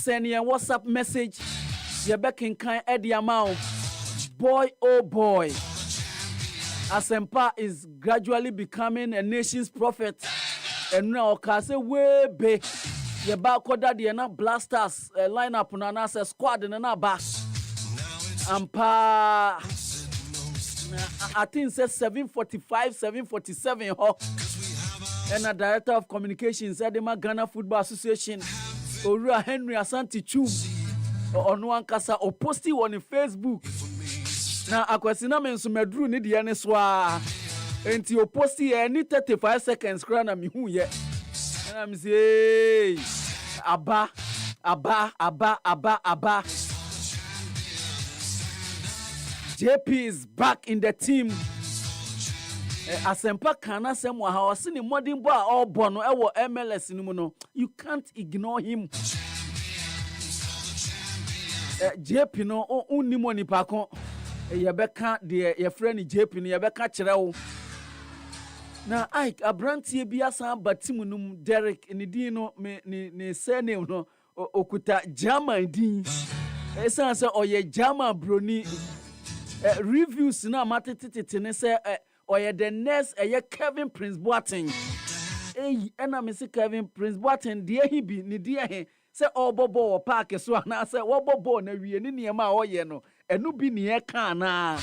send your WhatsApp message. You're back in kind Eddie Amount. Boy, oh boy. Asempa is gradually becoming a nation's prophet. And now, Kase Webe. You're back that the na blasters line up on an squad in an back. Ampa. I think it says 745, 747. And a director of communications at the Ghana Football Association, Orua Henry Asante Chum, or Nwankasa, or posting on Facebook. Now, I question them in some drew need the NSWA. And you posting any 35 seconds, crown me who yet. And I'm saying, Abba. JP is back in the team. Asempa kana semwa hawasi ni modern boy all born ewo MLS no. You can't ignore him. JP no onni money pa kon. Yebeka de your friend JP no yebeka kire wo. Na Ike abrantie bia san batimu num Derek ni din no ne surname no okuta German din. Esan se oye German broni. Reviews na matetete ne say or the next Kevin Prince Boateng. And I say Kevin Prince Boateng, dear he be, ni dear he, say all bobo or park so and I say, what bobo ne we ni near my or yeno, and no be near kana.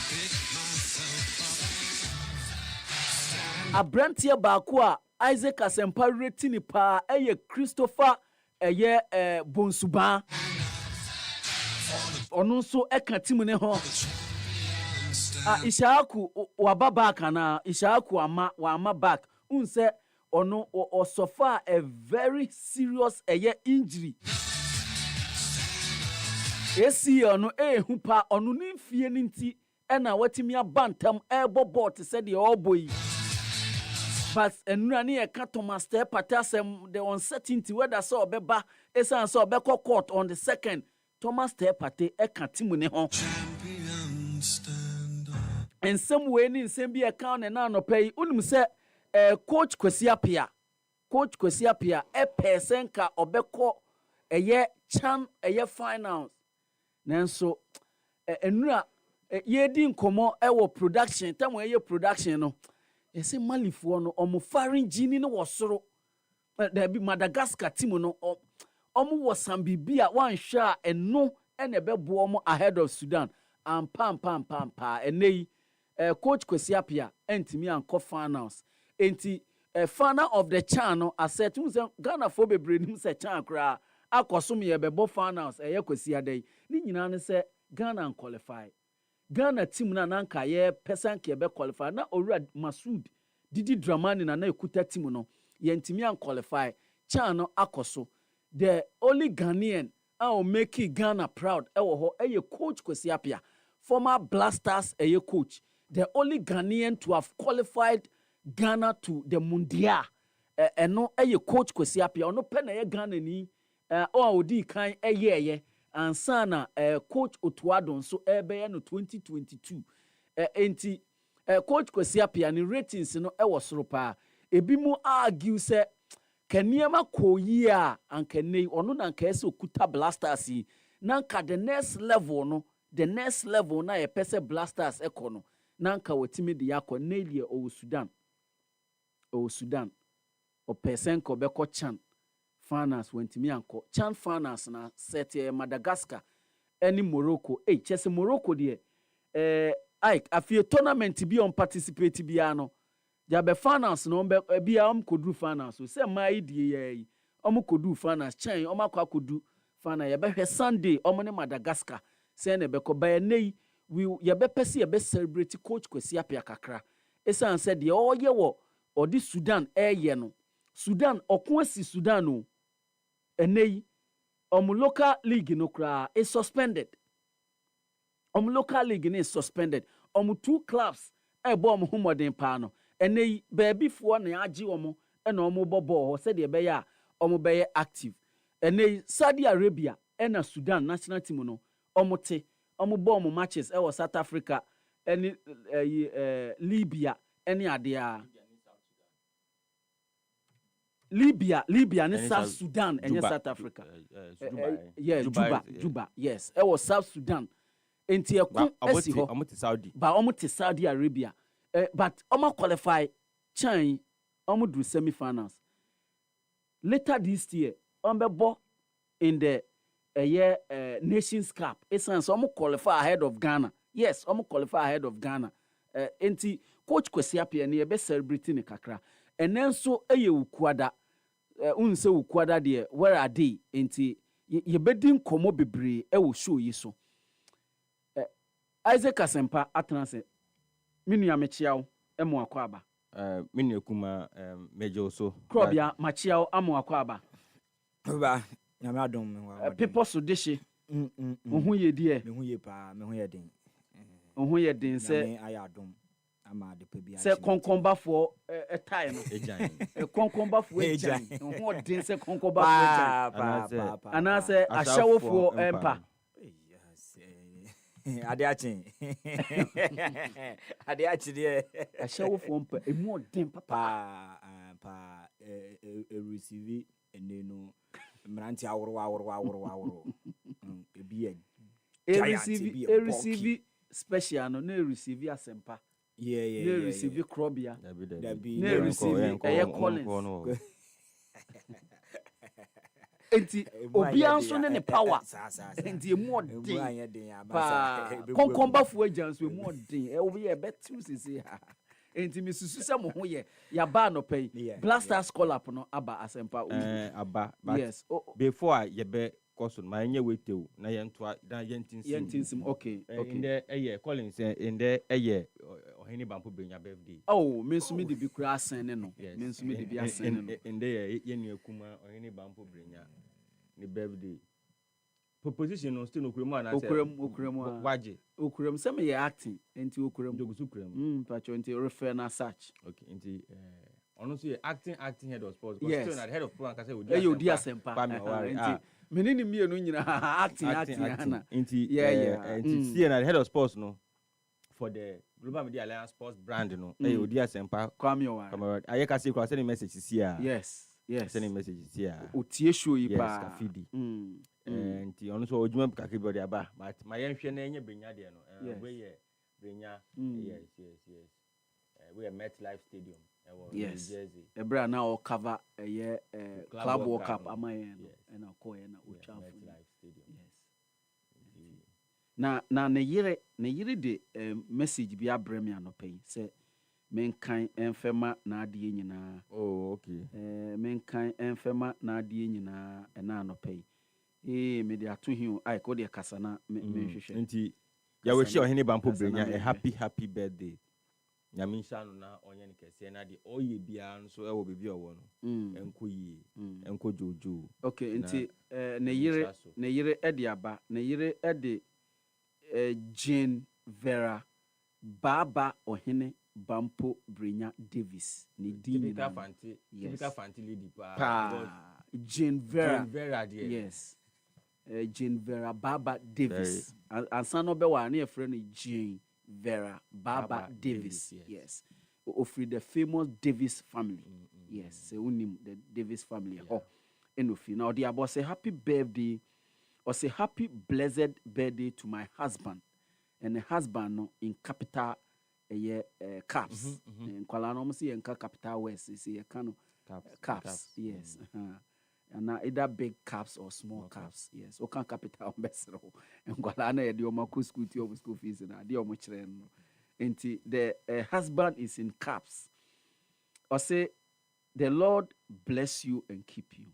A brantia Poakwa, Isaac Asempa retini pa, Christopher, Bonsuba. Onunso ekatimune ho. Ishaku wababa kana Ishaku ama back unse ono or so far a very serious injury. Esi ono hupa ono ni fie ninti ena watimi abantam bobo te said the old boy. But enurani eka Thomas Patasem the uncertainty whether so beba esan so beko court on the 2nd Thomas Pate ekatimune ho. And some way in same be account and no pay say coach Kwesiapia a person ka obeko a year chan a year finals nanso enura ye din komo ewo production time we ye production no e say malifo no omo farin gini no wosoro there be Madagascar team no omo wasam bibia wan hwa eno ene bebo omo ahead of Sudan and pam enei coach Kwesiapia entimi anko finals enti final of the channel asset Ghana for bebre nim se chan kra akosom ye bebo finals Kwesia dey ni nyina ne se Ghana an qualify Ghana team na nanka ye person ke be qualify na Owura Masud Didi Dramani na ekuta team no ye ntimi an qualify chan no akoso the only Ghanaian will make Ghana proud ho coach Kwesiapia former Blasters coach the only Ghanaian to have qualified Ghana to the Mundial. No coach Kwesiapia ono pe na Ghana ni odi kan and sana coach Otuado so ebe no 2022 enti coach Kwesiapia ni ratings no soro pa ebi mu argue say kaniema koyi a ankenei ono na nkese okuta Blasters yi nanka the next level na ye pese Blasters ekono nanka wotimi de yakọ nelie o Sudan o person ko beko chan finals wentimi anko chan finals na set Madagascar any Morocco chese Morocco de Ike afie tournament bi on participate bia no ja be finals no bia kodu finals so say mai die ye kodu finals chan akodu final ye be hwe Sunday ne Madagascar say na beko ba nei we ye be pese ye be celebrate coach Kwesiapia kakra esan said ye oye wo odi Sudan no Sudan okwasi Sudan no enei local league no kra is suspended local league is suspended 2 clubs bo homodin pa no enei baby fo na agi na bobo said ye be ya be active enei Saudi Arabia na Sudan national team no te bomb matches South Africa any Libya any adea Libya and South Sudan and South Africa. Yeah, Juba. Yes. It was South Sudan. Enti ekun esi ho. Ba omo te Saudi Arabia. But omo qualify chan omo do semi-finals. Later this year, omo in the Nations Cup. Essence omo qualify ahead of Ghana. Yes, omo qualify ahead of Ghana. Enti coach Kwesi Appiah ne be celebrating ne kakra. Enen so eye ukuada. Unse ukuada de where are they? Enti ye bedin komo bebre e wo show yi so. Isaac Asempa atranse minu amechiawo emo akwaba minu kuma mejo so krobia machiawo amo akwaba ba nyame adom people so deshe ohun ye die me hu ye pa me hu ye den ohun ye den se aya adom ama de pa bia se konkonbafo etai no ejan konkonbafo ejan ohun den se konkonbafo ejan pa ana se ahyawofo empa ade achi de ahyawofo empa emu den pa receive enenu mranti aworo ebi receive special no na receive Asempa yeah receive Krobia Dabi na receive Collins enti obia nso ne power enti emu odin pa konkonbafo agents emu odin obi e betu sisi ha enti misusu se mo ho ye ya ba no pay blaster scholar no aba Asempa aba yes before ye be koso ma nye wetew na ye ntoa da yentinsim okay in the Collins in the ohini bampo benya birthday me nso me de bi kura asen ne no me nso me de bi asen ne no in the ye nu akuma ohini bampo benya ni birthday proposition no still okuremu na say okuremu waje okuremu say me acting enti okuremu jogusu kuremu pacho enti refer na search okay enti ono so acting head of sports yes. Still na head of program ka say odi Asempa enti menini mienu nyina acting ana enti enti see na head of sports no for the Global Media Alliance Sports brand no odi Asempa Kwame Oware aye ka say send message here yes send message here otie show yi pa yes kafidi enti ono so odwuma kakebe de aba but my yenhwe na enye brenya de no we ye brenya yes we are MetLife Stadium yes Jersey ebra na o cover Club World Cup amaye no na ko ye na otwa MetLife Stadium yes na ne yire de message bi abrem ya no pay say menkan enfema na ade nyina okay menkan enfema na ade nyina na no pay me de ato hi ai ko de kasa na me hwehwe nti ya we share ohene bampo brenya a happy birthday nyaminsha no na onye ne kese na de oye bia nso e wo bebi owo no enko yi enko jojo okay nti ne yire e de aba ne yire e de Jane Vera Baba ohene bampo brenya Davis ne di typical fanti lady pa Jane Vera there yes Jane Vera Baba Davis ansa no be wa na efre no Jane Vera Baba Davis yes of the famous Davis family yes say unim the Davis family enofi now the about say happy birthday or say happy blessed birthday to my husband and the husband no in capital caps and kwala no say in capital west say kano caps yes and either big caps or small caps yes o kan capital besro and kwala na ye de o maku school ti o school fees na de o mo kire no enti the husband is in caps or say the Lord bless you and keep you.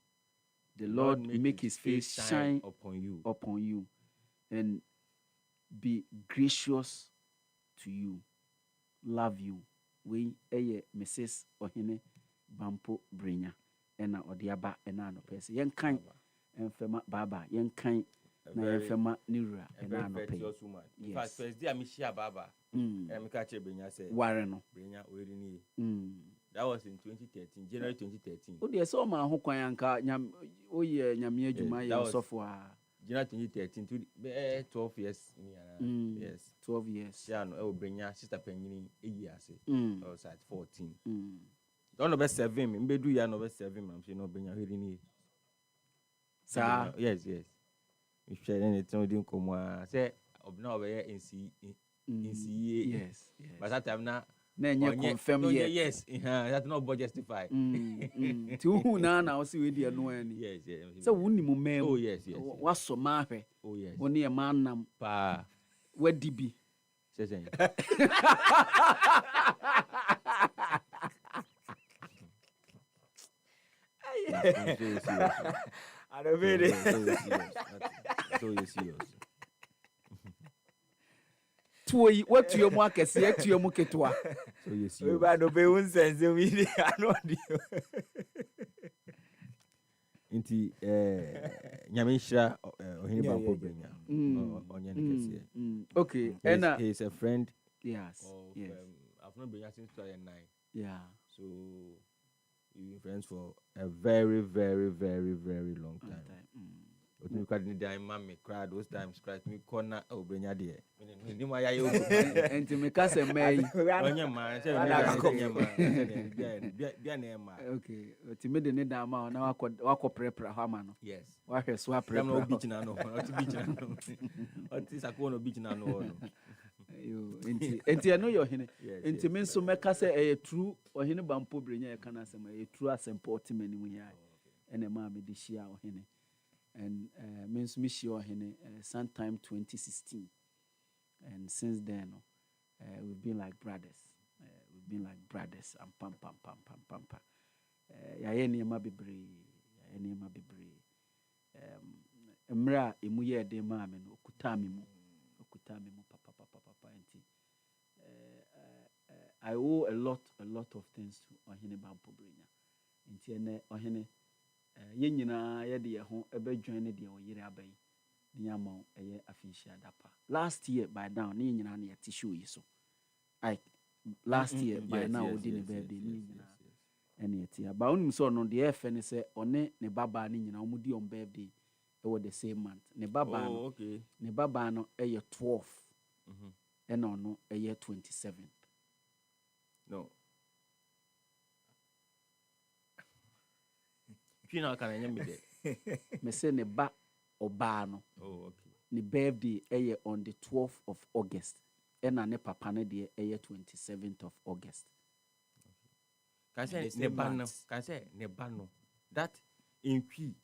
The Lord make his face shine upon you and be gracious to you. Love you. We Mrs. Ohene Bampo Brenya ena odiaba ena no pese. Yen kan enfema baba yen kan na enfema nira ena no pe. In fact, first day I share baba. Me ka che Brenya say ware no. Brenya ori ni. That was in 2013, January 2013. O de so ma ho kwan anka nyam oye nyame adwuma ye sofo a January 2013 12 years yes 12 years. Yeah no e Brenya sister panyini eyi ase. I was at 14. Don't know best 7 me. Mbe do ya no best 7 I'm saying no benya heri ni. Sa. Yes. We share anything we didn't come say obna obeye NC. Yes. But that time na confirm yet. Yes. That's not but justify. Tu na o si we dia no ani. Yes. So woni mu mem. Oh yes. Waso ma hwe. Oh yes. Woni e ma nam Pa. Wadi bi. Say. I don't mean it. So you serious. Tuoi watu yo mu akese atu yo mu ketwa. So you We serious. ba no be un sense we ano di. Inti nyamisha ohini bampo brenya. Onye nkese. Okay. And he's a friend. yes. Yes. I've known Brenya since 2009. Yeah. So we've been friends for a very, very, very, very long time. But me quite need time, mommy cried those times. Cried me corner. Oh, Brenya dear. Ni ma ya yo. And to make us a may. Onye man, say Bia na ma. Okay. To me the need ama na wako prepare hama no. Yes. Wa hwe so prepare. I'm no beach na no. Oti beach na no. Oti sakwo no beach na no. You enti I know your hine. Enti me nso meka say e true ohine bampo brenya e kana asem e true asemport mani mu ya. Ene ma me de hia ohine. And me nso me hia ohine sometime 2016. And since then we've been like brothers. And pam. Ya ye niema bebre. Emra emu ye de ma me no okuta me mu papa enti I owe a lot of things to ohene bampo brenya enti ene ohene ye nyina ye de ye ho ebe join ne de o yire abai ni ama eye afinhia dapa last year by now ni nyina na ye tissue yi so last year by now odi ne birthday ni nyina ene ye tia ba onum so no de efe ne se one ne baba ni nyina omudi on birthday over the same month. Ne baba no. Okay. Ne baba no a year 12th. And no a year 27th. No. You know can I me there? Me say ne ba oba no. Oh, okay. Ne birthday a year on the 12th of August. And ne papa ne de a year 27th of August. Can say ne ba no. Can say ne ba no. That in key.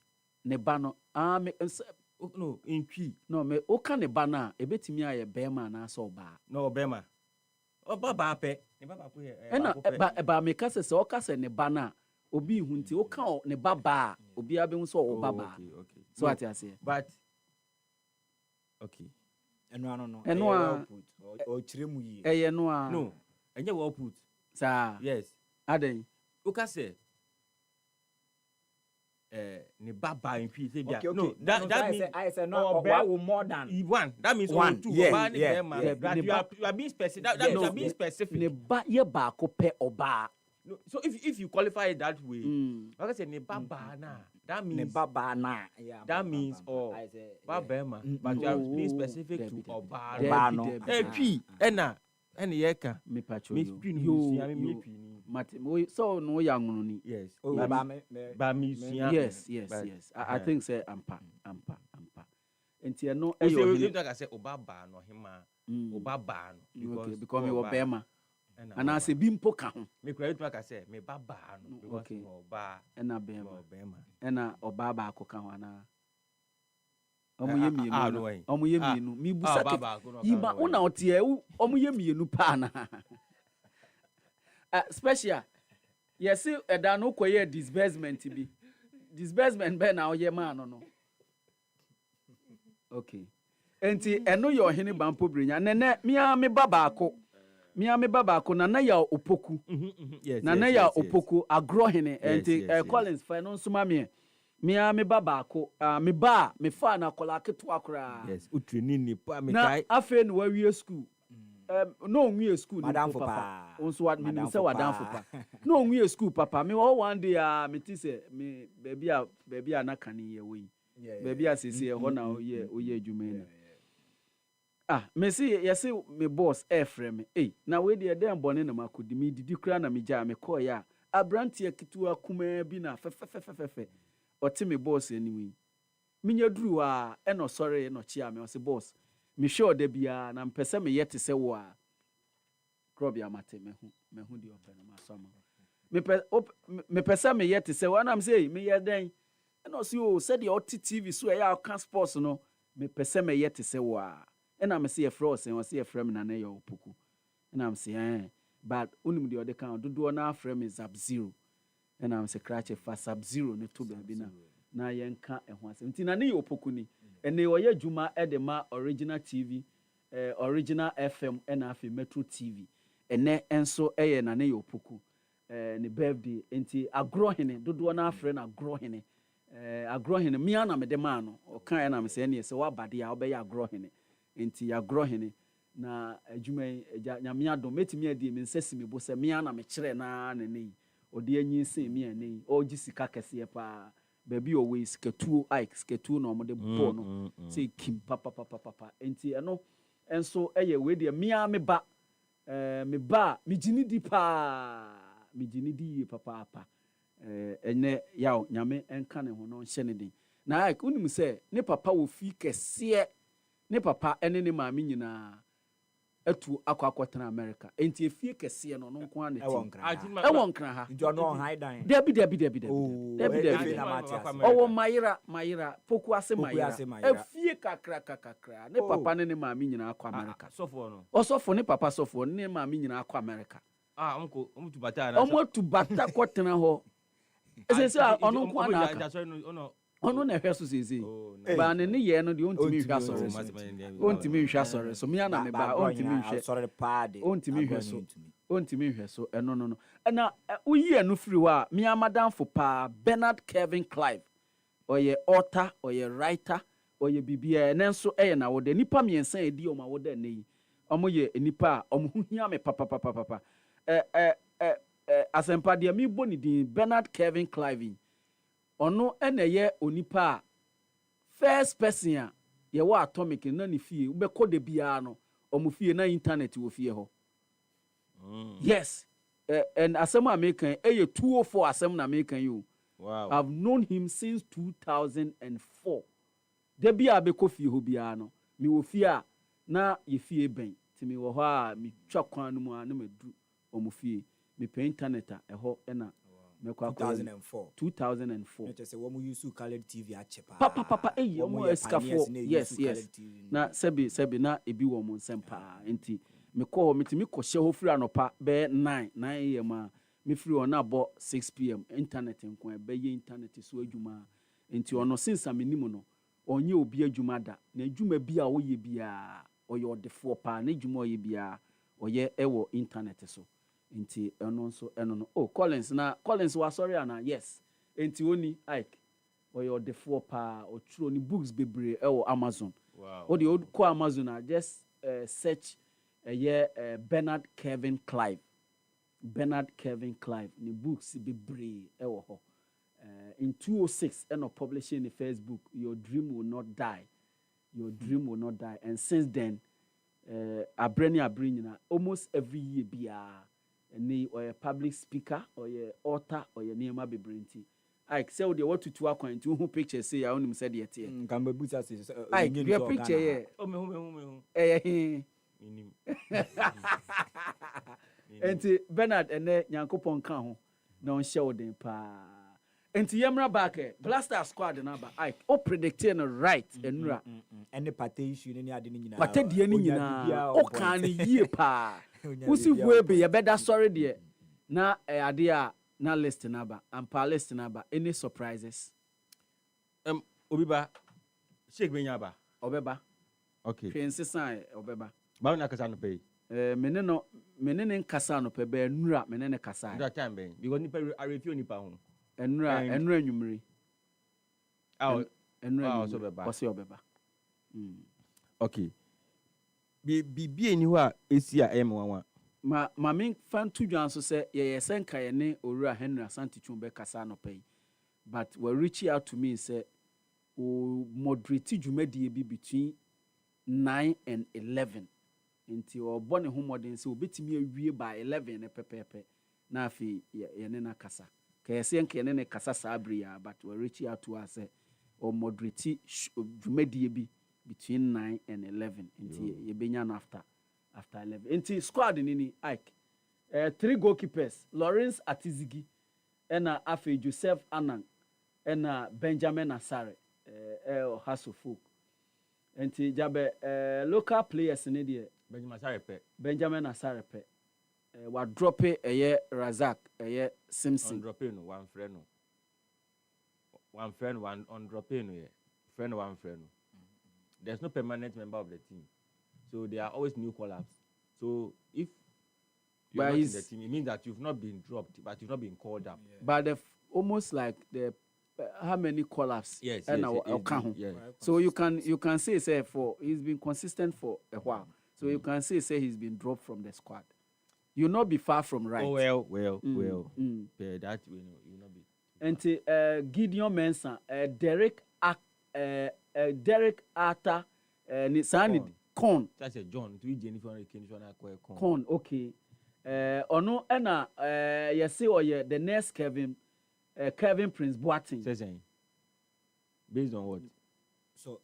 Ne ba no no in key. No me oka ne ba na ebetimi aye bema na so ba. No bema. O baba pe. Ne baba ko ye. Ba me ka se oka se ne ba na obi hu nti oka ne baba obi abe hu so o baba. Okay. So what you say? But okay. No. Eno a o chiremu yi. Eye no a. No. Enye we put. Sa. Yes. Aden. Oka say ne baba in key say Okay. no that means I say no more than one. That means one. Two. Yeah. You are being specific. That means you are being specific. Ne ba ye ba ko pe oba. No, so if you qualify it that way, like I say ne baba na. That means ne baba na. Yeah. That means baba but you are being specific to oba. P ena yeka. Me pacho Me you. P me P ni. Mate so no yangu ni. Yes. Ba me Yes. I think say ampa. Enti eno e yo ni like I say obaba no hima. Obaba no because me obema. And I say bimpo ka ho. Me credit like I say me baba no because oba ena bema. Ena obaba akoka ho ana. Omo ye mienu. Mi busa ke. Yiba una otie omo ye mienu pa na. Special. Yes, eda no koye disbursement bi. Disbursement be na oye ma no. Okay. Enti eno yo hene bampo brenya. Nene mia me baba ako na ya opoku. Yes. Na ya opoku agro hene. Enti Collins fa no nsuma me. Mia me baba ako. Me ba me fa na kola keto akra. Yes. Utreni ni pa me na kai. Afe no wawie school. No nwie school Madam no for papa. Onso what me say wadam for pa. No nwie school papa. Me one day me ti say me baby a na kan ye we. Baby a sisi e ho na oye adwuma ni. Me see you see me boss frame me. Na we dey dem bone na makodi me didi kra na me ja me call ya abrantie kitua kuma bi na fe ɔte me boss anyway minya duru a ɛno sorry no chia me ɔse boss me sure da bia na mpɛsɛ me yɛ te sɛ wo a krobia mate me hu di open ma so ma me pɛsɛ me yɛ te sɛ wo na me say me yɛ den ɛno so o sɛ de ɔte TV so ɛyɛ aka sports no me pɛsɛ me yɛ te sɛ wo a ɛna me say frɛ ɔse ɔse yɛ frɛ me na na yɛ opoku ɛna me say but unim de ɔde kan dodo na frɛ me Zap Zero ɛna me say crash fa Zap Zero ne to baabi na yɛnka ɛho asɛm nti na ne yɛ opoku ni ɛne ɔyɛ dwuma ɛde ma original TV original FM ɛna afi Metro TV ɛnɛ ɛnso ɛyɛ na ne yɛ opoku ne birthday nti agrohene dodo na frɛ na agrohene agrohene mia na me de ma no ɔka ɛna me sɛ ne sɛ wabade a ɔbɛyɛ agrohene nti agrohene na adwuma nyame adom metimi adi me nsɛsi me bo sɛ mia na me kyerɛ na ne ne ɔde anyi sen mia ne ɔgye sika kɛseɛ pa baabi ɔwɔ sikatuo sikatuo na ɔmo de bɔ no sɛ kim papa nti ɛno ɛnso ɛyɛ we de mia me ba me gini di pa me gini di papa ɛnɛ yaw nyame ɛnka ne ho no nhyɛ ne den na unim sɛ ne papa wɔ fi kɛseɛ ne papa ɛne ne maame nyinaa atu akɔtena America enti efie kɛseɛ no nko ane ti ɛwɔ nkra ha nti ɔno ɔhan dan dabi ɔwɔ mayira poku ase mayira efie kakra ne papa ne maame nyinaa akɔ America ɔsɔfo ne papa sɔfo ne maame nyinaa akɔ America ɔmo tu bata kɔtena hɔ ɛsɛ ɔno nko ana aka ɔno na ɛhwɛ so sese ba ne yɛ no de ontimi hwɛ asɔre so mia na me ba ontimi hwɛ so ɛno no ɛna uyi anu firi hɔ a mia madamfo pa Bernard Kevin Clive ɔyɛ author ɔyɛ writer ɔyɛ bibia ɛnɛ nso ɛyɛ na wɔde nipa miɛnsa edi ɔmo wɔde ɛnɛ yi ɔmo yɛ nipa a ɔmo ho hia me papa asɛmpa deɛ mi bɔ ne din Bernard Kevin Clive ono ene ye onipa a first person a ye wa atomic na ne fie ube kode bia no omu fie na internet wo fie ho yes and asem American eye 204 asem na American you wow I've known him since 2004 de bia be ko fie ho bia no mi wo fie a na ye fie ben ti mi wo ho a mi twa kwan no mu a na madu omu fie mi pe internet a eho na 2004 it say we use colored TV achepa papa omo escafo yes na sebi na ebi wo mo nsempa enti me ko metimi ko hye ho firi anopa be 9 am a me firi on abo 6 pm internet nko be ye internet so adwuma enti ono since amenimu no onye obi adwuma da na adwuma bi a woye bia oye odefo pa na adwuma oye bia oye ewo internet so enti eno no Collins was sorry ana yes enti oni Ike oye odefo pa otro ni books bebre ewo Amazon wow o de ko Amazon a just search Bernard Kevin Clive ni books bebre ewo ho in 2006 eno publishing in Facebook your dream will not die and since then abreni nyina almost every year bia any or a public speaker or a author or your name bebrenti I say they want to akwan to who picture say ya onim said yet can be busa say I your picture here me enti Bernard ene nyankopon kan ho na on share den pa enti yemra back Blaster squad na ba I o predicting right enura any party issue ni ade ni nyina party die ni nyina o kan ni yie pa usi webe ye beda sorry de na ade a na list na ba ampa list na ba any surprises Obiba shake benya ba obeba okay pensisan obeba ba na kasa no pay menene nkasa no pe be nura menene kasa that time ben because nipa arefio nipa ho enura nwumiri enura so beba o se obeba okay bi eni ho a esi a em11 ma me fan to dwan so se ye senka ye ne owura Henry Asante Twumbe kasa no pay but we reach out to me say o moderate dwumadi bi between 9 and 11 nti o bone ho modern say obetimi awie by 11 ne pepepe na afei yɛne no kasa ka yɛsɛ nka yɛne ne kasa saa bere ya but wɔrechi ato a sɛ ɔmoderate dwumadie bi between 9 and 11 nti yɛbɛnya no after 11 nti squad ni Ike 3 goalkeepers Lawrence Atizigi ɛna afei Joseph Anang ɛna Benjamin Asare Hasofo nti jabe local players ni deɛ Benjamin Asare pɛ wa drop Razak Simpson on drop one friend on drop one friend. There's no permanent member of the team, so there are always new call-ups. So if you're not in the team, it means that you've not been dropped, but you've not been called up. Yeah. But almost like the how many call-ups? Yes. So you can say for he's been consistent for a while. So you can say he's been dropped from the squad. You'll not be far from right. Oh well. Yeah, that will not be. And Gideon Mensah, Derek Arthur, Nisani Con. That's a John. Con, okay. Ono ena yesi oye the next Kevin Prince Boateng. Based on what? So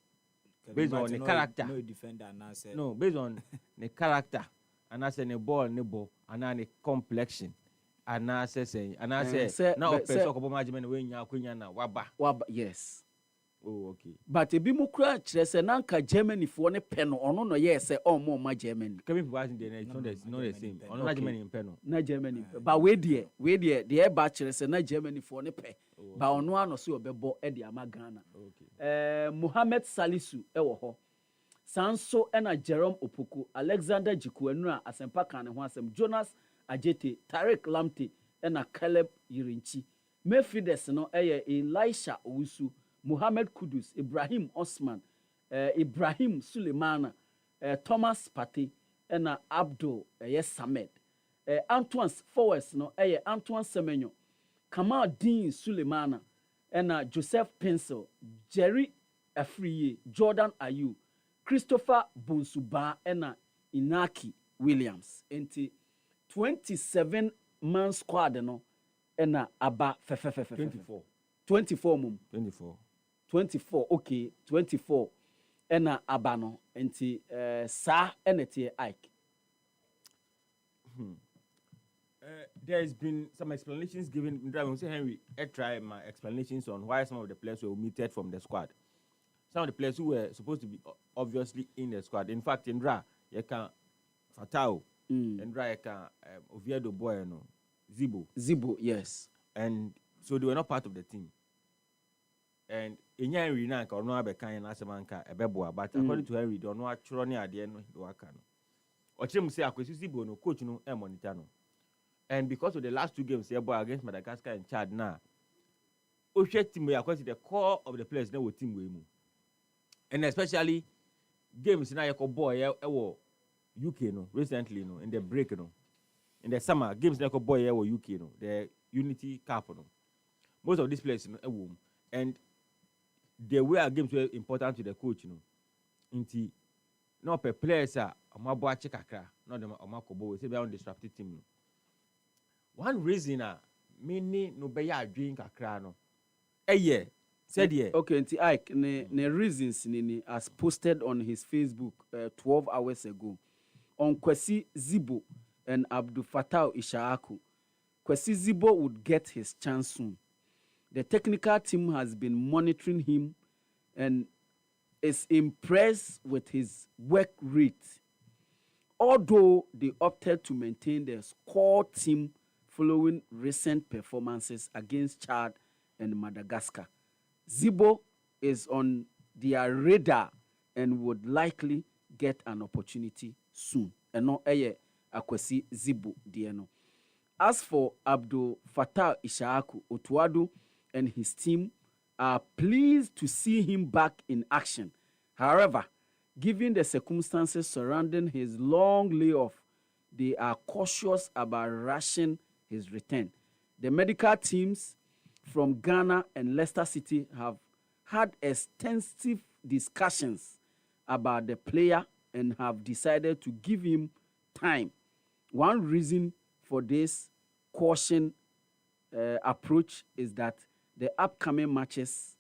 based on the character. No defender and no, based on the character and I say the ball and then the complexion. And I say now person ko management we nya akwanya na waba. Yes. Oh, okay. But ebi mu kura kyerɛ sɛ nanka Germany fo ne pɛ no ɔno no yɛ sɛ ɔmo ma Germany. Kevin Boateng dey not the same. Ɔno na Germany pɛ no. Na Germany pɛ. But we deɛ deɛ ba kyerɛ sɛ na Germany fo ne pɛ. Ba ɔno ano so ɔbɛbɔ ɛde ama Ghana. Okay. Mohamed Salisu ɛwɔ hɔ. Sanso ɛna Jerome Opoku, Alexander Jiku enura Asempa kan ne ho asɛm, Jonas Ajete, Tariq Lamptey ɛna Caleb Yirinchi. Midfielders no ɛyɛ Elisha Owusu, Mohamed Kudus, Ibrahim Osman, Ibrahim Sulemana, Thomas Partey, and Abdul Samed. Antoine forwards no Antoine Semenyo, Kamal Dean Sulemana, and Joseph Pencil, Jerry Afriye, Jordan Ayew, Christopher Bonsuba, and Inaki Williams. Enti 27-man squad no, and Aba 24 mum. 24, okay, 24. Ena abano enti sa enete Ike. There's been some explanations given. I will say Henry, I try my explanations on why some of the players were omitted from the squad. Some of the players who were supposed to be obviously in the squad. In fact, in Ra, you can Fatao, in Ra, you can Oviedo Boy, no, Zibo, yes. And so they were not part of the team. And in Henry Nanka or no Abekan Asamanka, a beboa, but according to Henry, don't know what Chironi at the end of the Wakano. Or Chim say, I could see Bono, coach no, and Monitano. And because of the last 2 games, against Madagascar and Chad now, Oshet team were the core of the players now with team we and especially games now you boy UK no recently no in the break no in the summer games now boy UK no the Unity Cup no most of these players no and the way games were important to the coach no inti no per players are amabo ache kakra no dem amakobo we say be on disruptive team no one reason many no be ya adwin kakra no said yeah. Okay, nti Ike ne reasons ni as posted on his Facebook 12 hours ago on Kwesi Zibo and Abdul Fattah Ishaaku. Kwesi Zibo would get his chance soon. The technical team has been monitoring him and is impressed with his work rate. Although they opted to maintain their core team following recent performances against Chad and Madagascar. Zibo is on their radar and would likely get an opportunity soon. And no Akwesi Zibo dieno. As for Abdul Fattah Ishaaku, Otuadu and his team are pleased to see him back in action. However, given the circumstances surrounding his long layoff, they are cautious about rushing his return. The medical teams from Ghana and Leicester City have had extensive discussions about the player and have decided to give him time. One reason for this caution approach is that the upcoming matches,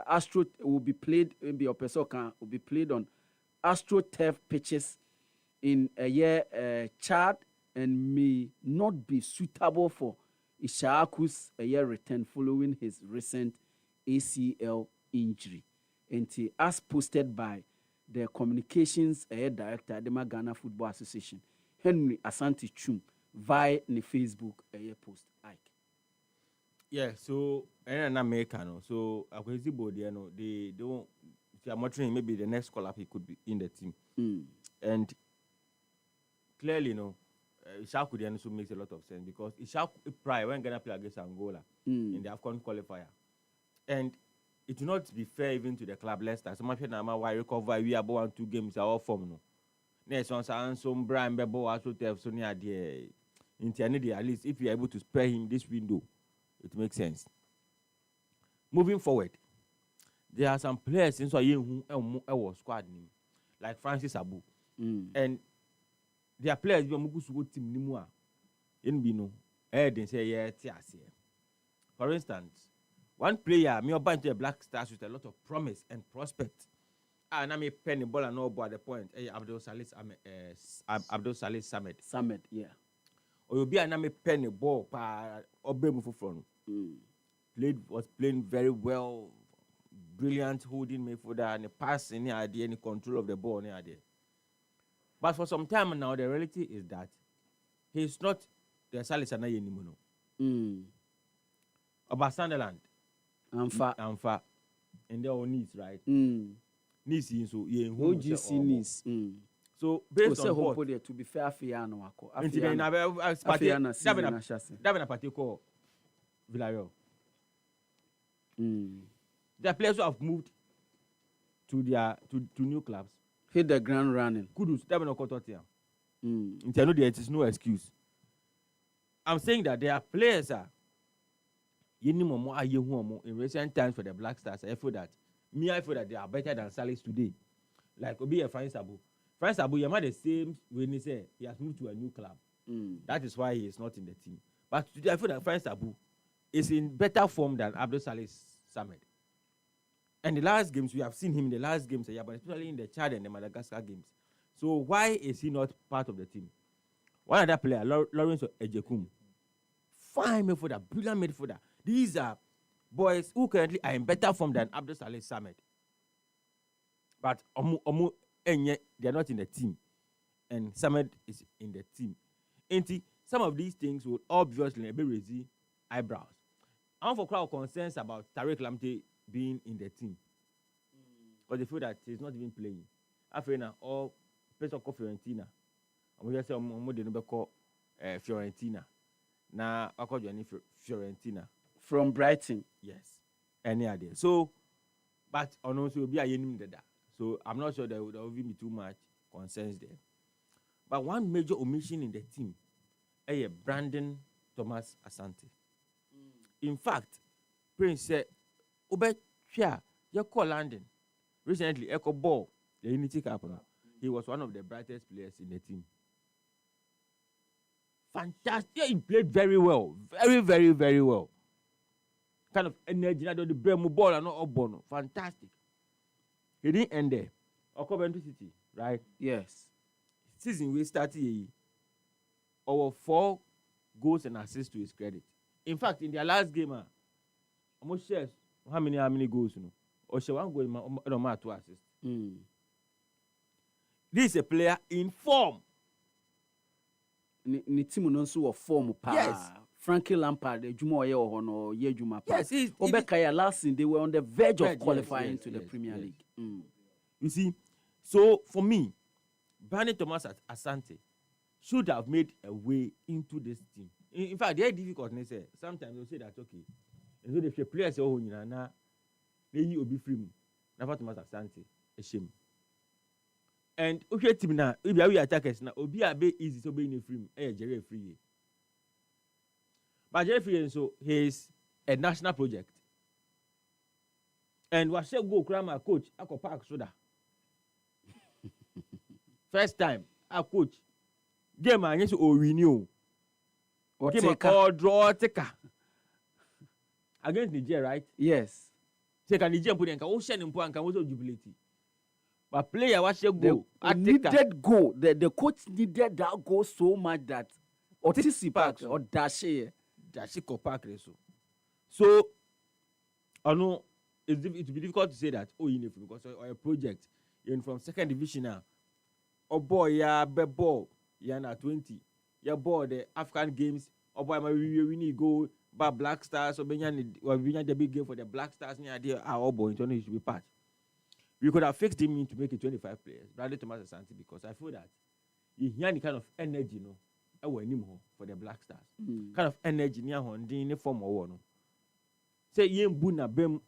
Astro will be played. Maybe Opesoka will be played on AstroTurf pitches in a year Chad and may not be suitable for Ishaku's return following his recent ACL injury. And as posted by the communications director at the Ghana Football Association, Henry Asante Chum, via the Facebook post. Ike. Yeah, so and America, no. So Akwesibo, they don't. If you are monitoring, maybe the next call up he could be in the team, and clearly, Ishaku then also makes a lot of sense because Ishaku prior when Ghana play against Angola in the AFCON qualifier, and it will not be fair even to the club Leicester. So much now why recover we are 1 2 games are all form no. Next one some Brian Bebo also have so near the internally at least if you are able to spare him this window, it makes sense. Moving forward, there are some players in who was squad name like Francis Abu, and there are players who are team nimua in Bino. They say yeah, for instance. One player, me about the Black Stars with a lot of promise and prospect. And I may pen the ball and no ball at the point. Abdul Salih Samed. Samed, yeah. Or you'll be an ame pen the ball or Bemu front. Was playing very well, brilliant holding me for that and the pass any idea, any control of the ball, any idea. But for some time now, the reality is that he's not the Salih Sanaye anymore. About Sunderland. Amfa. And their own needs, right? Needs in so yeah. OGC needs. So based on what? To be fair, Fiano ako. That party called Villarreal. The players who have moved to their to new clubs hit the ground running. Kudus. That no caught here. It is no excuse. I'm saying that there are players in recent times for the Black Stars. I feel that they are better than Salis today. Like Obiba France Abu. France Abu, you the same when he say he has moved to a new club. That is why he is not in the team. But today I feel that France Abu is in better form than Abdul Salih Samed. And the last games, we have seen him in the last games, but especially in the Chad and the Madagascar games. So why is he not part of the team? One other player, Lawrence Ejekum. Fine midfielder, brilliant midfielder. These are boys who currently are in better form than Abdul Salih Samed. But they are not in the team. And Samed is in the team. And some of these things will obviously be raising eyebrows. I'm for crowd concerns about Tariq Lamptey being in the team. Because they feel that he's not even playing. After now, all players called Fiorentina. I'm going to say, they call Fiorentina. Now, I call you Fiorentina. From Brighton. Yes. Any idea. So, but also be a yenim that. So I'm not sure there will be too much concerns there. But one major omission in the team is Brandon Thomas Asante. In fact, Prince said, you call London. Recently, Echo Ball, the Unity Cup, he was one of the brightest players in the team. Fantastic. Yeah, he played very well. Very, very, very well. Kind of energy, the Bremu ball and not Obono. Fantastic. He didn't end there. Coventry City, right? Yes. Season we started over 4 goals and assists to his credit. In fact, in their last game, almost shares how many goals, Or she 1 goal, no 2 assists. This is a player in form. Ni team no so form pa. Yes. Frankie Lampard, Juma Oye Ohono, Ye Juma pa. Yes, Obekaya last season they were on the verge of qualifying to the Premier League. You see, so for me, Brandon Thomas Asante should have made a way into this team. In fact, they are difficult. They say sometimes they say that okay, and so the players say, "Oh, na they will be free." Never Thomas Asante, a shame. And okay, team now, if we are attackers now, Obi a bit easy so being free. Jerry free. But Jerry free, so he is a national project. And what shall go cram coach Ako Park Soda. First time, a coach. Game I guess or renew. Game or draw taker. Against Niger, right? Yes. Take a Niger put in ocean in point and also jubilate. But player watch your goal. Needed goal. The coach needed that goal so much that Otisi Park or Dashi Park so I know it will be difficult to say that because a project in from second division now. Oh boy, yeah, bad ball, yeah, na 20. Yeah, boy, the African games. Oh boy, we need go by Black Stars or we need the big game for the Black Stars. Near idea, oh boy, it should be part. We could have fixed him in to make it 25 players. Bradley Thomas Asante, because I feel that he had the kind of energy, for the Black Stars. Kind of energy near hon the form or one. Say yem buna bem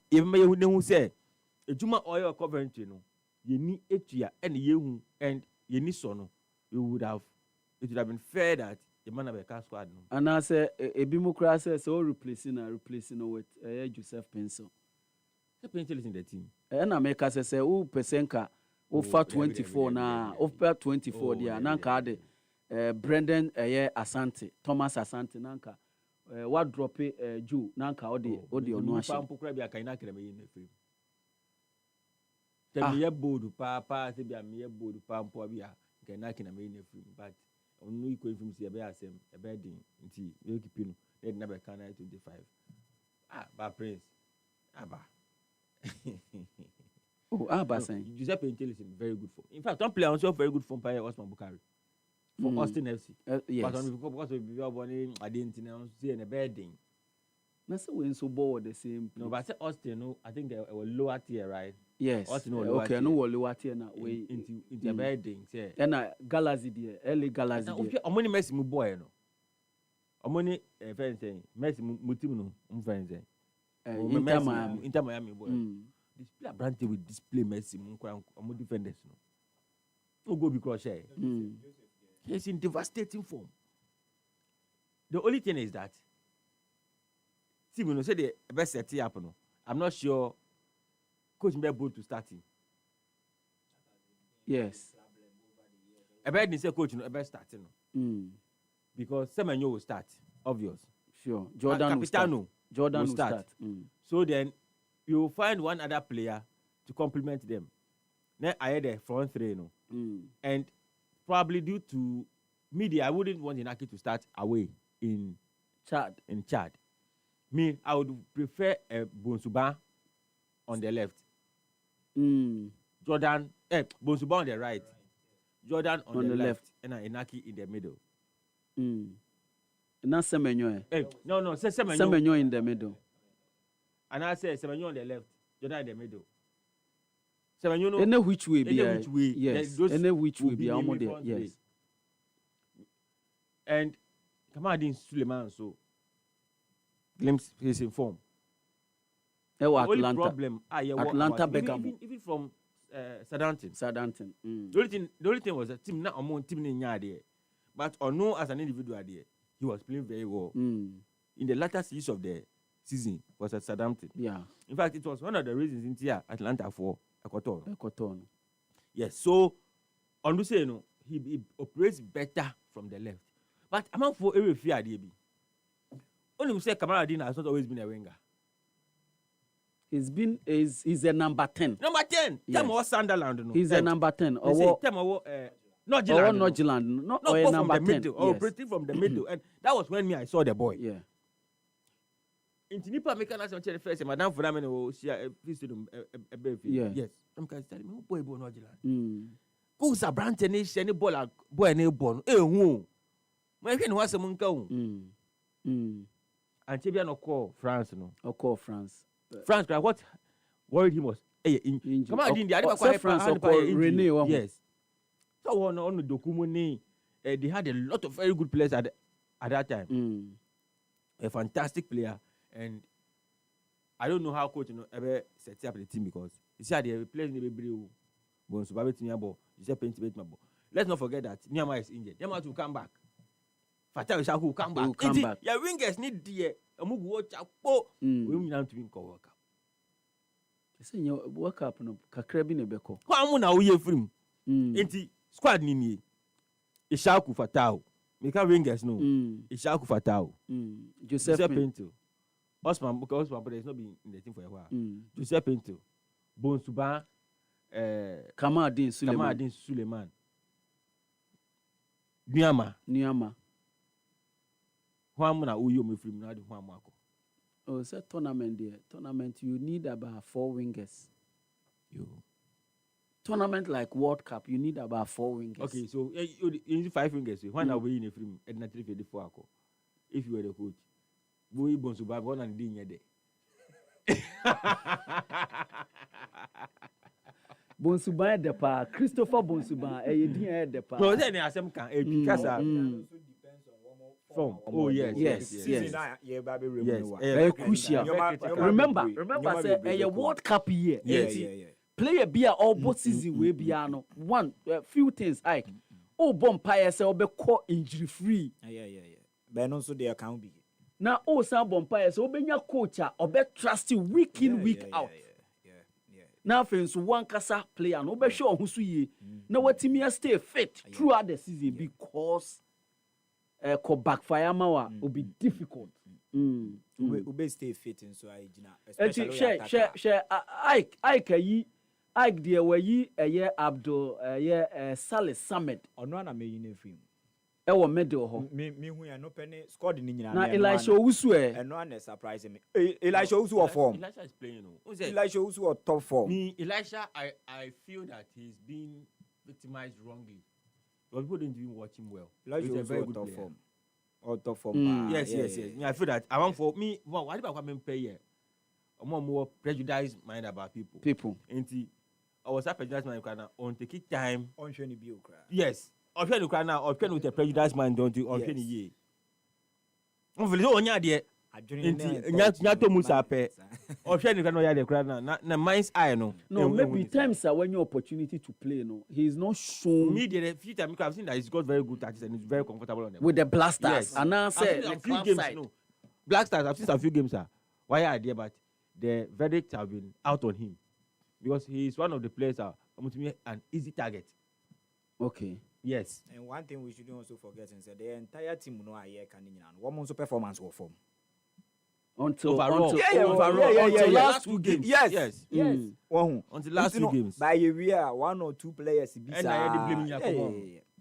even who say a juma oil Coventry no. You need etia and you and you need sono. It would have been fair that the man of a car squad. And I say a bimocracy so replacing with Joseph Pencil. The Pencil is in the team. And I make us say, oh, Pesenka, over 24 now, over 24 there, Nanka, Brendan Asante, Thomas Asante, Nanka, what drop it, Jew, Nanka, Odi, no, tell me a board, papa, say, a mere board, pampo, can I can a main free, but only equal from see a bedding, and see, you keep in, they never can 25. But Prince, Abba saying Giuseppe Intelligence is very good form. In fact, don't play also very good form by Osman Bukari for Austin FC. Yes. But because of your bonnet, I didn't see in a bedding. That's when so bored the same. No, but I said Austin, no, I think they were lower tier, right? Yes. Austin, okay, no lower tier now. Way into a bedding, yeah. And Galazi there, early Galazi. I'm only messing with boy, no. I'm only a friend saying, messing Mutimuno, friends. Inter Miami boy. Display a brand with display Messi, more defenders. No go because he's in devastating form. The only thing is that see when you say the best set up, no, I'm not sure coach may be able to start him. Yes. I bet didn't say coach no best starting because Semenyo will start, obvious. Sure. Jordan will start. So then you will find one other player to complement them. Then I had the front three, no. And probably due to media, I wouldn't want Inaki to start away in Chad. Me, I would prefer Bonsuba on the left. Jordan, Bonsuba on the right. Jordan on the left. And Inaki in the middle. Not Semenyo. No, say Semenyo in the middle. And I say Semenyo on the left, Jordan in the middle. Semenyo no. Any which way be? Any which way? Yes. Any which way be? Yes. And Kamadin Suleiman so glimpse his inform. Atlanta. Problem. Atlanta Beckham. Even from Southampton. The only thing was that team not among team in there, but or no as an individual there, he was playing very well. In the latter season of the season was at Southampton. Yeah. In fact, it was one of the reasons in here Atlanta for Ekoton. Yes. So on the say no, he operates better from the left. But among for every fear there be. Only say Kamaradin has not always been a winger. He's a number 10. Number 10. Yes. Tell me Sunderland. No. He's a number 10. Tell me not Nordjylland. Not a from number the 10. middle. Or operating from the middle. And that was when I saw the boy. Yeah. In Tinipa, make an answer the first. Madame for them will see a baby. Yes. I'm going to tell me, boy, Nordjylland. Who's a brand tennis, any boy, any born? Who? My friend was a monk. And Chibiano call France, no? Or call France. France, what worried him was, come on, India, France, Rene. Yes. So on the document, they had a lot of very good players at that time. A fantastic player, and I don't know how coach ever set up the team because you see they players in the Bible. Let's not forget that Nyama is injured. Nyama will come back. Fatal Shaku will come back. Your wingers need the Amugu watch up. We need to win Coworker. Say you work up no kakra bi ne beko. Kwa mu na wo ye film. Enti squad ni ni. Ishaku Fatao. Mika Rangers no. Ishaku Fatao. Joseph Pinto. Osman, because Osman, but there's not been in the team for a while. Joseph Pinto. Bonsuba. Kamadin Suleiman. Nyama. Whamuna uyo me free na de whamako. Oh, it's a tournament there. Tournament, you need about 4 wingers. Tournament like World Cup, you need about 4 wingers. Okay, so you need 5 wingers. When are we in a frame? And not 354. If you were the coach, we want to buy one and dinner there. Bonsuba depa, Christopher Bonsuba, dinner depa. No, then I some can because from. Oh yes. Very crucial. Remember, say a World Cup year. Yes. Player be all both season we be ano. One few things like Bompire say obe call injury free. But also they account be. Now some Bompire say obenya coach obe trust week in week out. Now fence one kasa player no be sure who so ye. Now what team stay fit throughout the season because ko backfire mawa will be difficult. Ube stay fit and so I especially share Ike dear were ye a year Abdul Saleh Summit on one me in a film. Ewo medal ho. Me who ya no penny scored in Nina. Na Elisha Owusu and no one surprising me. Elisha Owusu of form. Elisha is playing. Elisha Owusu of top form. Me, Elisha, I feel that he's being victimized wrongly. But people didn't even watch him well. Elisha is a very good top form. Or top form. Yes. I feel that I want for me. Why do I come and pay here? I'm more prejudiced mind about people. I was prejudiced mind on taking time. On shiny bill cry. Yes. I'm trying to cry now. I'm trying with a prejudiced mind, don't you? On shiny ye. On feel on ya dear. Nyato Musa pe. Or shiny cry no ya de cry now. Na mind's eye no. No, maybe times are when your opportunity to play. No, he's not shown. Me the few times I've seen that he's got very good tactics and he's very comfortable on them. With the Blasters. Yes. And now say a few games. No. Black Stars, I've seen some few games. Why are there? But the verdict have been out on him because he is one of the players an easy target. Okay. Yes. And one thing we shouldn't also forget is that the entire team know a year can one month's performance will form. Until overall. Until last 2 games. Yes. Until last 2 games. By a year, 1 or 2 players.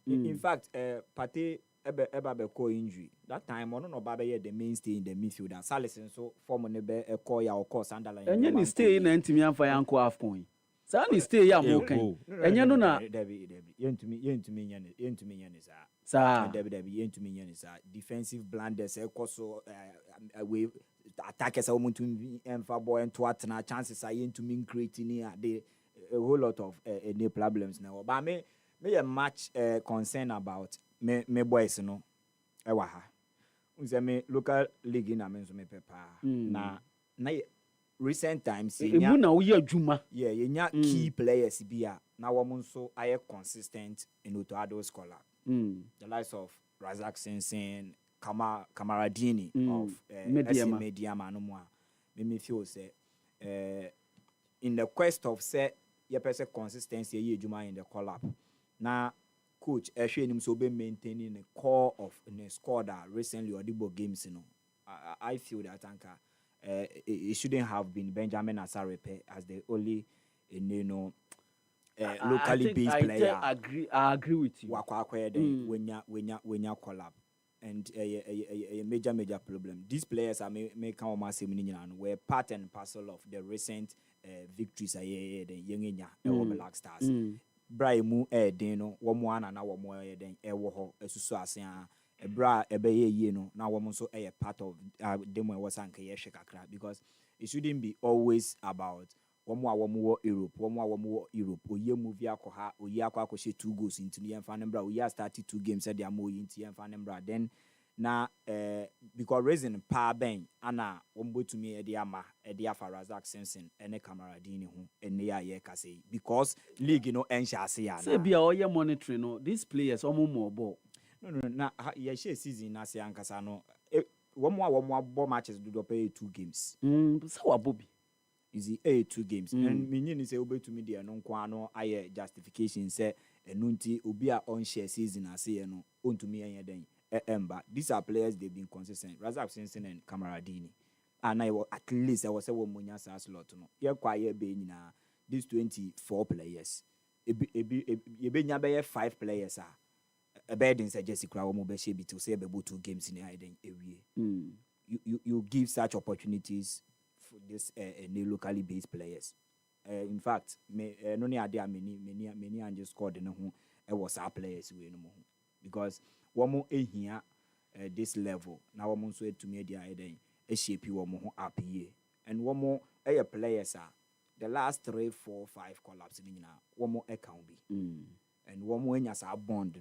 In fact, Pate Eba call injury. That time, one of Baba the mainstay in the midfield. And Salison so form a call ya or course underline. And you stay in Antimian for Uncle Afcoin. Sani stay ya moken. And you know na yen to me sa yen to me defensive blunders so we attackers are to and for boy and to chances are yen to me creating a whole lot of any problems now. But me a much concern about me boys no ewaha. Unse me local league na me so me pepa na recent times na we adwuma yenya key players bia na wo so aye consistent in Otoado scholar the likes of Razak Sensen Kamaradini of Mediama no mo me feel say in the quest of say your person consistency ye adwuma in the collab na coach ehwe nim so be maintaining the core of the squad that recently Odibo games you know I feel that anka it shouldn't have been Benjamin Asarepe as the only locally based player. I agree with you. When you collab and a major problem. These players are make were part and parcel of the recent victories the young Black Stars. Braimu deno womoana na womo den ewo ho esusu ase a ebra ebeye ye no na womo so part of demo e wasanka ye hwe because it shouldn't be always about womo Europe oye movie akoha oye akwa 2 goals into the enfan mbra oye started 2 games said ya mo into enfan mbra then na because reason pa ben ana wombo to me e dey ama e dey afa Razak Simpson ene Kamaradini ho ene ya ye kase because league no ensha ase ya na say bia oye monitoring no these players omo more ball no na ye share season na se ankasa no womo ball matches do pay 2 games so wa bobi You see, 2 games. And meaning say obey to me there no kwano aye justification say enunti obi a on share season ase no on to me anya den emba. These are players they've been consistent. Razak Simpson and Kamaradini. And I at least I was a woman as slot no. Ye quiet be na these 24 players. You be 5 players are. A bed in Jessica Crowd mobile be to say about 2 games in the hiding area. You give such opportunities for this new locally based players. In fact, no idea many and just scored in who was our players we no more because one more here this level now one so to me a shape you one more up here and one more players are the last 3, 4, 5 collapse in one more account be and one more as our bond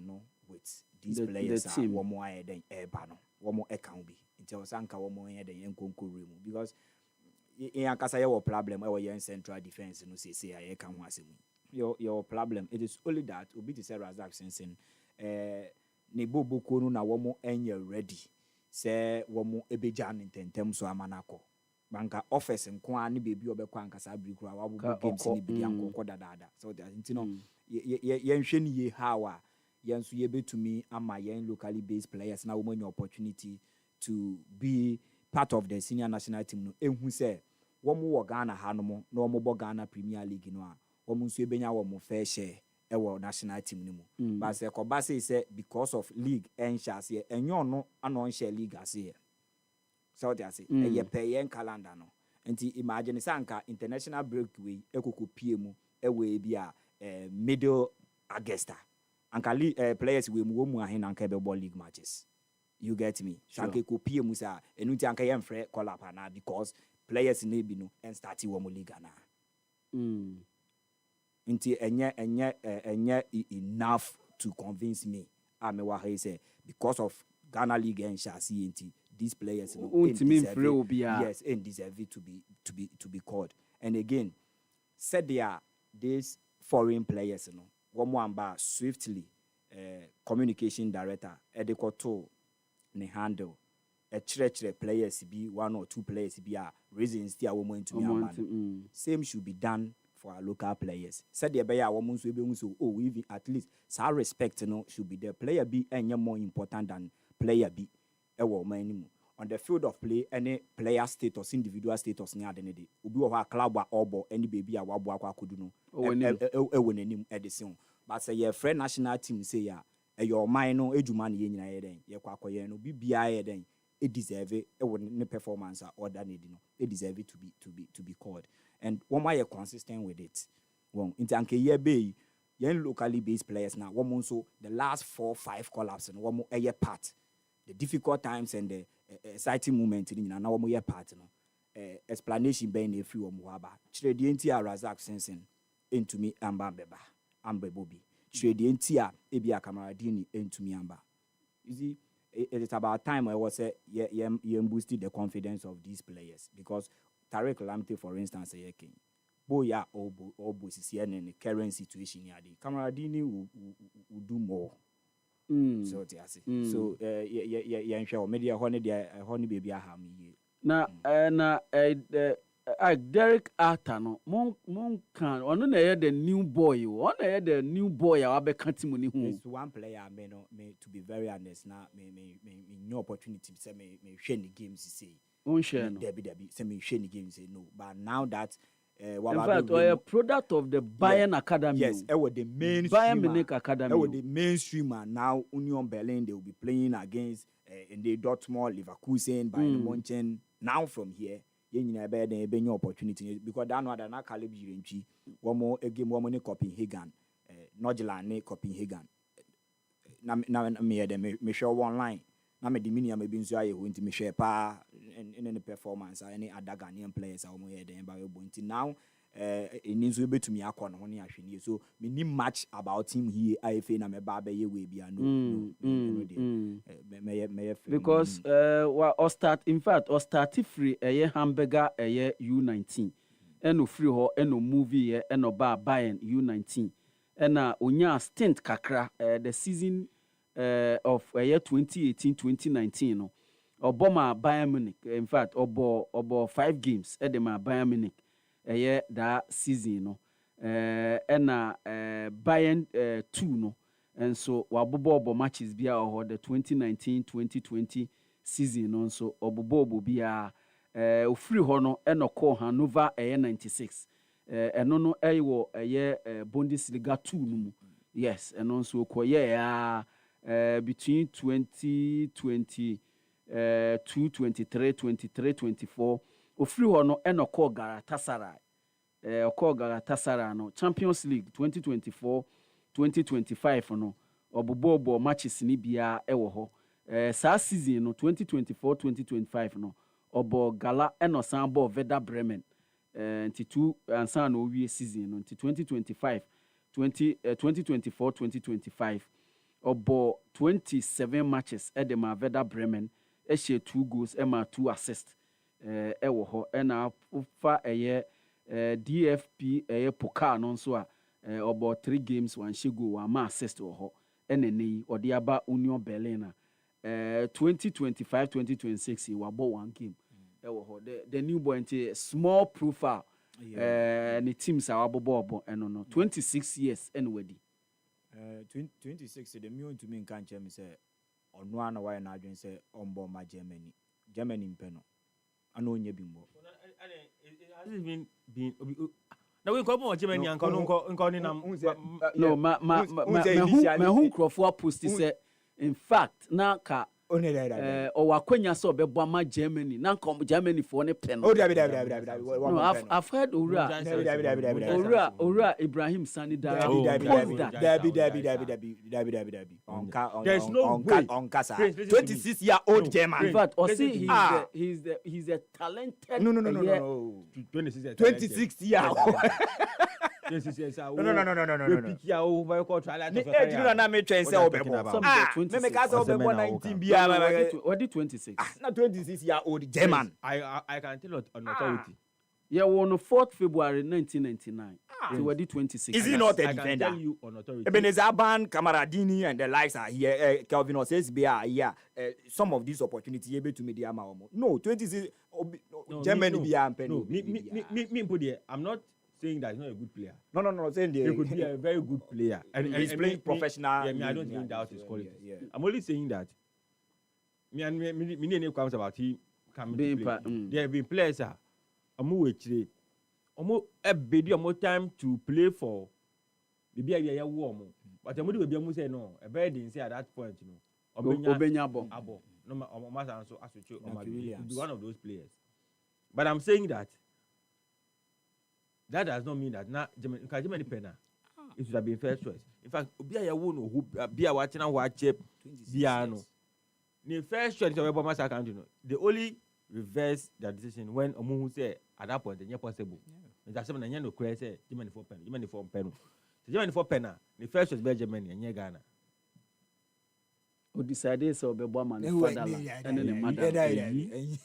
with these players are one more than one more account be until Sanka one more than Yankonko room because in Akasa your problem or your central defense no say I can was your problem it is only that obi to say Razak Simpson ne bobo kono na womo enye ready say womo ebejan intentem so amanako banka office nko ani bebi obekwa ankasa abirikura wabu games ni bi ankoko dadada so that ntino ye nhwe ni ye how a yen so ye betumi ama yen locally based players na womo any opportunity to be part of the senior national team no ehun say womo wo Ghana hanom na womo bo Ghana Premier League no a womo nso ebenya womo fair share ewo national team ni mu but say ko say because of league en share enyo no anon share league ase so they say e pay yen calendar no nti imagine sanka international breakaway ekoko pie mu ewe bi a middle Augusta anka players we mu ahen anka be ball league matches you get me sanka ko pie mu sa enuti anka yen frɛ call up na because players ne bi no and start wo mu league na nti enye enough to convince me amewa say because of Ghana league and Shasi nti these players yes and deserve it to be called. And again said they are these foreign players no one more amba swiftly communication director Edekoto ne handle a church players be 1 or 2 players be a reasons they are woman to me same should be done for our local players. Said the bear woman so be so even at least some respect no should be the player be any more important than player B on the field of play any player status individual status near the day obi wa club or any baby a wabo akwakudu no ewonanim edison but say your friend national team say ya your mind no eduma ne nyina ye den ye kwakoye no bibia ye den e deserve ne performance or that need no e deserve to be called and one why you consistent with it one in tanke ye be yen locally based players now one so the last 4-5 collapse and one more part the difficult times and the exciting moment in na one more part no explanation be na free one aba chire enti a Razak Simpson into me amba beba amba bobi chire enti a ebi a Kamaradini into me amba you see it is about time I was say you boosted the confidence of these players because Tarek Lamte for instance say king boya obo sisi in the current situation here the Kamaradini will do more. So they are so yeah media honey baby aha me na Derek Arthur no mon kan ono na the new boy the new boy a wabeka timu ni hu is one player me to be very honest na me no opportunity say me hwe ni games say on share no debi say me hwe ni games say no but now that in fact a product of the Bayern Academy. Yes, the Bayern Munich Academy. The mainstream now Union Berlin they will be playing against in the Dortmund, Leverkusen, Bayern Munich. Now from here, you know be new opportunity because that one na caliber range. One more a game one more Copenhagen, Nordjylland Copenhagen. Na me show online. Na me dimini am be nso aye ho nti me share pa in the performance any other Ghanaian players a omo here den ba we bonti now eni nso betumi akọ no ho ne ahwene so me ni match about him here IFA na me ba be ye we bia no me because or start in fact or start free hamburger U19 eno free ho eno movie eno ba Bayern U19 ena onya stint kakra the season of year 2018-2019 no Obama Bayern Munich in fact obo 5 games edema Bayern Munich that season no ɛna Bayern 2 no nso wabobo matches bia the 2019-2020 season no nso obobo bia ofiri ho no ɛna call Hannover 96 ɛno no ɛwɔ Bundesliga 2 no mu yes ɛno nso koye between 2020 223 23 24 ofiri ho no ɛna call Galatasaray no Champions League 2024-2025 no obobo matches ni bia ɛwɔ ho saa season no 2024-2025 no obo Gala eno sambo Werder Bremen nti 2 ansa na owie season no nti 2024-2025 obo 27 matches edema Werder Bremen ehye 2 goals ema 2 assists ewo ho ena fa DFP Poakwa no nso a obo 3 games 1 she goal 1 assist wo ho ena nei odi aba Union Berlin 2025-2026 wabo 1 game the new boy into small profile the teams are abobo no 26 years anyway 26 the me to me kan chem say ono ana why na adwen say ombo ma Germany mpeno ana onye bimbo has been na we ko Germany anko nko ni na no ma crofo post say in fact na ka wakwenya so bebo ama Germany na nkom Germany for ne pen no I've heard Ora Ibrahim Sani Dabi there's no way on Kasa 26-year-old German in fact or see he's a talented no 26 year no. Pick ya over call trial. Na me try say obebo. Me make us obebo 19 bia. What did 26? Na 26-year-old German. I can tell on authority. Yeah, on 4th February 1999. So what did 26? Is he not a defender? I can tell you on authority. Ebenezer Ban, Kamaradini, and the likes are here. Kelvin Osesbi are here. Some of these opportunities able to media maomo. No, 26 Germany bia No, me put there. I'm not saying that he's not a good player. No. Saying he could be a very good player. And he's playing professional. I don't even doubt his quality. Yeah. I'm only saying that. Me no comes about him coming to play. There have been players omo ebedi time to play for the bia ya wo omo. But omo dey be say no. A very didn't say at that point, you know. Obenya abo. No omo so associo be one of those players. But I'm saying that does not mean that now Germany penna. It should have been first choice. In fact, Obia ya wo no who bia watching and watch bia no. The first choice of Obama account, you know. They only reverse their decision when Omo say at that point it's possible. That's something that no crazy say Germany for pen. Germany for penna. The first choice be Germany and Ghana. O decided so be boy man fatherland and the mother.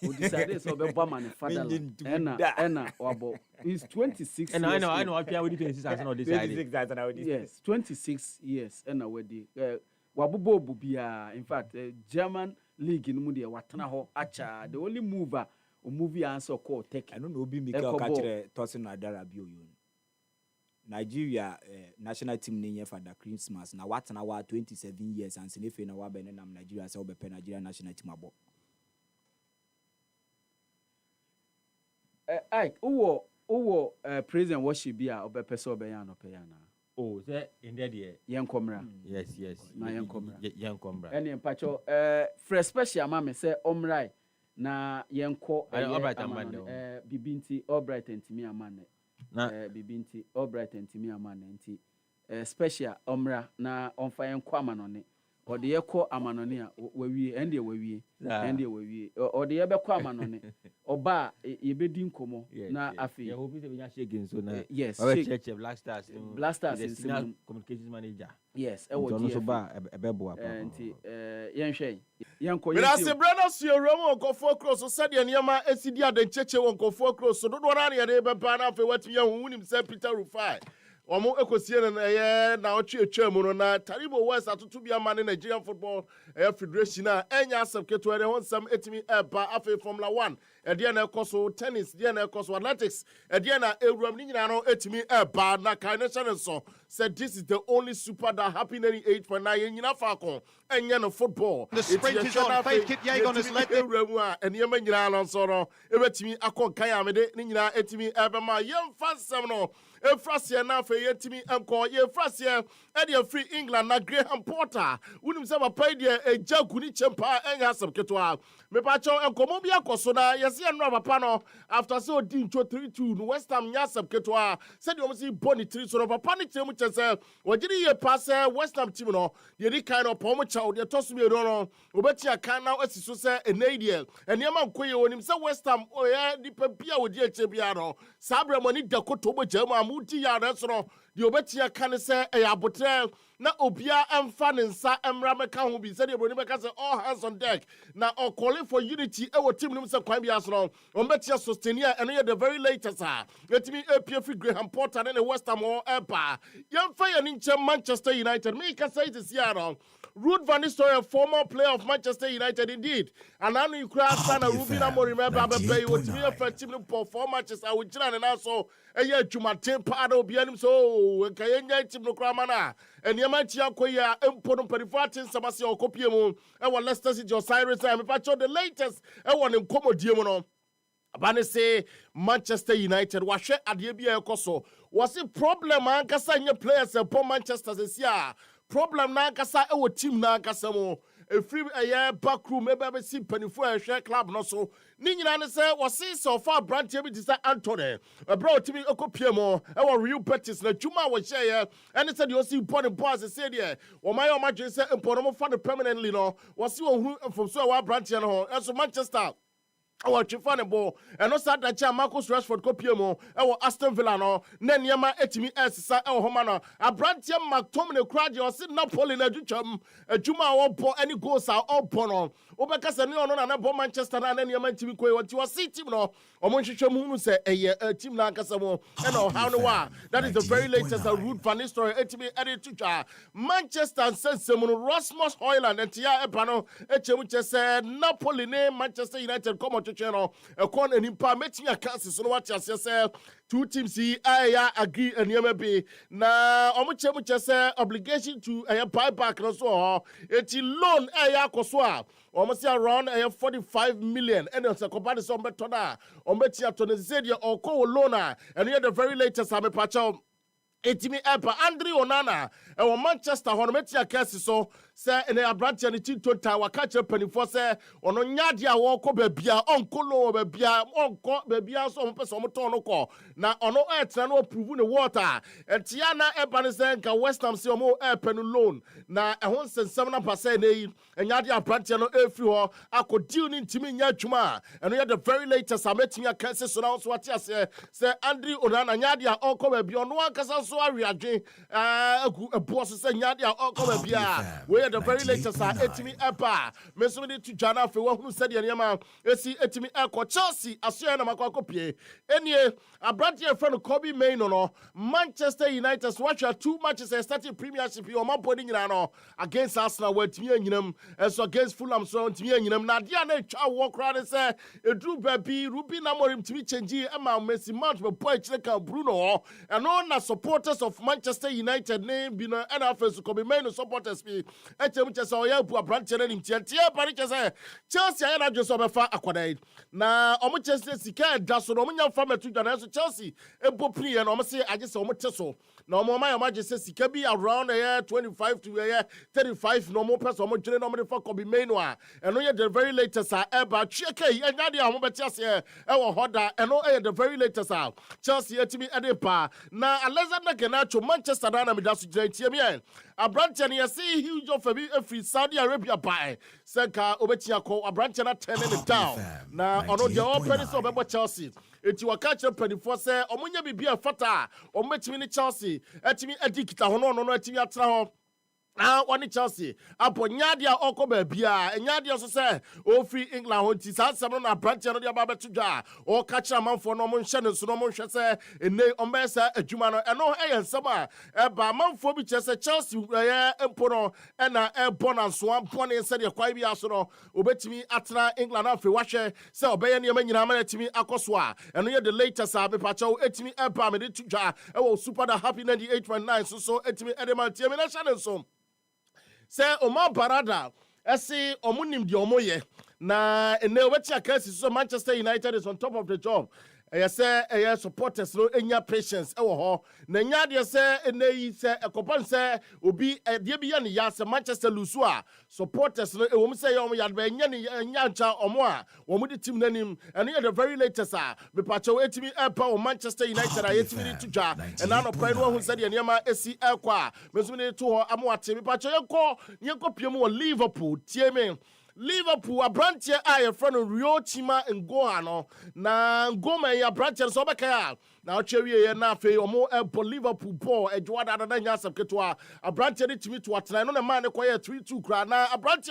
O decided so be boy man fatherland. Ena wabo. He's 26 and years. I know what we 26 as not decided. 26 as now this. Yes, 26 years ena we di. Wabubo bubia. In fact, German league in mu de watana ho acha. The only mover o movie answer call take. I don't know be Mikel Kachire Tosin Adara bio you. Nigeria national team name for the Christmas na what na 27 years and sinefe na wa bene nam Nigeria say obepe Nigeria national team abo. Ike uwo president worship bia obepe so obeya no pe ya na. Oh, say in there there. Yenkomra. Yes. Na yenkomra. Yenkomra. Ene mpacho fresh special mama say omrai na yenko bibinti Albright ntimi amane. Bibinti Albright ntimi amane nti special omra na onfa yenko amanone ode yekọ amanone a wawie ende wawie ode yebekọ amanone oba yebedi nkomo na afi ya hobi se benya shake nso na yes shake Black Stars in communications manager yes e wo die so ba ebebo apa nti yenhwe yenko yesi brother Sierra Nkofo Cross so said ye niam esidi adancheche Nkofo Cross so dodo na ye be pa na afi wati ye hunim se Peter Rufai omo ekosie na na ochi etwam no na Taribo West atoto bia ma ne Nigerian Football Federation na enya asem keto ere honsam etimi eba afi Formula 1 ɛdeɛ na ɛkɔ so tennis deɛ na ɛkɔ so athletics ɛdeɛ na ewuram ne nyinaa no etimi ɛba na kan ne hyɛ ne so said this is the only super that happened in 8.9 yɛn nyinaa faako ɛnyɛ no football The sprint is on. Fake it. Yegon has led them. ewuram a ɛnneɛma nyinaa no nso no ebetimi akɔ kan amede ne nyinaa etimi ɛbɛma yɛn fa nsɛm no efraseɛ na afei yɛtimi nkɔ yɛfraseɛ ɛde afiri England na Graham Potter wonim sɛ papa yi deɛ egya gu ne kyɛm paa ɛnyɛ asɛm ketewa mepakyɛw nkɔmmɔ bi akɔ so na yɛsɛ yɛnora papa no after sɛ odi ntwo 3-2 no West Ham nyɛ asɛm ketewa sɛdeɛ ɔmo si bɔ ne tiri so no papa ne kyerɛ mu kyɛ sɛ wɔgye ne yie paa sɛ West Ham team no deɛ di kan no pɔn mo kyɛw deɛ tɔ so mmienu no wɔbɛtua kan na asi so sɛ ɛnɛ yi deɛ nneɛma nkɔ yie wɔnim sɛ West Ham ɔyɛ nipa bi a wɔdi akyire biara no saa berɛ mo ani da koto bɔ gya mu a modi yɛ ano so no deɛ wɔbɛtua ka ne sɛ ɛyɛ abotrɛ na obia ɛmfa ne nsa ɛmmra mɛka ho bi sɛdeɛ broni bɛka sɛ all hands on deck na calling for unity ɛwɔ team nim sɛ kwan bi aso no ɔmbɛtia sustainia ɛno yɛ the very latest a ɛtumi apie fi Graham Potter ne West Ham ɛba yɛmfa yɛne nkyɛn Manchester United meka sɛ it is here no Ruud van Nistelrooy, a former player of Manchester United, indeed. And now you cry, son, and Ruben Amorim, Babe, what me a first team for 4 matches. I would try and also a year to my team part of Bianim so, and Kayanya team no cramana. And Yamatia Koya, important Perifatin, Samasio Copiamo, and what Leicester City, Osiris, and if I show the latest, I want him come Diomono. Abane say Manchester United was share at the Koso. Was it problem? Ankasa nye players upon Manchester this year. Problem na ankasa e wo team na ankasa mo. A free a back room maybe I see penny for a share club no so. Ni nyina ne say was see so far brand here be say Anthony. A bro team okopie mo. E wo real Betis na Juma wo share and it said you see born boss say there. O my imagine say empono mo fa permanently no. Was see who from so wa brand here no. And so Manchester our Chifane ball, and also that Marcus Rashford copiemo, our Aston Villa no, Nanyama etimi S. Homana, a Brantia McTominay crowd, you're sitting up in a Juma or ball any goals are all bono. Obacas and no, and a Manchester and any Yamantimi, what you are sitting no, or Monchichamu say a team like Casamo, and how no one. That is the very latest Ruud van Nistelrooy etimi editor. Manchester and Sensimon, Rasmus Højlund, and Tia Epano, Echemuche said Napoli name Manchester United come on channel a con and impa making a cancer so what yourself 2 teams see I agree and you may be na omuche say obligation to a buyback no so it loan koswa almost around 45 million and it's a company some better na ometia to the or co loaner and here the very latest I'm a patch etimi epa Andre Onana e Manchester honometia kesi so say in a branch and it total wakache penifo say ono nyade a wo ko babia onko lo babia onko babia so mo pese mo ton ko na ono etra no approve ne water etia na epa ne say nka West Ham say mo epa no loan na e ho sensem na pase na yi nyade a branch no efri ho akodi ni ntimi nya adwuma eno ye the very latest ametia kesi so na so watia say Andre Onana nyade a onko babia ono akasa so ariadwe a boss say nyade a onko babia we the very latest etimi epa me so me to jana fe wo hunu said yema esi etimi eko Chelsea aso na makwa pie enie abrante e friend Kobe Maino no Manchester United watch 2 matches starting Premiership o mapodi nyina no against Arsenal we timi anyinam so against Fulham so timi anyinam na dia na twa wo kra ne say edru baby Ruben Amorim timi change e ma Messi Mount be boy chile Bruno and all na supporters of Manchester United name bi na NFL Kobe Maino supporters bi echemuche so ya bu abrante na nimtiantia pare chese Chelsea ya na dwoso befa akwadai na omuche sika da so no munya fa metu dwana so Chelsea ebopri ye na omse agese omoteso na omoma ya magese sika bi around 25 to 35 no mo person omodwene no mo fa Kobe Maino a eno ye the very latest eba cheke enyade a mo betiase ewo hoda eno the very latest Chelsea etimi edepa na Alexander Garnacho Manchester na me da so girantie me abrante na yesi huge of every Saudi Arabia by Senka Obetia ko abrante na turning it down na ono de open so be Chelsea eti wakache penifo se omunya bibia fata ometimi ni Chelsea etimi edikita ho no etimi atra ho One Chelsea, upon Yadia Okobe Bia, and Yadia so say, O free England, when Tisas, a branch of the Baba Tuja, or catch a man for no one Shannon, so no one shall say, and they Ombesa, a Jumano, and no air summer, a man for which as a Chelsea, Empono, and a Bonan Swamp, Pony, and said, Quabi Asono, obey me Atna, England, and Washer, so obey any man to me, Akoswa, and near the latest Abbey Pacho, Etimi, and Pammy Tuja, oh, super the happy 98.9, so Etimi, Edeman, Tiamina Shannon, so. Say Omar Barada, say Omunim di Omoye. Na ene wechi akasi so Manchester United is on top of the job. Say supporters no enya patience ewo ho. Na nya de say ene yi say ekopan say obi de bi ya ne ya say Manchester lusu a supporters no ewom say yom ya be nya ne nya ncha omo a wo mu di team nanim. And the very latest me pacho etimi epa Manchester United a yetimi to dwa. And na no pray no hu say de niam esi ekwa. Me so ne to ho amo ate me pacho yenko piem wo Liverpool tie me. Liverpool a branch a friend of Rio Chima and Goano. Na Goma ya branch and Sobaka. Now Cherry and Nafe or more Liverpool ball a Joada than Yasap Ketua. A branch to me to what I know a man acquire 3-2 crowd. Now a branch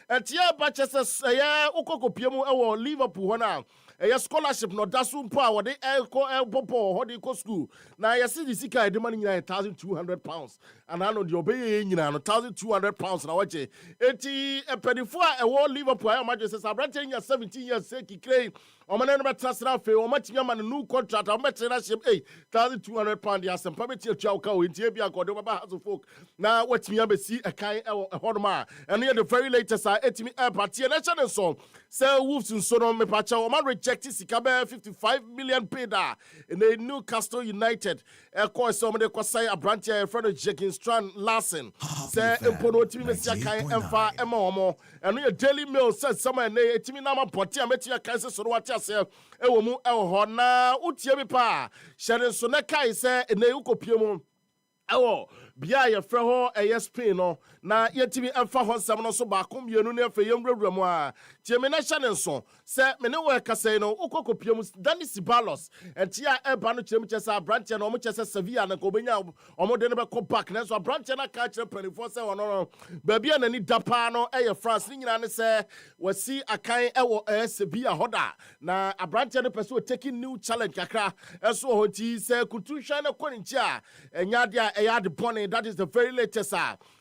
and Tia Batches a Okoko Piemo or Liverpool now. A scholarship no dasum power they popo how they go school. Now you see the sika demanding £1,200 and I know the obey £1,200 now watch it. 80 a penny for a war Liverpool I imagine says I'm renting 17 years sake claim on my number transfer fee or much young man a new contract or much £1,200 yes and probably Chauka in Tibia got over house of folk. Now watch me see a kind of Hodma and near the very latest I ate me up at the song. Sell Wolves and son of me pacha or man rejected Sikabe 55 million paid in the Newcastle United. Course some of the Kwasai a branch in front of Jekin Strand Larson. Say Empono Timmy Siakai Emfa Emomo. And your Daily Mail says summer and a Timmy Nama Potia Metia Kansas or what I say. Ewomu Elhona Utiemi Pa. Sharon Soneka say in the Uko Piemo. Oh, bia ye frɛ hɔ ESP no na yɛtimi ɛmfa hɔ nsɛm no so baako mmienu ne afɛ yɛmwurawura mu a tie me na hyɛ ne nso sɛ me ne wɔ kasɛi no wokɔkɔpia mu Dani Ceballos ɛnti a ɛba no kyerɛ mu kyɛ sɛ aberanteɛ no ɔmo kyɛ sɛ Sevilla na kɔbɛnya ɔmo de no bɛkɔ back na nso aberanteɛ no aka kyerɛ mpanimfoɔ sɛ ɔno no baabi a n'ani da paa no ɛyɛ France ne nyinaa ne sɛ wasi akan ɛwɔ Sevilla hɔ da na aberanteɛ no pɛ sɛ taking new challenge kakra ɛso wɔ hɔ nti sɛ kutuhwɛ no kɔ ne nkyi a ɛnya adeɛ a ɛyɛ ade bɔne. That is the very latest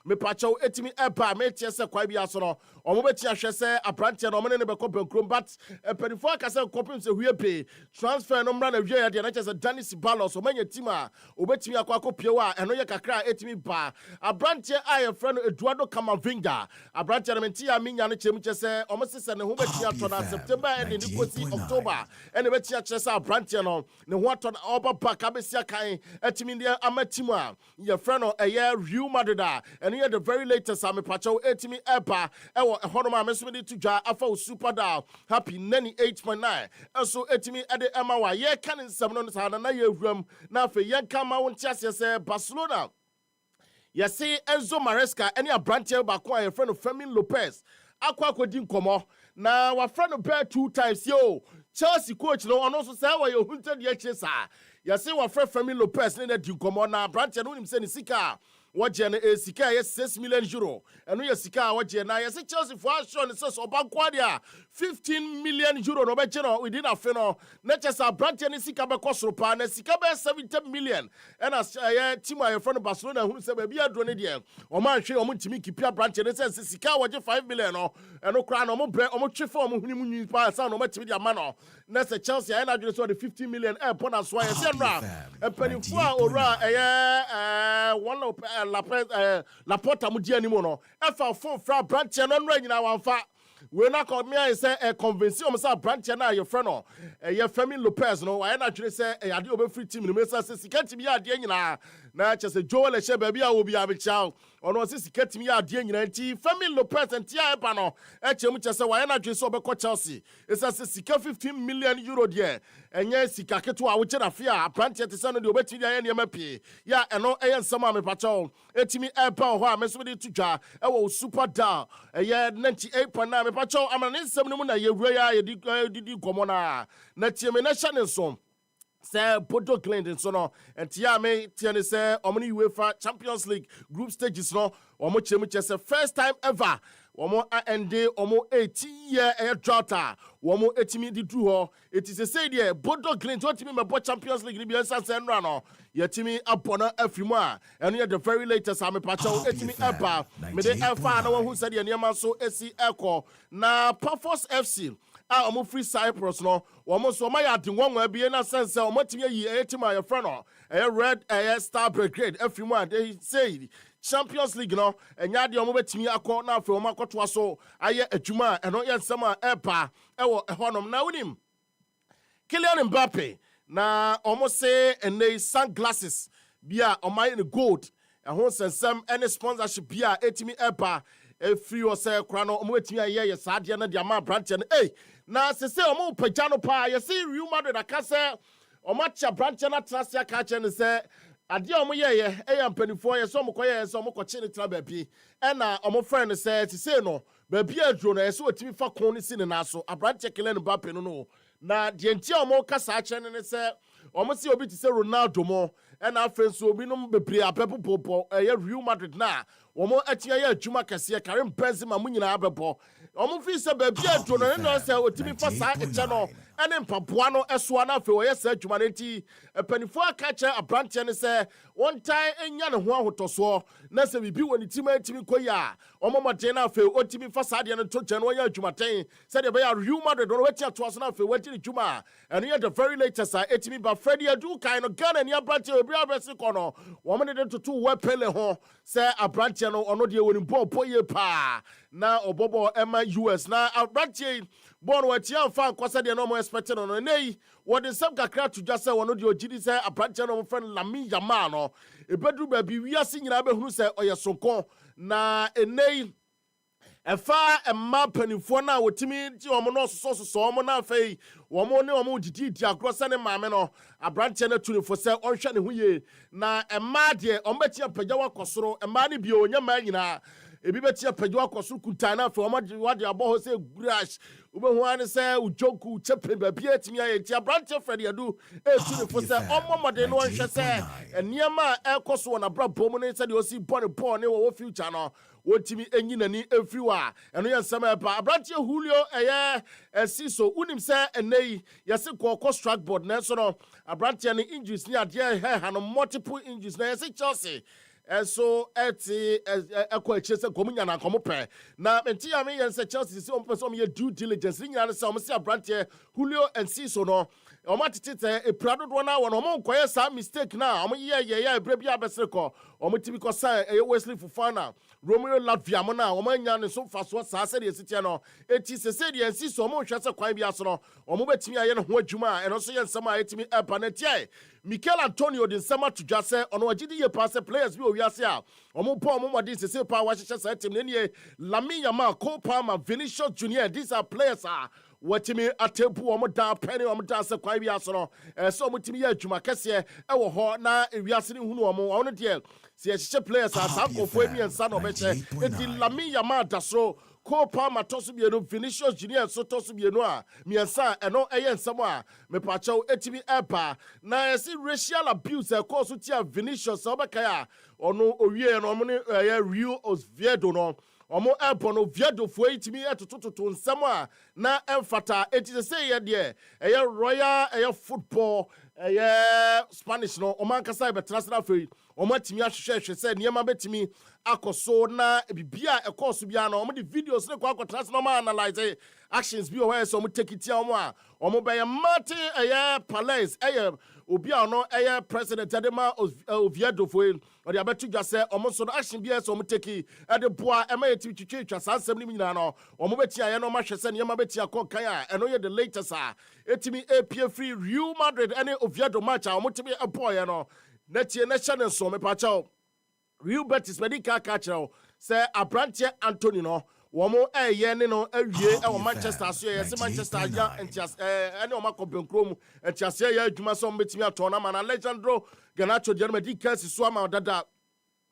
me pacho etimi eba me tie se kwa bia so no omo beti ahwe se aprante no omo ne be kɔ bankrom but penifo aka se kɔpem se hwie pe transfer no mra na hwie ya de na kyɛ se Dani Ceballos o manya team a obetimi akɔ pie wa eno ye kakra etimi ba abrante a ye frɛ no Eduardo Camavinga abrante no menti ya menya no kyem kyɛ se omo sese ne ho beti atɔ na September and ni kosi October ene beti a kyɛ se abrante no ne ho atɔ na oba back abesia kan etimi de amatim a ye frɛ no eye Real Madrid and here the very latest me pacho etimi eba ewo ehonoma me so me to dwa afa super down happy 98.9 so etimi ede ema wa ye kan nsem no sa na ye wuram na afa ye kan ma won tiase se Barcelona ye see Enzo Maresca any abrante ba ko a friend of Fermin Lopez akwa akodi nkomo na wa friend of bear 2 times yo Chelsea coach no ono so say wa ye hunte de akire sa ye see wa friend Fermin Lopez ne di nkomo na abrante no nim se ni sika Wajen a sika yes 6 million euro and we sika wajen na yes Chelsea for sure ne so bankwadi 15 million euro no be cheno within a feno na chesa branch ne sika be kosoro pa na sika be 70 million and as team a friend Barcelona hu se be bia dro ne de o man hwe o mutimi kipia branch ne se sika waje 5 million no and no kra no mo bre o mo twe for o mo huni mu nyi pa sa no matimi de ama no na se Chelsea na dwene so the 15 million e pona so yes e nra e panifo a ora one of La Porta mudi animo no efa fon fra branch no nra nyina wanfa we na come here say convince o say branch na your friend no ye Fermin Lopez no why na twere say ade obe free team no me say sika team ya ade nyina na che say Joel ehye ba bia obi abecha ono say sika team ya ade nyina nti Fermin Lopez nti ya eba no eche mu che say why na twere say obekọ Chelsea e say sika 15 million euro there enye sika keto a wo che na fia branch te say no de obeti dia ye niam pie ya eno eye nsama me pacha etimi eba ho a me so de tudwa e wo super down eye 98.9 me pacha amana nsem no mu na ye wura ya ye didi komo na tie me na hya ne so Say Bodo Glendon so no and Tiame Tiane say Omni UEFA Champions League group stages no Omo Chemiche first time ever Omo ende Omo 18-year air droughter Omo etimi di duho it is a say there Bodo Glendon what me my Champions League ni Biansa Senra no yetimi abona afrimwa and at the very latest I'm a pacho etimi eba me de efa na who said the niam so esi eko na Poakwa FC omo free Cyprus no omo so my ade won abie na sense omo timi yi etima your friend no red star brigade everyone they say Champions League no enya de omo betimi akọ na afi omo akoto aso aye adwuma eno ye nsem a epa ewo ehonom na unim Kylian Mbappe na omo say ene sunglasses bia omai in gold ehon sensem any sponsorship bia etimi epa free or say kra no omo etimi aye ye saade na dia ma branch no na se omo pagya no pa ye say Real Madrid aka say omo cha branch na trasia ka che ne say ade omo ye mpanifo ye so omo koye ye so omo ko che ne tra ba bi na omo friend say ti say no ba bi adro na ye so otimi fa kon ni si ne na so abranche Kylian Mbappe no na de ntia omo kasa che ne say omo si obi ti say Ronaldo mo na afenso obi no bebre apepopo ye Real Madrid na omo atia ye adwuma kase Karim Benzema mu nyina abebo omo fi se ba bi adro no say otimi fa sa eche no ene mpaboa no eso na afi oye sa adwuma nti epanifo aka che abranche ne say one time enya ne ho ahotoso na se bibi woni tima etimi koya omo mate na afi otimi fa sa de no to che no oya adwuma ten se de be ya Real Madrid no wetia to so na afi wati ne dwuma ene ye the very latest etimi ba Freddy Adu kind no Ghana ne abranche obi abesi kono wo me de to wepele ho se abranche no ono de woni bo ye pa na obobo ema US na abranche bon wati amfa kwasa de no mo expect no nei what the same kakra to just say one of the ogidi say abranche no friend Lami Yamal no ebedu ba bi wiase nyina be hunu say oyesonko na enei efa emma panifo na wotimi ti omo no so omo na afei omo ne omo didi agro ne maame no abranche na tunifo say onhwe ne ho ye na emma de omo betia pagya wakosoro emma ne bi onya ma nyina ebi betia pagya wakosoro kuntana afei omo wade abo say brush ubehu ane say ujoku chepe ba bi etimi ayeti abranche Freddy Adu tunifo say omo mode no onhwe say eniema ekoso na brabom ne say de osi bone ne wo future no wotimi enyinani everywhere eno ye nsema ba abranche Julio esiso unim say enei yesi ko strike board na so no abranche ne injuries ni ade ha no multiple injuries na yesi Chelsea so eti ekwa echese komunya na komope na menti ya me yense Chelsea si ompeso me due diligence ni nyane se omse abranche Julio Enciso no omatitete eprado do na won omo koye sa mistake na omo ye ebre bia beseko omo tibi ko sa Wesley Fofana Romeo Latvia mo na omo nya ne so faso sa se de sitie no eti se de Enciso omo hwese kwan bia so no omo betimi aye ne ho adwuma eno so ye nsema etimi epa na tie Mikel Antonio de nsema to jase ono agidi ye pass players bi owiase a omo po omo modi se pa wa hyehyɛ sa team ne Lami Yamal Cole Palmer Vinicius Junior these are players watimi atebu omo da penny omo da se kwan bia so no so omo timi ye adwuma kese wo ho na ewiase ne hunu omo ono de se hyehyɛ players sa kofo emi ensa no be che eti Lami Yamal da so Cole Palmer tosu bienu Vinicius Junior so tosu bienu a miensa eno eye nsamo a mepacho etimi epa na esi racial abuse e cause tia Vinicius obeka ya ono owie no mo ne Rio Osviedo no omo epo no Oviedo fo etimi etototo nsamo a na emfata eti se ye de eye royal eye football eye Spanish no o man kasa be transfer free omo atimi ahwehwe se niema betimi akoso na bibia ekoso bia na omo the videos ne kwa transfer no ma analyze actions bi o where so omo take it omo a omo be Martin eye Palace eye obi a no eye president Adema Oviedo fo o de abetu dwa se omo so action bia so omo take e de boa ema yeti twitwa sansem ni nyina no omo beti aye no ma hwe se niema beti akon kan a eno ye the latest etimi APA free Real Madrid ene Oviedo match a omo timi boy no na tie na channel so me pa chao Real Betis medical catcher say abranche Anthony no womo eye ne no awie e Manchester so ye se Manchester ya entias ene o makobenkrom entias ye adwuma so mbetimi ato na mana Alejandro Garnacho de medical so ama dada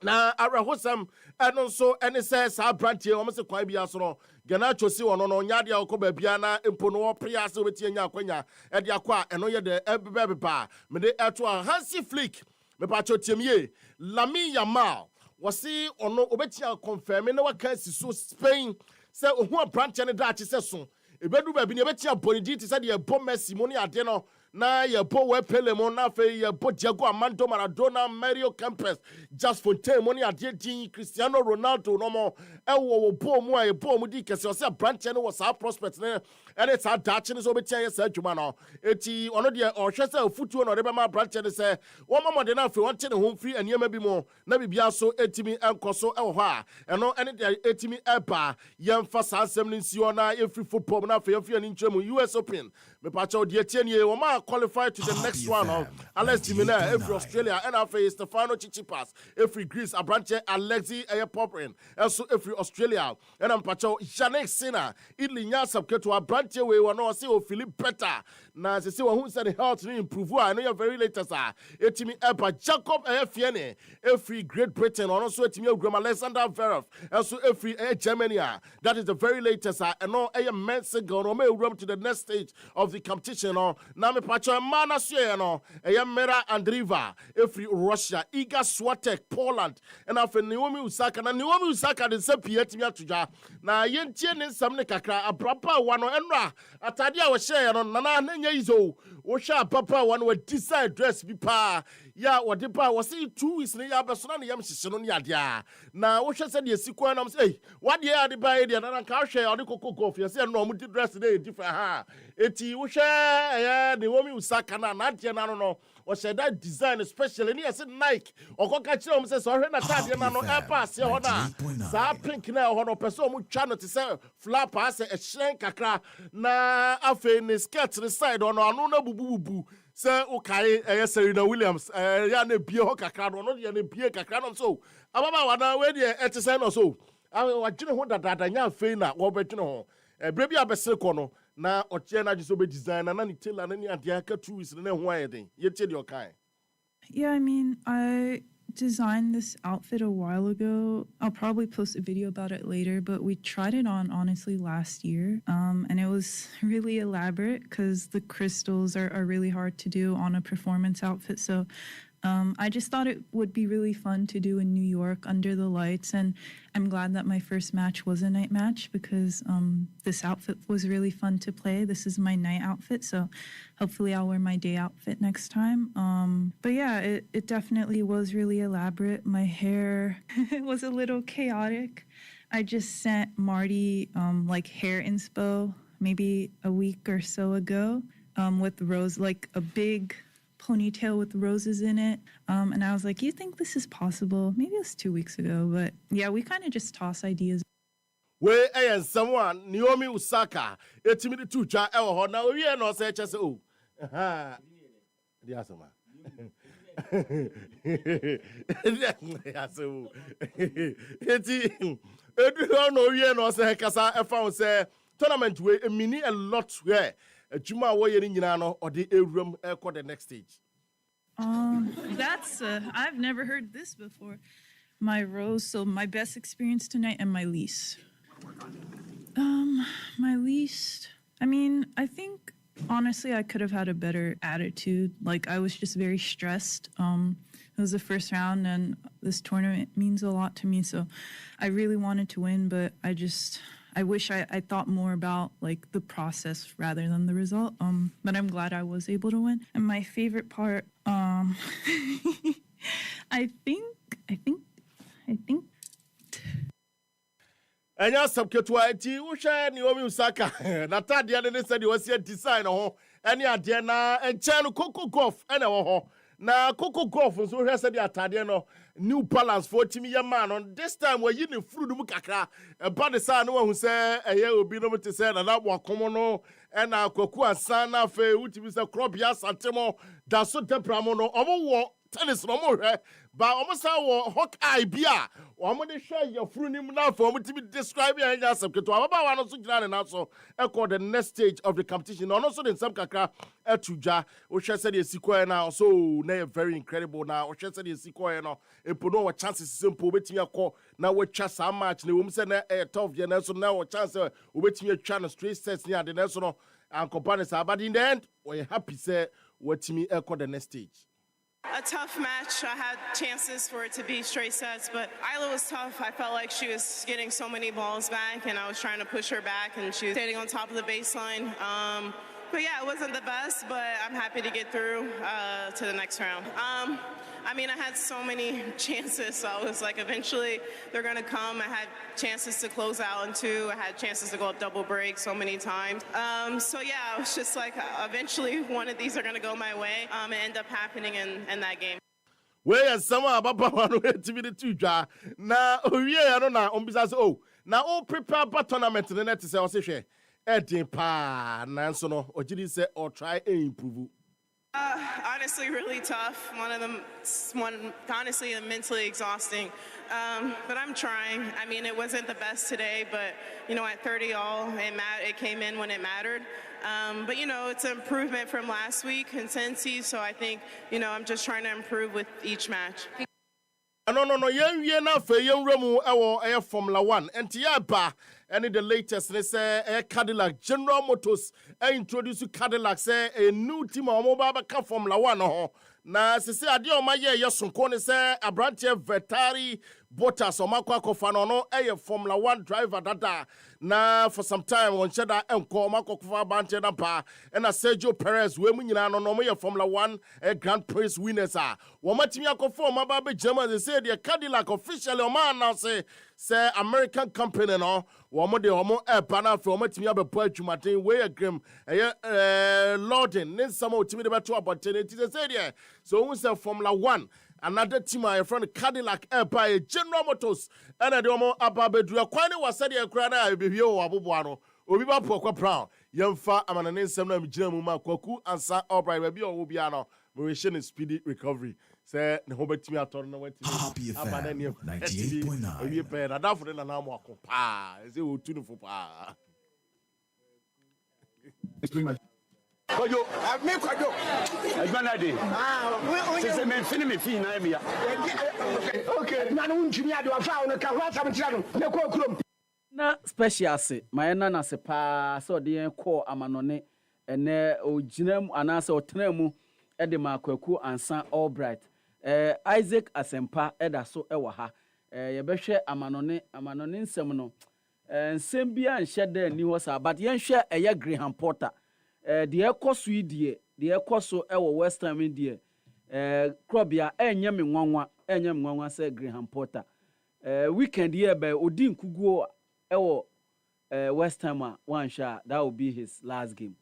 na arahosam eno so ene se sa brantie o mse kwan bia so no Ganacho si ono no nya de akoba bia na empo no opria se wetie nya akwanya e de akwa eno ye de ebeba me de eto Hansi Flick me pa chotiemie Lami Yamal wasi ono obetia confirm na waka si so Spain se ohu brantie ne da achi se so ebedu ba bi ne betia bonidi ti se de ebo Messi mo ne ade no na ye bo we pele mo na fe ye bo Diego Armando Maradona Mario Kempes just Fontaine mo ne ade din Cristiano Ronaldo no mo e wo bo mu a ye bo mu di kese o se branch ne wo sa prospect ne and it's a Dutch ne so betia ye sa adwuma no eti ono de o hwe se futuo no de be ma branch ne se wo mama de na fe won te ne ho free aniema bi mo na bibia so etimi enkoso e wo ho a eno ene de etimi eba ye mfa sa asem ne nsio na ye free football na fe ye free ani ntremu US Open me pa cha de tie ne wo ma qualify to the next one of Alex Dimina every Australia and after Stefano Tsitsipas every Greece Abranche Alexi Poprin also every Australia and I'm pacho Janek Sina Italy nya subketo Abranche we no say o Philip better na say who said the health to improve I know you're very late sir etimi Epa Jacob Fiene every Great Britain also etimi Ogrom Alexander Zverev also every Germany that is the very latest and no men single no may to the next stage of the competition na me pacho mana sue no Mera Andriva every Russia Iga Swiatek Poland and after Naomi Osaka na Naomi Osaka de se pietimi atuja na yentie ne nsam ne kakra abrapa wa no enra atade a wo hye no na nya izo wo hye papa wa no wa design dress bi pa ya wo de pa wo say 2 weeks ne ya beso na ne yam hyehye no ne ade a na wo hye se de sikwa na say what de ade ba de na ka hye o de kokoko golf ye say no mu di dress de different ha eti wo hye Naomi Osaka na de na no o say that design especially ni say Nike okoka kire o say so hwe na tade na no e pass ye ho na sa pink na ho no person mu twa no te say flap as e shren kakra na afi ni skirt ni side ono anu na bububu say ukai Serena Williams ya na bie ho kakra no de na bie kakra no so ababa wana we de ete say no so wa gine ho dadada nya afi na wo begine ho brebi abese ko no na oche na jiso be design na ni tailor na ni ade aka 2 weeks na ho ayeden ye tie de okai. Yeah, I mean, I designed this outfit a while ago. I'll probably post a video about it later, but we tried it on honestly last year. And it was really elaborate because the crystals are really hard to do on a performance outfit. So I just thought it would be really fun to do in New York under the lights. And I'm glad that my first match was a night match because this outfit was really fun to play. This is my night outfit, so hopefully I'll wear my day outfit next time. But yeah, it definitely was really elaborate. My hair was a little chaotic. I just sent Marty like hair inspo maybe a week or so ago with rose, like a big ponytail with roses in it. And I was like, you think this is possible? Maybe it was 2 weeks ago, but yeah, we kind of just toss ideas. We and someone Naomi Osaka etimi tu twa e ho na we no say chese o aha di asoma yaso eti edu no we no say kasa e fa say tournament we mini a lot where Juma wo ye ni nyina no ode ewuram e ko the next stage. That's I've never heard this before. My rose, so my best experience tonight and my least. My least, I mean, I think honestly I could have had a better attitude. Like I was just very stressed. It was the first round and this tournament means a lot to me, so I really wanted to win, but I wish I thought more about like the process rather than the result. But I'm glad I was able to win. And my favorite part, I think. Enya subketua enti wo hwe Naomi Osaka na tade ne said you was design ho ene ade na enche no Coco Golf ene wo ho na Coco Golf so hwe said atade no New Balance for timi ya man on this time we yi ne furu mu kakra e ba de sa no hu se eye obi no mte se na na bo akomo no ena kwaku asan na fe utimi se crop ya santemo da so tempra mo no omo wo tennis no more ba almost our Hawkeye bia omo de hwe your fru nim na for omo to describe ya nya asem keto ababa wa no so gina na so the next stage of the competition no so the nsam kakra etudwa o hwe se de sikoe na so na very incredible na o hwe se de sikoe no epo no wa chances simple betimi akọ na we twa sa match na wom se na tough ye na so na o chance o betimi atwa no straight sets ni ade na so no and compare sa but in the end we happy say wetimi ekọ the next stage. A tough match. I had chances for it to be straight sets, but Isla was tough. I felt like she was getting so many balls back, and I was trying to push her back, and she was standing on top of the baseline. But yeah, it wasn't the best, but I'm happy to get through to the next round. I mean, I had so many chances, so I was like, eventually they're going to come. I had chances to close out in 2. I had chances to go up double break so many times. So yeah, I was just like, eventually one of these are going to go my way and end up happening in that game. Where some ababa wanu etimi de tudwa na owie ya no na ombisa say oh na o prepare for tournament ne net say o se hwe edin pa na nso no ogiri say or try and improve. Honestly, really tough. Honestly, mentally exhausting. But I'm trying. I mean, it wasn't the best today, but, you know, at 30 all, it came in when it mattered. But, you know, it's an improvement from last week in Sensi, so I think, you know, I'm just trying to improve with each match. No, yen na fe yen ramu ewo Formula 1 enti ya ba any the latest they say Cadillac General Motors introduce Cadillac say a new team omo ba ka Formula 1 ho na se ade o ma ye sonko ne say Abrantie Vetari Bottas o makwa kofa no Formula 1 driver dada na for some time on sheda enko makwa kofa bante na pa na Sergio Perez we mu nyina no mo ye Formula 1 Grand Prix winners a wo matimi akofo o ma ba be German they say the Cadillac officially o ma announce say American company no wo mo de o mo na fe o matimi abepo adwumaden we agrem Lorden ne sama otimi de beto opportunity they say there so we say Formula 1 another team my friend Cadillac by General Motors and the omo ababedu kwani wasade ekura na ebehwie wo aboboa no Obiba Poakwa Brown yemfa amanane nsem na migina mu makwaku ansa albright ba bi o bia no we wish a speedy recovery say ne ho betimi ator na watimi abana ne 98.9 ewie pe na dafo na na mo akopa say o tu no fo pa Kojo, me kojo. Agbanade. Se me fini me fi na me ya. Okay. Na no ntumi ade wa fa wo ka ho asam tira no. Ne ko krom. Na special se, my na se pa so de yen call amanone ene oginam anase otena e de makwaku ansa albright. Isaac Asempa eda so e wa ha. Ye behwe amanone nsem no. Nsem bia nhye da ni ho sa but yen hwe eye Graham Porter. The ekoso idie the ekoso ewo West Ham idie krobia enye me nwanwa say Graham Porter weekend here by odi nkuguo ewo West Ham one shot that will be his last game.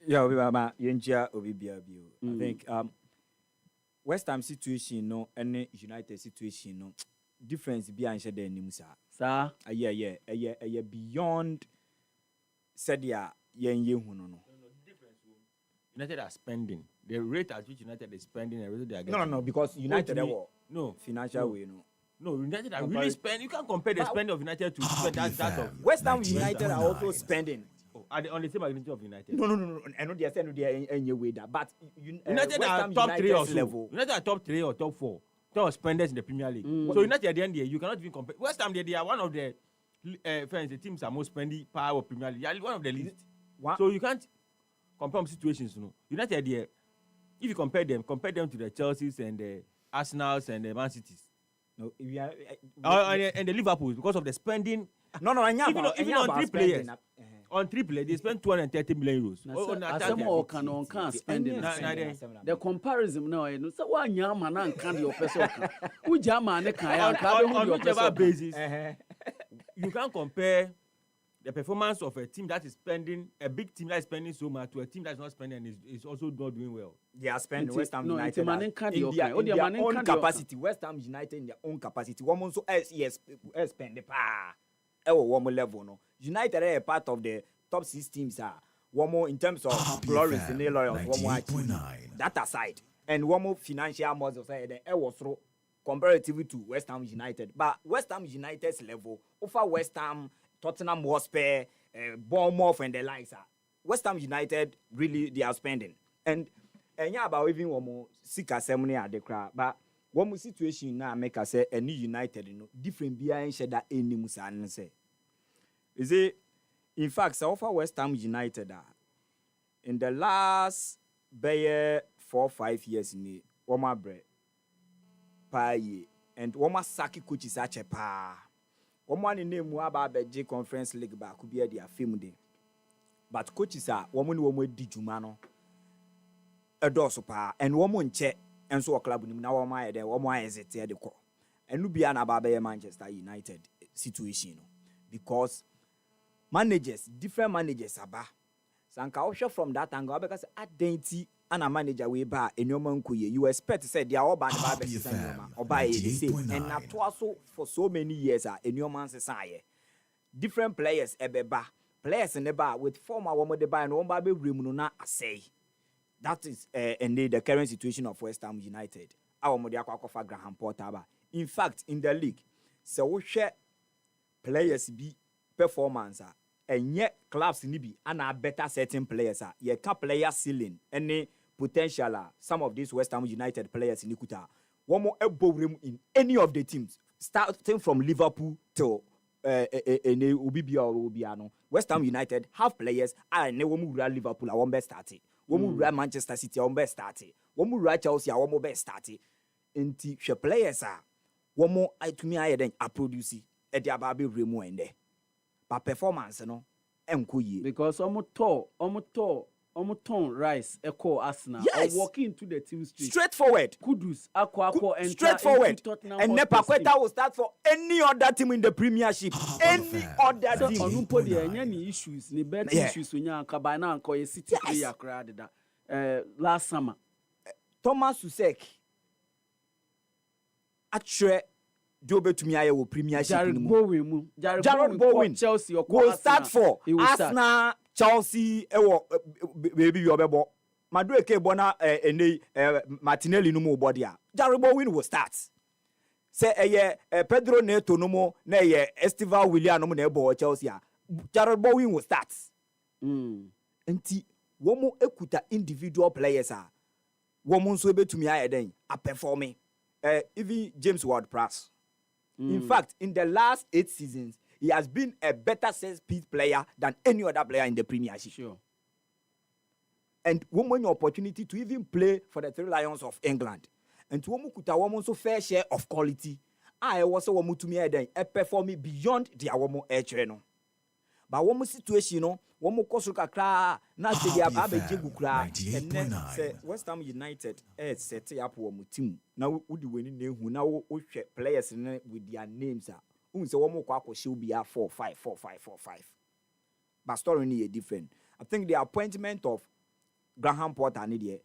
Yeah, Obiba yenjia Obiba bio. I think West Ham situation no and United situation no difference be anhye da nim sa yeah beyond said yeah no. United are spending. The rate at which United is spending and rate they are getting. No, because United no financial way No, United are really spending. You can't compare the spending of United to that of West Ham United are also spending. On the same magnitude of United. No. I know they are saying they are any way that, but United are top 3 or so. Level. United are top 3 or top 4. Top spenders in the Premier League. So United at the end there, you cannot even compare. West Ham they are one of the friends. The teams are most spending power of Premier League. They are one of the least. What? So you can't compare situations, no. United there, if you compare them to the Chelseas and the Arsenals and the Man Cities. No, if you are, and the Liverpool because of the spending. No, even on 3 players. On 3 players, they spend 230 million euros. Can't spend the comparison now. So one young man can't your person. Who German on whichever basis, you can't compare the performance of a team that is spending, a big team that is spending so much to a team that is not spending and is also not doing well. They are spending West Ham United in their own capacity. West Ham United in their own capacity. One so spend the power. One level no. United are a part of the top 6 teams. One more in terms of glory in the loyal. That aside, and one more financial muscle say then was through comparatively to West Ham United. But West Ham United's level over West Ham, Tottenham Hotspur, Bournemouth and the likes are. West Ham United really they are spending. And yeah, about even one more sick assembly at the crowd. But one more situation now make us say a new United, you know, different behind that any musan say. Is it in fact so far West Ham United in the last 4 or 5 years in Woma bread pie and Woma Saki coach is such a pa. Woma in name Waba J Conference League back could be a their film day. But coaches are woman di Jumano a dorsopa and woman check and so a club now my there one is it the call. And Lubiana Baba Manchester United situation because managers, different managers are Sanka Osha from that angle because at dainty and a manager way bar in your man you expect to say they are all bad or buy the same and not also for so many years in your man's society. Different players ebeba players in the bar with former woman the bar and one baby remununa say. That is the current situation of West Ham United. Our Modiaka Graham Potter. In fact, in the league, so we share players be performance and yet clubs nibi and are better certain players ye can player ceiling any potential some of these West Ham United players in Ikuta one more elbow room in any of the teams starting from Liverpool to Obiba or Obiano. West Ham United have players and ne womu Liverpool a one best started womu Manchester City a one best started womu Chelsea a one best started inti she players one more to me I then a produce at the ababi remo and there. But performance, no, because almost tall rice echo Arsenal. Yes. Walking into the team street. Straightforward. Kudus, Aqua, and straightforward. And Nepaqueta will start for any other team in the Premiership. Any other team. On put any issues, ni bet issues when you are Cabana and Koya City player crowded last summer. Thomas Susek. Actually. Jobe to me, I will Premiership. Jared Bowen, Chelsea, or will start for Arsenal, Chelsea, baby, your bebo. Madrid Bona, Martinelli no more body. Jared Bowen will start. Say Pedro Neto no more, nay, Estival William no more Chelsea. Jared Bowen will start. And one more equita individual players are. Woman so be to me, I then are performing. Even James Ward-Prowse. In fact, in the last 8 seasons, he has been a better set-piece player than any other player in the Premiership. Sure. And woman opportunity to even play for the Three Lions of England. And to woman kuta woman so fair share of quality. I was a woman to me then a performing beyond the woman no. But woman situation, no, woman kosuka kra na se dia abeje gukra. And then say West Ham United set up woman team. Now udi weni nehu na wo players with their names say woman kwa should be 4-5. But story ni different. I think the appointment of Graham Potter ni there.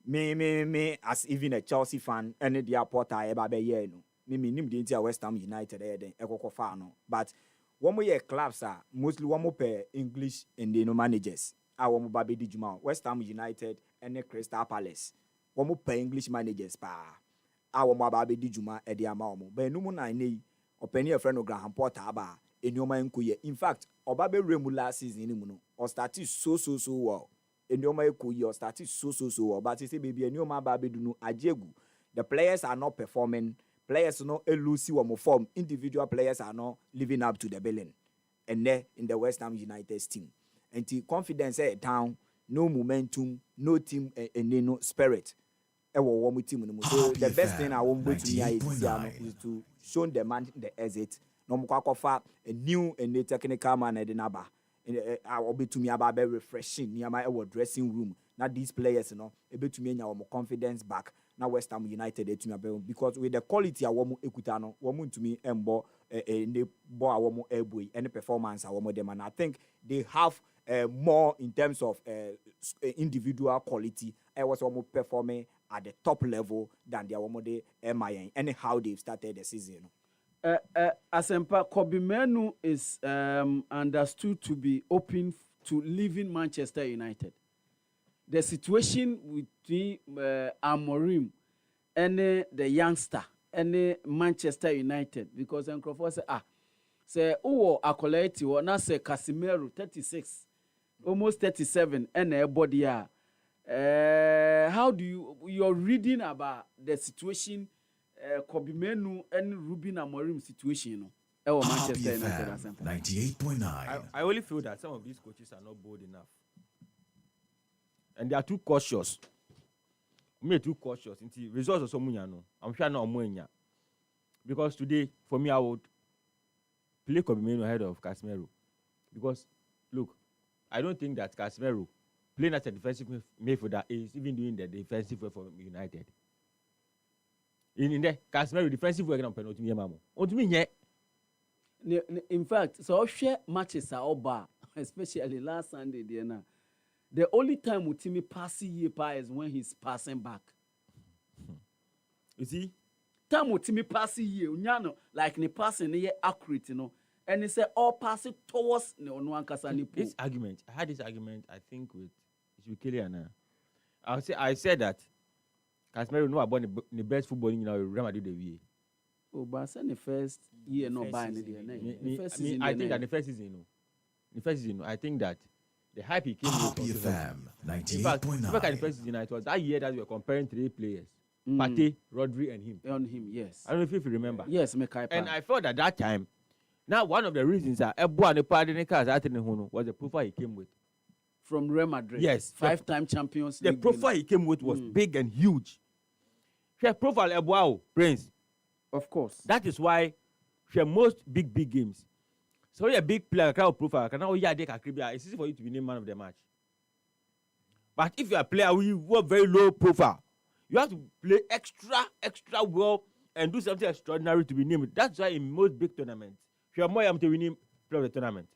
Me as even a Chelsea fan and the Potter eba be ye no. Me nim the into West Ham United then ekoko fa no. But one more clubs are mostly one more per English and they no managers. One more Baby Dijuma, West Ham United and the Crystal Palace. One more per English managers pa. One more Baby Dijuma and the amount. But no more nine or penny a friend of Graham Potter ba in your mind kuye. In fact, Obabe Remu last season or started so well. In your mind kuye or started so well. But you say baby and your man Baby do no ajegu. The players are not performing. Players no elusi wa form. Individual players are not living up to the billing. And there in the West Ham United team. And the confidence down, no momentum, no team and no spirit. So the best thing I want to do is to show the man the exit. No more a new and the technical man at the naba. I will be to me about refreshing near my dressing room. Now these players, a bit to me more confidence back. Now West Ham United to me because with the quality I want Ekutano, woman to me embo ne bo I want airboy any performance I want them, and I think they have more in terms of individual quality. I was almost performing at the top level than the Awomode MIN and how they've started the season. Asempa Kobimenu is understood to be open to leaving Manchester United. the situation between Amorim and the youngster and Manchester United, because Nkrofo say say Akoleti or na say Casemiro 36 almost 37 and a body how do you're reading about the situation Kobe Menu and Ruben Amorim situation Manchester United 98.9. I only feel that some of these coaches are not bold enough. And they are too cautious. Me too cautious. Until results are so much. I'm sure not more. Because today, for me, I would play Kobe Menu ahead of Casemiro. Because, look, I don't think that Casemiro playing as a defensive midfielder is even doing the defensive work for United. In the Casemiro defensive work on penalty, in fact, so share matches are over, especially last Sunday. The only time with Timmy passing is when he's passing back. You see? Time with Timmy passing like the passing accurate, and he said all passing towards this argument. I had this argument, I think, with Shukeliana. I said that Casemiro know about the best football in Real Madrid the VA. Oh, but the first year not buying it. I think that the first season, I think that the hype he came with. In fact, look at the first season, it was that year that we were comparing 3 players: Partey, Rodri, and him. On him, yes. I don't know if you remember. Yes, and I felt at that time. Now, one of the reasons that was the profile he came with from Real Madrid. Yes, 5-time champions. The profile he came with was big and huge. The profile Prince. Of course. That is why most big games. So you're a big player, crowd profile, it's easy for you to be named man of the match. But if you're a player who have very low profile, you have to play extra well and do something extraordinary to be named. That's why in most big tournaments, if you're more able to win player of the tournament.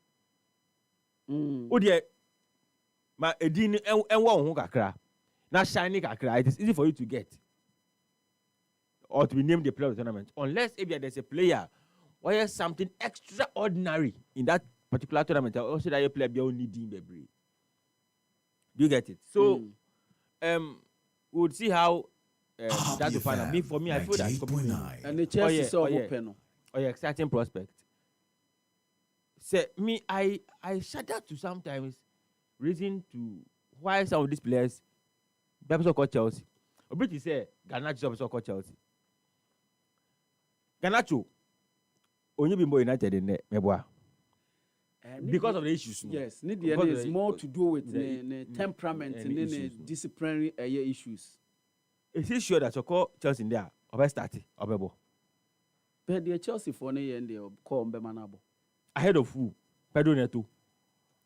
Ma edin enwo kakra na shiny kakra, it is easy for you to get or to be named the player of the tournament, unless if there's a player or there's something extraordinary in that particular tournament, also that you play be only in the breed. Do you get it? So we'll see how that will find out. For me, I feel that and the Chelsea is open. Exciting prospect. Say me, I shudder to sometimes reason to why some of these players so called Chelsea. A bit you say Garnacho so called Chelsea. Garnacho only been United in there, because of the issues. Yes, is more to do with the temperament and the disciplinary issues. Is he sure that so called Chelsea in there or starting or but the Chelsea for the end they call Bemanabo. Ahead of who? Pedro Neto.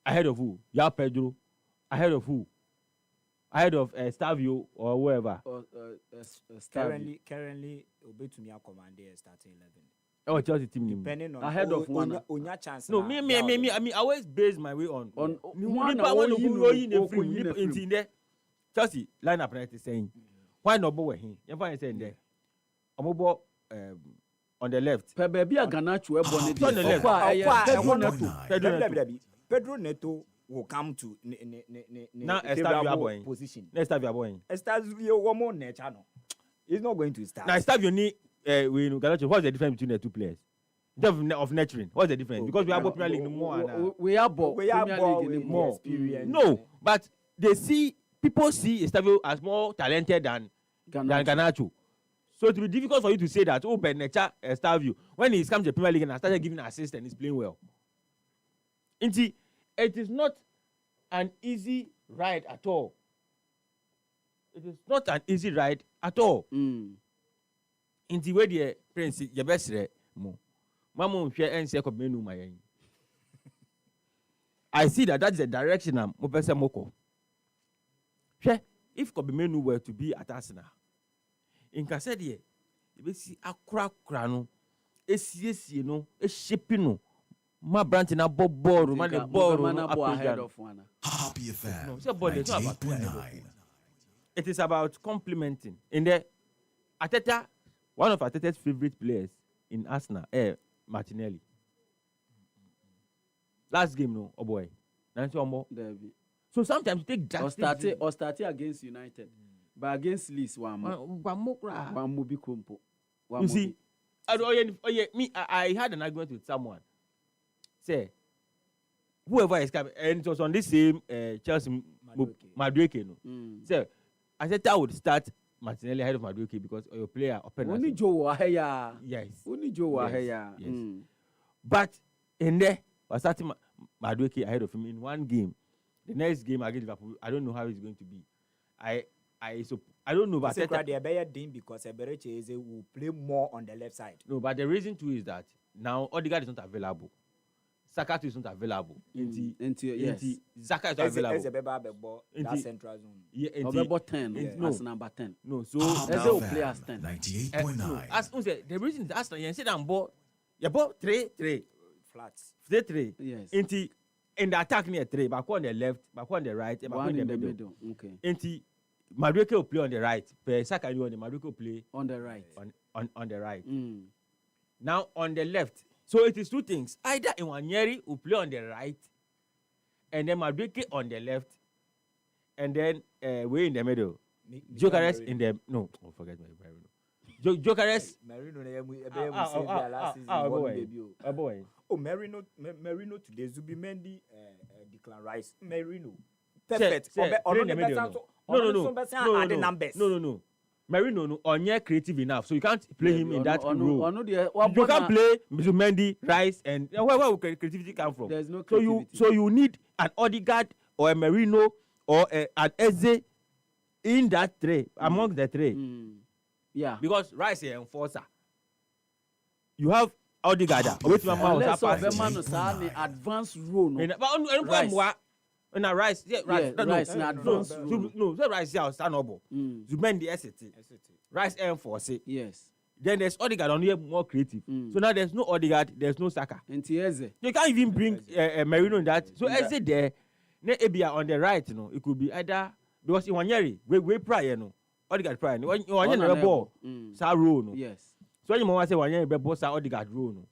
Ahead of who? Pedro. Ahead of who? Ahead of Stavio or whoever. Currently, Obetumia command starting 11. Oh, Chelsea team. Depending on ahead of one. Chance. No, me. I always base my way on one. Chelsea lineup right is saying why not go with him? You find saying there. Omobo on the left. Baby Garnacho on the left. Pedro Neto will come to now position. Next time you are going. Estadio one more channel. He's not going to start. Now Estadio need Garnacho. What's the difference between the two players? Of nurturing. What's the difference? Because we are both Premier League more. We are both more experience. No, but people see Estadio as more talented than Garnacho. So it will be difficult for you to say that Benecha Estadio, when he comes to the Premier League and started giving assist and he's playing well. It is not an easy ride at all. It is not an easy ride at all. Inti where the prince your best mo. Mama share and say menu my. I see that is the direction I'm Mopesa Moko. If Kobe were to be at Arsenal, in Casadie, you will see a crack crano, a CSC, no, a shipping. My branch in a ball, man, a ball ahead of one. Happy FM. It is about complimenting. In the Ateta, one of Ateta's favorite players in Arsenal, Martinelli. Last game, no, oh boy. So sometimes you take drastic. Or start against United, but against Leeds, one more be crumpo. You see, I had an argument with someone. Say, whoever is coming, and it was on this same Chelsea Madueke. So I said I would start Martinelli ahead of Madueke because your player open. Only Joe Aheya. Yes. Only Joe Aheya. Yes. But in there, I was starting Madueke ahead of him in one game. The next game against Liverpool, I don't know how it's going to be. I don't know, but they are better because Eberechi will play more on the left side. No, but the reason too is that now Odegaard is not available. Saka is not available. Yes. Saka is not available. That central zone. Yeah, 10. No. As number 10. No, so Eze will play as 10. 98.9. No, as the reason is Arsenal, you say that ball, you ball 3-3 flats. 3-3. Yes. In the attack near 3, back on the left, back on the right, and back One on the middle. Okay. Madueke will play on the right. Saka on the Madueke will play on the right. On the right. Now on the left. So it is two things. Either Iwanyeri will play on the right, and then Madueke on the left, and then we in the middle. Jokeres in the forget my Marino. Jokeres. Marino today. Zubimendi, Declan Rice. Marino. Perfect. No. Marino no onye creative enough, so you can't play him in that role. You can't play Zubimendi, Rice, and where will creativity come from? There's no creativity. So you need an Odegaard or a Marino or an Eze in that three, among the three. Yeah. Because Rice is an enforcer. You have Odegaard. Unless advanced role. Rice. Rice, Rice in advance role. No, Rice is understandable. Zubimendi ST. Rice enforce. Yes. Then there's Odegaard on here more creative. So now there's no Odegaard, there's no Saka. And Eze. You can't even bring Marino in that. So Eze there, Ebia on the right, it could be either because Iwanyeri, we prior, Odegaard prior. Iwanyeri never ball, sa role, Yes. So you want to say Iwanyeri ball sa Odegaard role,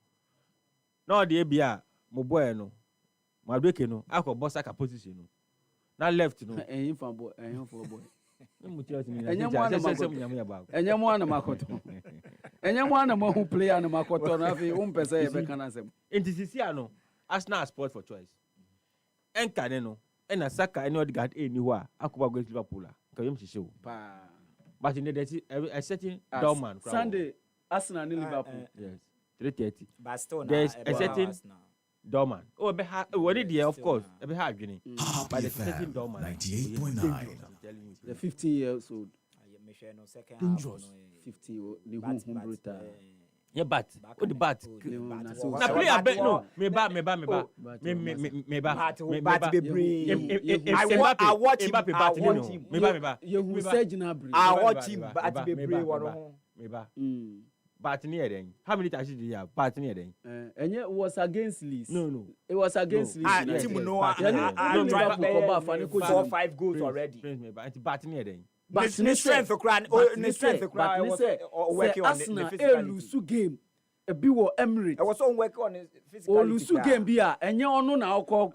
no the Ebia, mo boy Madueke I could boss Saka position, not left, And for boy. And who play on Makoto, in this Arsenal sport for choice. And Caneno, and a Saka and Odegaard anywhere, I could go to Liverpool. But in the a certain Dorman Sunday, Arsenal and Liverpool. Yes, 3:30. Baston. There's a certain Dorman. Oh, what did you, of course, a bit hard, Guinea. But the certain Dorman. 98.9. The 15 years old. Dangerous. 50. Yeah, but what the bat? Now play a bet. No, me ba. I watch him. You said Gnabry. I watch him. But near then. How many times did you have? But near then. And it was against Leeds. No. It was against Leeds. I 4-5 goals already. But near then. But strength for crying. Working on the physical game. A bit of Emirates. I was on working on his physical. Or lose game beer, and you all know now. No.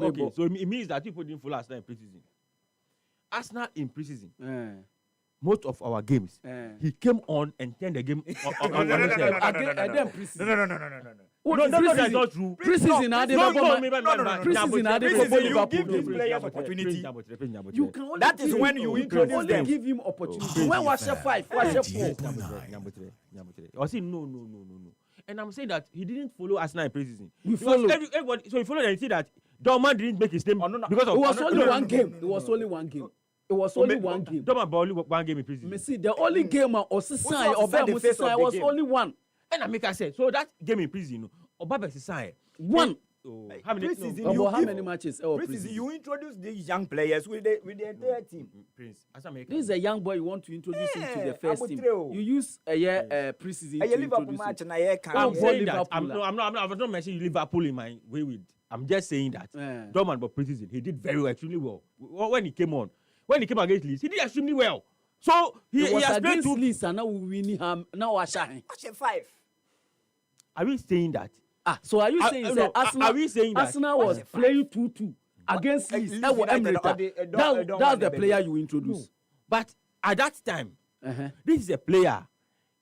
Okay, so it means that people didn't follow Arsenal in preseason. Arsenal in preseason. Most of our games, he came on and turned the game on No, that's not true. Preseason, you can only that is when you introduce them. Give him opportunity. When was your 5? Was your 4? I say no. And I'm saying that he didn't follow Arsenal in preseason. We follow. Everybody, so he followed and see that Dorman didn't make his name because of. It was only one game. It was only one game. It was only one game. Dorman ball only one game in preseason. Me see the only game Osisai was only one. And I make her say so that game in prison, Obiba Sisai one. How many preseason? How many matches? Preseason, you introduce these young players with the entire team. Prince, this is a young boy you want to introduce him to the first team. You use a year preseason to Liverpool match and I can't. I'm saying that. I'm not mentioning Liverpool in my way with. I'm just saying that. Dorman, but preseason, he did very well, extremely well. When he came on, when he came against Leeds, he did extremely well. So he has played two Leeds and now we win him. Now we're shine. 5. Are we saying that? So are you saying that Arsenal? Are we saying that Arsenal was playing 2-2 against Leeds. Leeds That was United, Emirates. That's the player you introduce. No. But at that time, this is a player.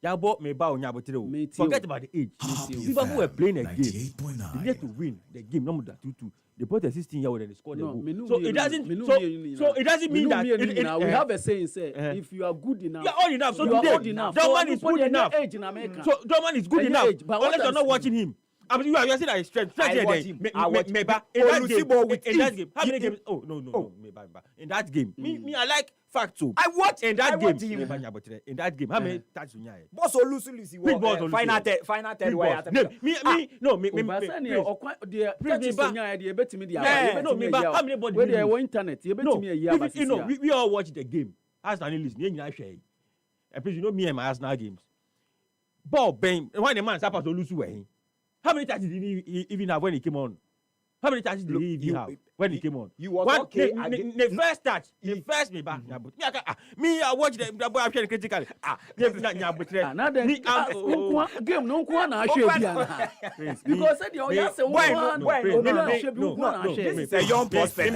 Yabo Meba Onyabotere. Forget about the age. Liverpool were playing a game. They needed to win the game. No more than 2-2. They brought a 16-year-old and they scored a goal. So it doesn't. So it doesn't mean that. We have a saying, say, if you are good enough, you are old enough. So you are old enough. Dorman is good enough. So Dorman is good enough. Unless you're not watching him. I mean, you are saying that his strength. I watch him. Meba in that game. How many games? Oh no. Meba. In that game, me I like fact too. I watch in that game. In that game, how many touches you have? Boss Olusi final third wire. Me. How many body internet? No, we all watch the game. As analysts, you know me and my Arsenal games. Ball bang. When the man supposed to lose way. How many touches did he even have when he came on? How many touches did he even have when he came on? You was okay. The first touch, the first me back. Me, I watch the boy I'm critically. Game no one I should be because said you say this is a young prospect.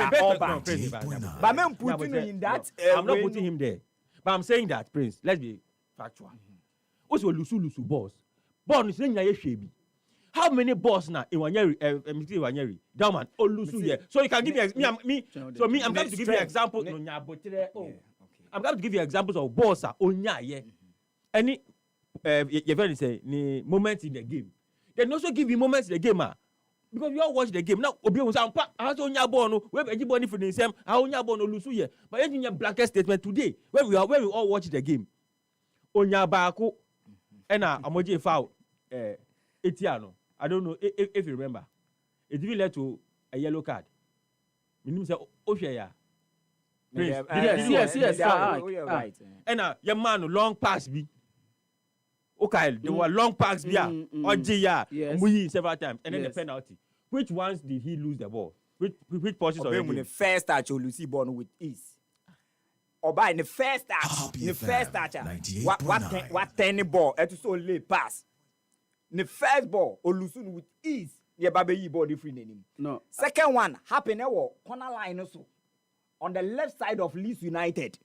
But I'm putting him in that. I'm not putting him there. But I'm saying that, Prince, let's be factual. Also, Lusu balls. Ball is saying Shebi. How many balls now in Wanyeri, Dauman, or Lusu here? So you can give me, I'm going to give you examples. I'm going to give you examples of balls Onya here. Any, you're very say, moments in the game. Then also give you moments in the game, because we all watch the game. Now, Obiba was Onya Bono, where anybody for the same, Onya Bono Lusu here. But in your blackest statement today, when we all watch the game, Onya Bako, and Amoji foul, Etiano. I don't know if you remember. It even led to a yellow card. Meaning say Oshaya. Yes. Right. And your man long pass be. Okay, there were long passes be. Ojiya, several times, and then the penalty. Which ones did he lose the ball? Which portions of the game? The first touch, you see ball with ease. Oba in the first touch, what 10 ball? It so late pass. The first ball, Olusun with ease. Yeah, baby, body free name. No. Second one happened corner line also on the left side of Leeds United.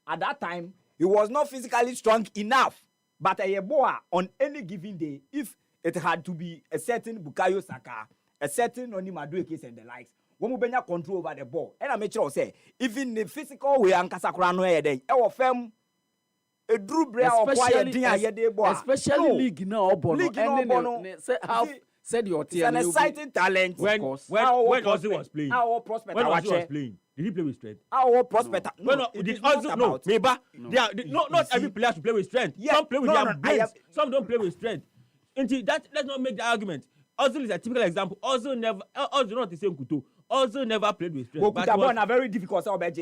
At that time, he was not physically strong enough. But a boy on any given day, if it had to be a certain Bukayo Saka, a certain Oni Madueke and the likes, when we bring control over the ball, and I make sure say, even the physical way and Casacriano day, our firm. Especially league now, said your team. An exciting talent. When Ozzy was playing, our prospect. When Ozzy was playing, did he play with strength? Our prospect. Did Ozzy? No, maybe. Not every player should play with strength. Yeah, some play with their brains. Some don't play with strength. Let's not make the argument. Ozzy is a typical example. Ozzy not the same Kuto. Also never played with strength. But was very difficult, so that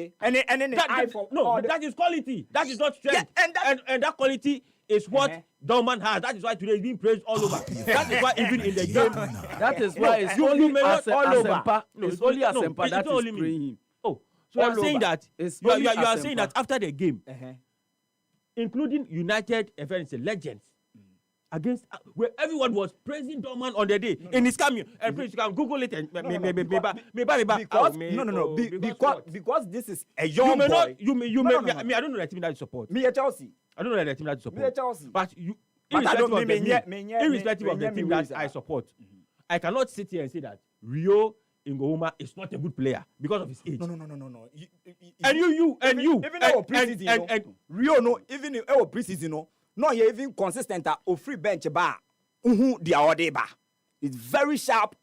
is quality. That is not strength. Yeah, and that quality is what Dorman has. That is why today is being praised all over. That is why even in the game, that is why it's only Asempa. It's only Asempa that is praying him. Oh, so I'm saying that you are saying that after the game, including United legends. Against where everyone was praising Dorman on the day in his cameo, and please you can Google it and because this is a young boy. I don't know the team that you support. Me a Chelsea. I don't know the team that you support. Me a Chelsea. But you, irrespective of the team that I support, I cannot sit here and say that Rio Ngouma is not a good player because of his age. No. And you. Even our preseason, Rio no. Even our preseason no. No, you're even consistent at free bench bar. The other bar. It's very sharp,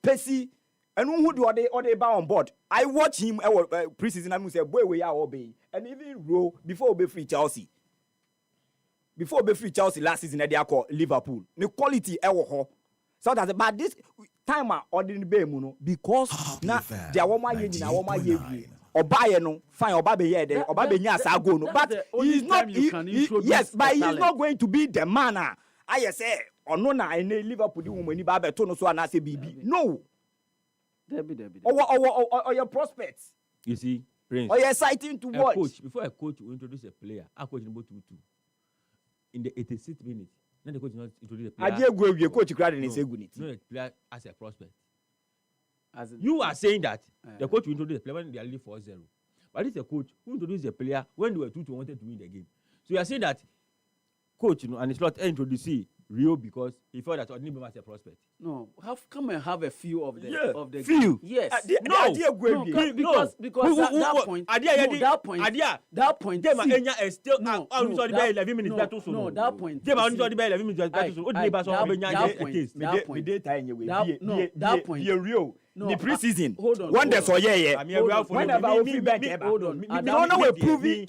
pacey, and who do the bar on board. I watch him preseason and say, boy, we are obey. And even row before we free Chelsea. Before we free Chelsea last season, they are called Liverpool. The quality ever. So that's about this time or didn't be because now they are one year. Obaye no fine Obabe here then Obabe nya sago no but he's not but he's not going to be the man I say ono na in Liverpool di wo mani ba be to no so na say bibi no Debbie or your prospects you see Prince or you're exciting to watch coach before a coach will introduce a player a coach number 2 in the 86th minute then the coach not introduce a player Aje go coach crowd in say good no player as a prospect You are saying that the coach will introduce the player when they are leading 4-0. But it's a coach who introduced the player when they were 2-2 wanted to win the game. So you are saying that coach, and it's not introducing Rio because he felt that Odini was a prospect. No, come and have a few of the few. Yes. Because that point. That point. Game is still no, 11 minutes. That point. Game 11 minutes. That point. Rio. No, the preseason. Hold on. When there's yeah. Whenever we back, hold on. I don't know we're proving.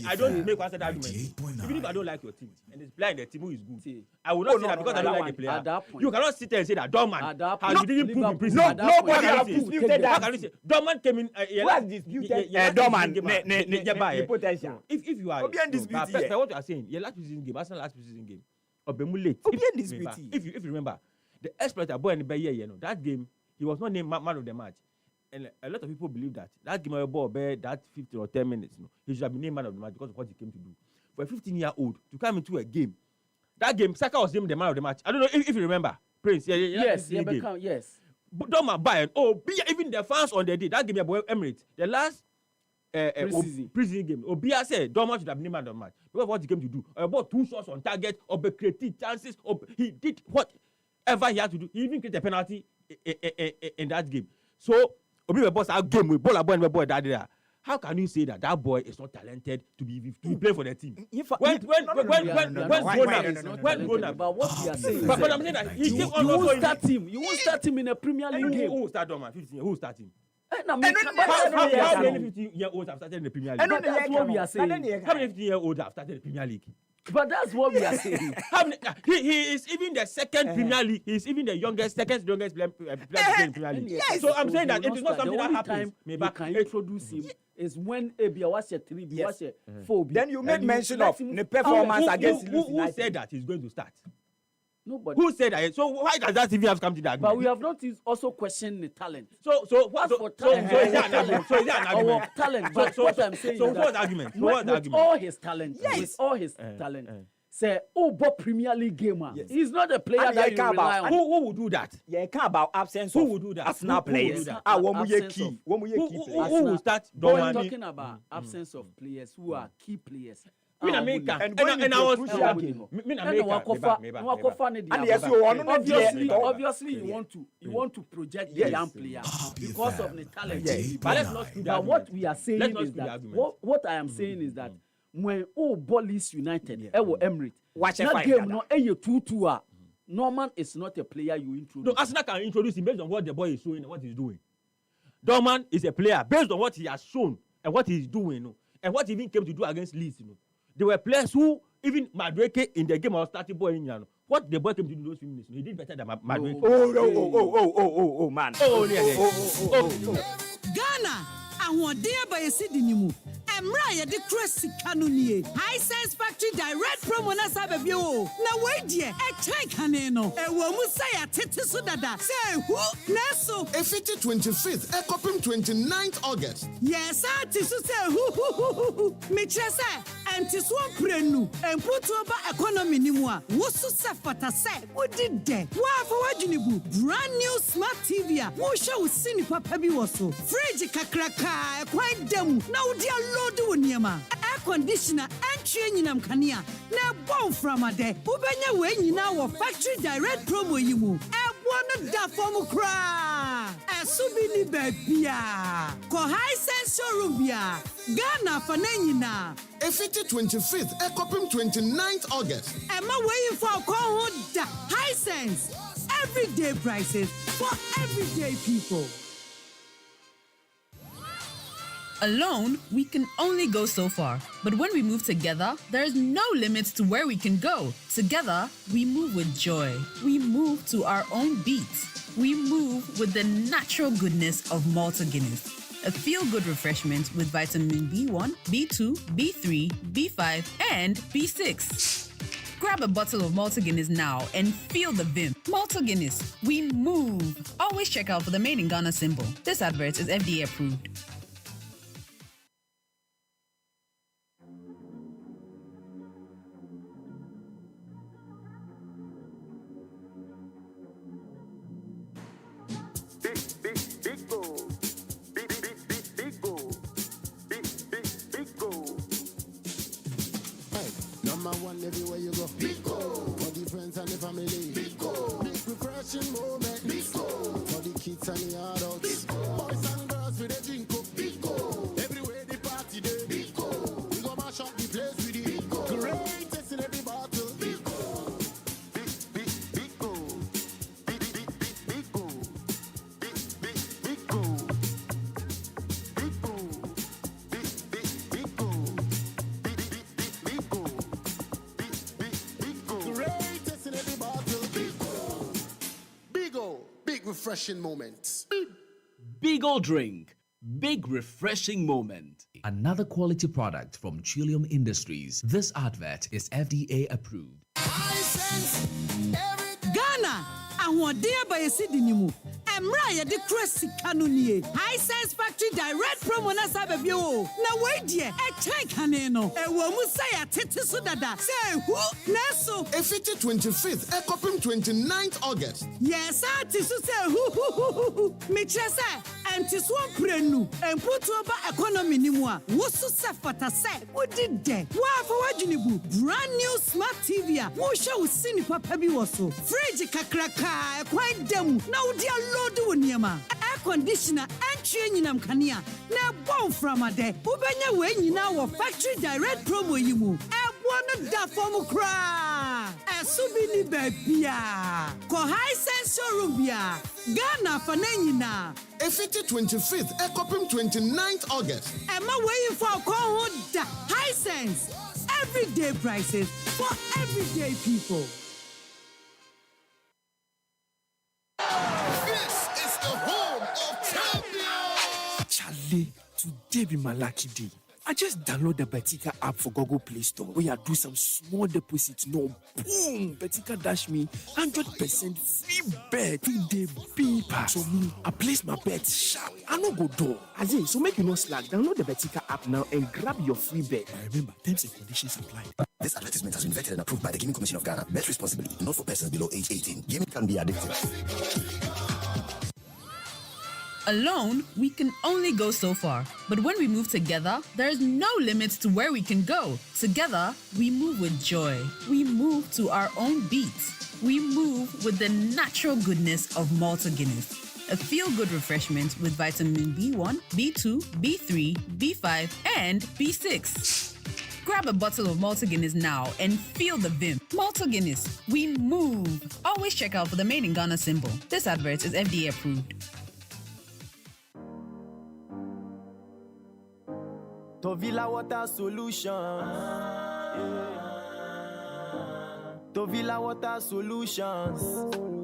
I don't make one set argument. Even if I don't like your team and it's playing the team who is good, I will not say that because I don't like the player. You cannot sit there and say that Dorman has didn't prove in preseason. Nobody has disputed that. How can you say Dorman came in? Who has disputed Dorman? The potential. If you are, what you are saying, your last preseason game, Arsenal last preseason game, Obemu late. If you remember, the exploiter boy in the Bayer, that game. He was not named man of the match. And a lot of people believe that game of ball that 15 or 10 minutes, he should have been named man of the match because of what he came to do. For a 15-year-old to come into a game, that game, Saka was named the man of the match. I don't know if you remember. Prince, yes. But don't Bayern, even the fans on the day, that game about Emirates, the last preseason game, Obia said Dorman should have been named man of the match because of what he came to do. About 2 shots on target, created chances, he did whatever he had to do. He even created a penalty in that game. So Obiba boss our game with ball and boy that there. How can you say that boy is not talented to be playing for the team? When but what we are saying but I'm saying that you won't start him. You won't start him in a Premier League game. Who start Dorman? 15 who start him? How many 15-year-olds have started in the Premier League? That's what we are saying. How many 15-year-olds have started in the Premier League? But that's what we are saying. He is even the second Premier League. He is even the second youngest player in Premier League. Yes. So I'm saying that it is not something that happens. Maybe can introduce him is when Abia was a 3, B was a 4. Then you made mention of the performance against who said that he's going to start? Nobody. Who said that? So why does that even have come to that? But we have not also questioned the talent. So what? So is that an argument? So is that an argument? Talent. But what I'm saying so is what's the argument? With all his talent, with all his talent, say, but Premier League gamer. Yes. He's not a player that you rely on. Who will do that? Yeah, care about absence. Who will do that? Arsenal players. Who will start? We're talking about absence of players who are key players. Obviously, you want to project the young player because of the talent. But let's not do that. But what we are saying is that what I am saying is that when ball is United, Emirates, that game no 2-2. Norman is not a player you introduce. No, Arsenal can introduce him based on what the boy is showing and what he's doing. Dorman is a player based on what he has shown and what he's doing, and what he even came to do against Leeds. There were players who, even Madueke in the game of starting ball in Yano, what the boy came to do those few minutes, he did better than Madueke. Oh, man. Ghana, I want dear by a city nimu. Emra the crusty canonie. High Sense Factory Direct promo na sabebio. Na wait dear, a check caneno. A woman say a tetisu dada. Say who? Neso. A 25th, a copim 29th August. Yes, I tisu say who. Michesa, and tiswan prenu. And put over economy nimua. Wusu sefata say. What did they? Wa for wajunibu. Brand new smart TV. Wusha usini papabi waso. Fridge kakraka. Quite dem. Now dear do niema air conditioner entry nyinam kania na bomb from ade ubenya we nyina wo factory direct promo yimu ebo no da form kra esubi ni babia ko high sense showroom bia Ghana fa na nyina a 25th a copim 29th August ema we for ko ho da high sense everyday prices for everyday people. Alone, we can only go so far. But when we move together, there's no limits to where we can go. Together, we move with joy. We move to our own beats. We move with the natural goodness of Malta Guinness. A feel-good refreshment with vitamin B1, B2, B3, B5, and B6. Grab a bottle of Malta Guinness now and feel the vim. Malta Guinness, we move. Always check out for the Made in Ghana symbol. This advert is FDA approved. number one everywhere you go. Biko. For the friends and the family. Biko. Big refreshing moment. Biko. For the kids and the adults. Biko. Boys and girls with a drink up. Biko. Everywhere the party day. Biko. We go mash up the place with it. Biko. Greatest in every battle. Biko. Biko. Biko. Biko. Big refreshing moments. Big ol' drink. Big refreshing moment. Another quality product from Trillium Industries. This advert is FDA approved. Ghana, ahoɔden aba yɛsi di ni mu. Emra yɛde kura sika no nie. High Sense Factory Direct promo na sa baabi o. Na wei die, ɛkyɛn kane no. Ɛwɔ mu sɛ yɛtete so dada. Sɛ hu na so. Efiti 25th, Ekopim 29th August. Yes, ati so sɛ hu. Mekyerɛ sɛ ɛnti so prenu. Emputu ba economy ni mu a. Wo so sɛ fata sɛ wodi dɛ. Wa fa wadwini bu. Brand new smart TV a. Wo hwɛ wo sini papa bi wɔ so. Fridge kakraka, ɛkwan dam. Na wodi do niema air conditioner entry nyinam kanea na bon from ade ubenya we nyina wo factory direct promo yimu ebo no da form kra esubi ni babia ko High Sense showroom bia Ghana fa na nyina Efiti 25th Ekopim 29th August ema we for ko ho da High Sense everyday prices for everyday people. Charlie, today be my lucky day. I just download the Betika app for Google Play Store where I do some small deposits. No, boom! Betika dash me 100% free bet today beeper. So me, I place my bet sharp. I no go door. As in, so make you no slack. Download the Betika app now and grab your free bet. Remember, terms and conditions apply. This advertisement has been vetted and approved by the Gaming Commission of Ghana. Bet responsibly, not for persons below age 18. Gaming can be addictive. Alone, we can only go so far. But when we move together, there's no limits to where we can go. Together, we move with joy. We move to our own beats. We move with the natural goodness of Malta Guinness. A feel-good refreshment with vitamin B1, B2, B3, B5, and B6. Grab a bottle of Malta Guinness now and feel the vim. Malta Guinness, we move. Always check out for the Made in Ghana symbol. This advert is FDA approved. Tovila Water Solutions. Tovila Water Solutions.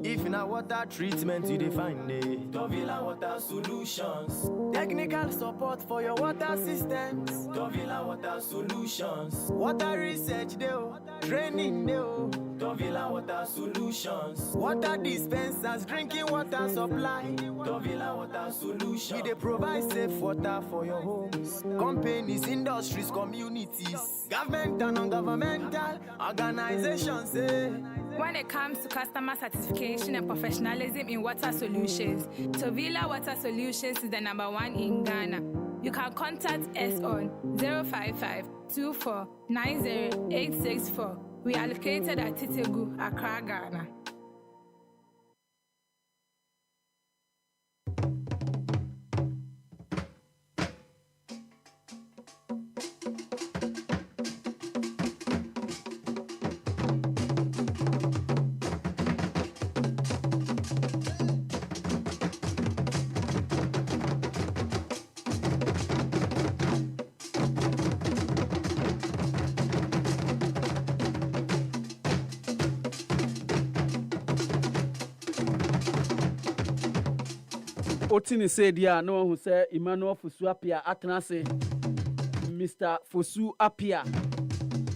If in a water treatment you define it. Tovila Water Solutions. Technical support for your water systems. Tovila Water Solutions. Water research deo, training deo. Tovila Water Solutions. Water dispensers, drinking water supply. Tovila Water Solutions. We dey provide safe water for your homes, companies, industries, communities, government and non-governmental organizations. When it comes to customer satisfaction and professionalism in water solutions, Tovila Water Solutions is the #1 in Ghana. You can contact us on 055 24 90 864. We are located at Titegu, Accra, Ghana. Otini said, "Yeah, no one who said Emmanuel Fosu Apia Atanase, Mr. Fosu Apia,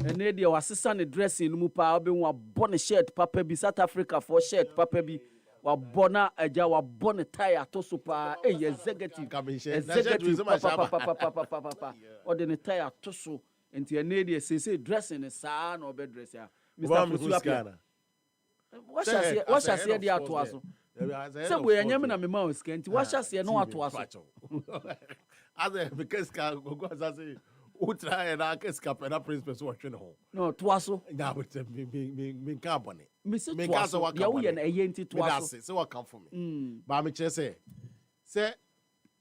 and Nadia was assistant dressing Mupa, being a bonnet shirt, Papa B, South Africa for shirt, Papa B, wa bona aja wa bonnet tire, Tosupa, executive, papa, or the tire Tosu, and the Nadia says, dressing a son or bed dresser, Mr. Fosu Apia. What shall say the Atuazo? Somewhere, I'm not a mouse, can't you? What shall say no Atuazo? Other because go as I say, Utra and I escape and that principal watching home. No, twaso. Now it's me carbon. Mr. Me Twaso, ya we an ayenti twaso. So what come for me? But me say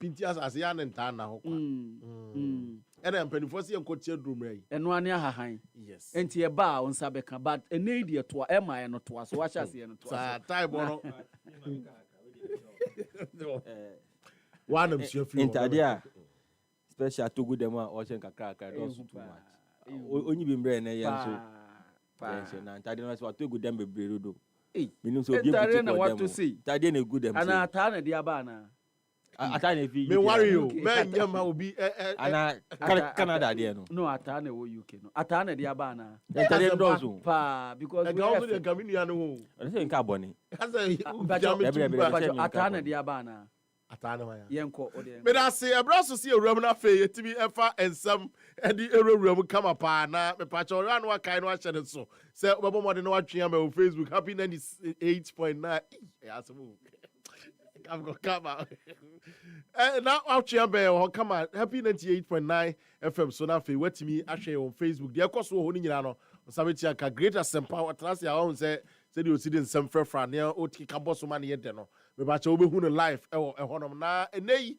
Pintias as yan and Tana. And then Pennyfosi and Coach Drumery. And one year high. Yes. And tea bar on Sabeka, but an idiot to Emma and not twas. Watch us here. Time one of your Intadia. Special to good them or send a cracker, also too much. Only been brain a young so. And I don't know what to good them be brudo. Minus so what to see. Tadian good them. And I turn at the Abana. A tiny fee. Me worry you. Man, Yama will be Canada, dear. No, I turn away you can. I turn at the Abana. Because I go to the Caminiano. I think carbon. I turn at the Abana. But I say, I brought to see a Roman affair to be ever and some and the room come upon now. Me patch around what kind of channel so. Say, Baba, what in watching on Facebook, happy 98.9. Yes, I'm going to come out. Now, out here, come on, happy 98.9 FM. So now, what to me, actually on Facebook. The course, we're holding on. Sabitia, greater some power. Trust your own say you see in some fair friend near Oti Camboso money yet. Me ba cho be hu no life e honom na enei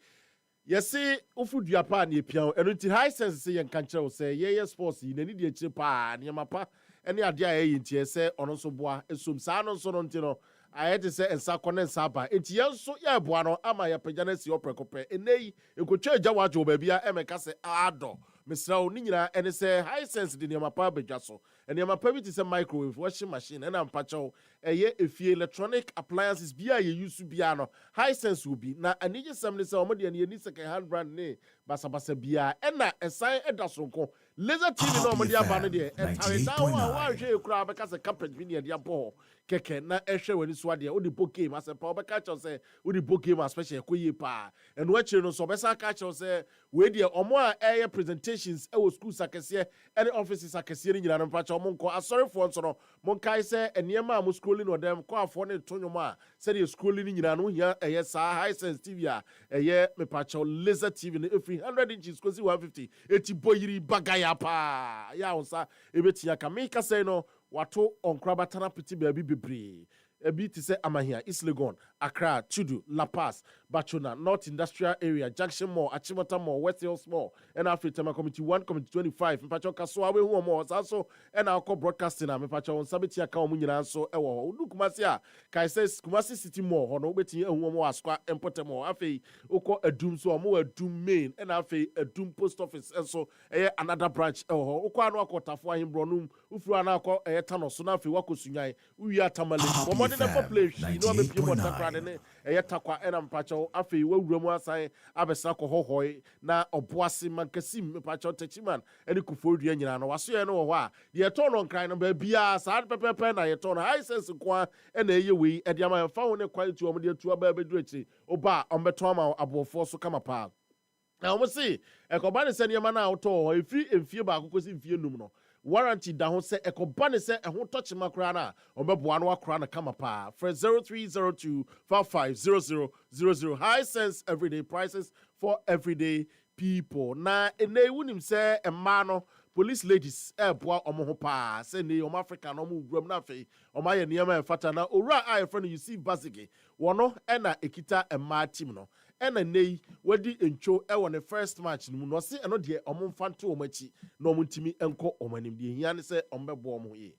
ye se ofu dua pa na epian eno high sense se ye nka kire say ye sports yi nani de kire pa ne mapa ene ade a ye ntie se ono so boa esom sa no so no nti no aye te se ensa kone nsa ba enti ye so ye boa no ama ye pagya na si oprekope enei ekotwa agya wajo ba bia emeka se ado Mr. ni nyina ene se high sense de ne mapa bedwa so ene mapa bi te se microwave washing machine ena mpacho eye efie electronic appliances bia ye use bia no high sense will be na anije sam ne se omo de ne ni second hand brand ne basa bia ena esan eda sonko laser tv no omo de aba no de entare down wa hwe ekura beka se carpet bi ne de abo keke na ehwe wani so ade o de poke ma se pa obeka cho se o de poke ma special koye pa eno akire no so besa ka cho se we de omo a eye presentations e wo school sakese any offices sakese ni nyina no pa cho monko asori fo nso no monkai se eniema am scrolling no dem ko afo ne tonyo a se de scrolling ni nyina no hia eye sa high sense tv a eye me pa cho laser tv no every 100 inches kosi 150 eti boyiri bagaya pa ya onsa ebetia ka me ka se no wato onkrabatana piti baby bebre ebi ti se amahia East Legon Accra Tudu La Paz Bachona North Industrial Area Junction Mall Achimota Mall West Hills Mall and Africa Committee 1 Committee 25 mpacho kaso awe hu mo so and our broadcasting na mpacho on sabeti aka o nyina so ewo odu kumasi a kai says Kumasi City Mall hono obeti ehu mo askwa empote mall afei ukọ adum so mo adum main and afei adum post office so another branch ewo ukọ anu akotafo ahimbronum ufuru ana akọ tano so na afei wakosunyan uwi atamale the population, you know, I'm a few more than a takwa and I'm pacho, after you will rumor sign, Abesako hohoi, na obuasi mankasim, pacho techiman, and you could fool the engine. I was here no why. The attorney on crying about Bia, sad pepper pen, I attorney high sense of qua, and a we at Yama found a quiet to a to a baby dritchy, Oba, on Betoma, above force to come apart. Now, we see a combined send your man out or if you in fear back because if you know. Warranty down say a company say a whole touch macrana or Babuano crana come apart for 0302-550000 high sense everyday prices for everyday people. Na ene wunim say a mano police ladies boa omo pa say ne om Africa no mu wram na fe oma ye niam fata na owura I friend you see basike wono e na ekita e ma team no ena nei wadi encho e won the first match no no se eno de omo mfanto omachi no omuntimi enko omanim de hia ne se ombebo omo ye.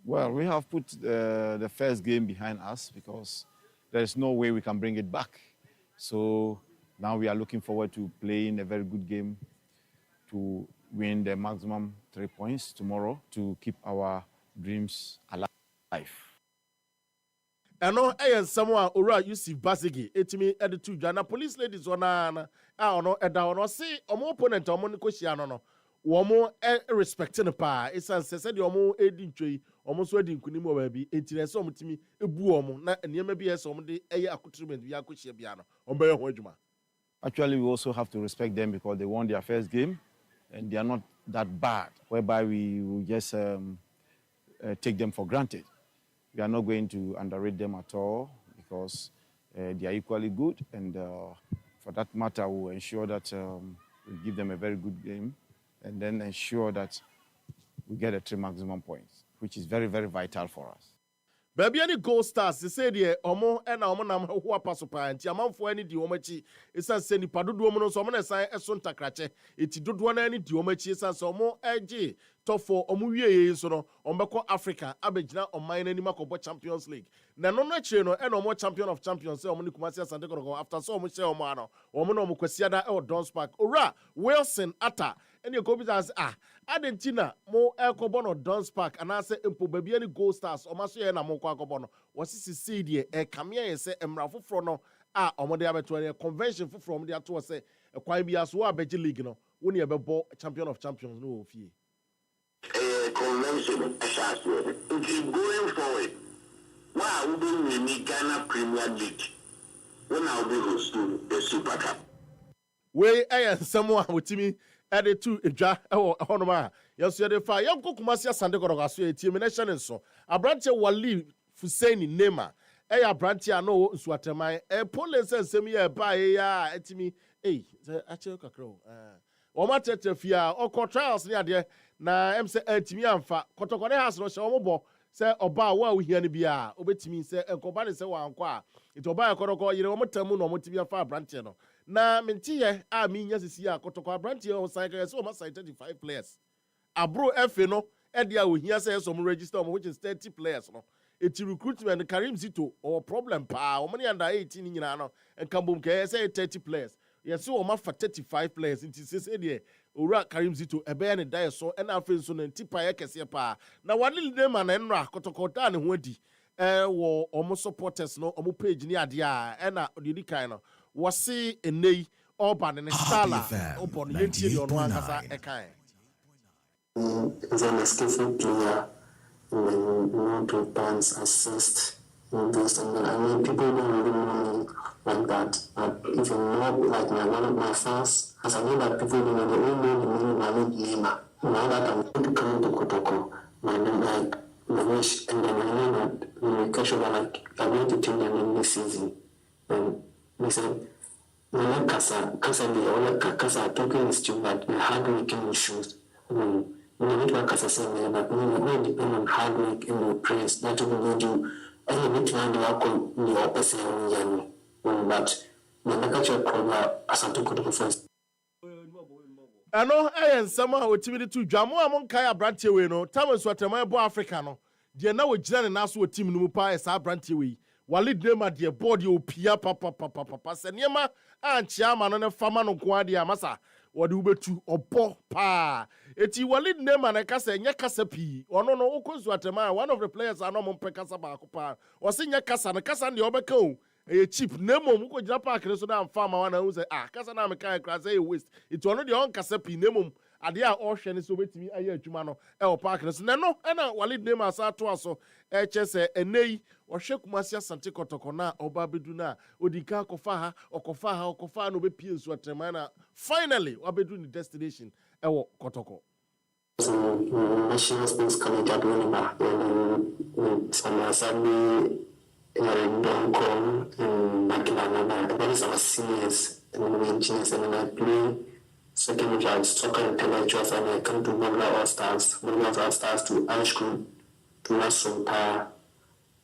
Well, we have put the first game behind us because there is no way we can bring it back. So now we are looking forward to playing a very good game to win the maximum 3 points tomorrow to keep our dreams alive. Eno eyen someone ora Yusuf Basigi etimi editu Ghana police ladies ona ono eda ono si omo opponent omo nkohia no womo respect ne pa isan se de omo edi ntwei omo so edi nkunim o ba bi entire se omo timi ebu omo na niam bi ese omo de eye accoutrement bi akohia bia no omo be ho adwuma. Actually, we also have to respect them because they won their first game and they are not that bad whereby we will just take them for granted. We are not going to underrate them at all because they are equally good, and for that matter, we will ensure that we give them a very good game and then ensure that we get the 3 maximum points, which is very, very vital for us. Baby, any gold stars, they say the omo and omo nam who are pasopa and Tiaman for any diomachi. It's a seni padu woman, so many sign a son takrache. It don't want any diomachi, so more edgy. Top for Omuye, so no, Ombeko Africa, Abejna, or mine any Makobo Champions League. Na no cheno and no more champion of champions, so many Kumasia Santiago after so much Omano, Omono Mukwesiada or Dons Park, Ora, Wilson Atta. And your copies as Argentina, more Elcobono, Dons Park, and I say Impo baby any gold stars, or Masu and Amoko Cobono. Was this CD, a Camia and say Emrafu Frono, Omode Abetuania convention from the Atua say, a Quimby as well, Beji League, no, when you have a champion of champions, no fee. A convention, it is going forward. Why would we need Ghana Premier League when I'll be hosting the Super Cup? We and someone with me. Added to a jar or honoma. Yes, you're the fire. Young Kumasia Sandego, termination and so. A branch Wali Fuseni Nema. A branch I know Swatamai. A police and semi a buy at me. Eh, the actual crow. Oma Tetefia or trials near there. Na MC Antimianfa. Kotokone has no show. Say Oba, where we hear the beer. Obetimi say, and Kobani say, one qua. It Oba Koroko, you know, Motamu or Motivia brancheno. Na mentie a mi nya sisi a kotokwa brantie on cycle so ma 35 players abro F no e dia we here say some register which is 30 players no eti recruitment Karim Zito or problem pa o many under 18 nyina no enkambom ke say 30 players yes o ma fa 35 players nti say dey owura Karim Zito e be ne die so e na afen so na tipa ye kese pa na wale le ma na nra kotokota ne ho adi wo omo supporters no omo page ni ade a e na odidi kan no wasi enei Urban and Stala upon Yenti on one as a kind. As an skillful player, know to dance, assist, this and that. I mean, people don't really know me like that. But if you know, like one of my fans, as I know that people don't know, they all know the meaning of my name. Now that I'm going to come to Kotoko, my name, like, my wish, and then I know that the question was like, I'm going to change the name this season. And they said, Kasa talking is true that the hard working issues. We need to Kasa say that we depend on hard work and the praise that we need to any bit now the outcome the opposite but when I catch a problem as I'm talking first. I know I am somehow with TV to Jamo among Kaya Brantiwe no Thomas Waterman Bo Africa no dear now with Jan and Nasu team Nupa as our Brantiwe. Walid Nema dear body opia papa Seniema and Chairman on a farmer no Quadia Massa, what do to opo pa. Eti Walid Nema and Casa Yakasapi, or no Okuzwatema, one of the players are no more Pecasaba, or Senior Casa and Casa and the Obeko, a cheap Nemo Muko Japa, and farmer one who say, Casana Mecca Crase waste. It's one of the own Casapi Nemo. Adia ocean is with me a year Jumano, El Parkers. No, and Walid Nema Satuaso, HS, and Nay, or Shek Masia Santico Tokona, or Babiduna, Odika Kofaha, or Kofano be Piers Watermana. Finally, Wabedun the destination, El Kotoko. National Sports College at Winneba, some Sunday, Doncom, and Makilana, that is our seniors, and engineers, and I play. Second round, soccer intellectuals, and I come to Mobile All Stars to Irish Group, to Russell Power.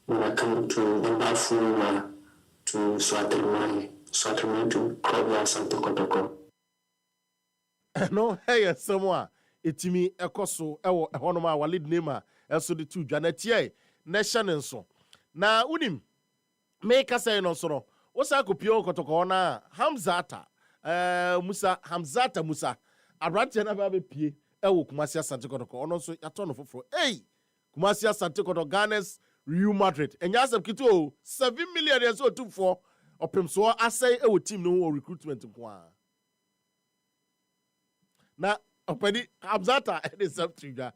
When I come to Mbafu, to Swatrimai to Kobia Santo Kotoko. No, hey, someone, it's me, a coso, a honoma, Walid Nema, also the two Janetie, Nation and so. Now, Unim, make us say no soro. What's a copio Kotokona, Hamzata. Hamzata Musa. Abrante na babe pie. Ewo Kumasia Santiago ono so yato no foforo. Hey! Kumasia Santiago Ghana's Real Madrid. Enya asem kito 7 million years o 24. Opem so asay ewo team no recruitment kwa. Na opedi Hamzata e self trigger.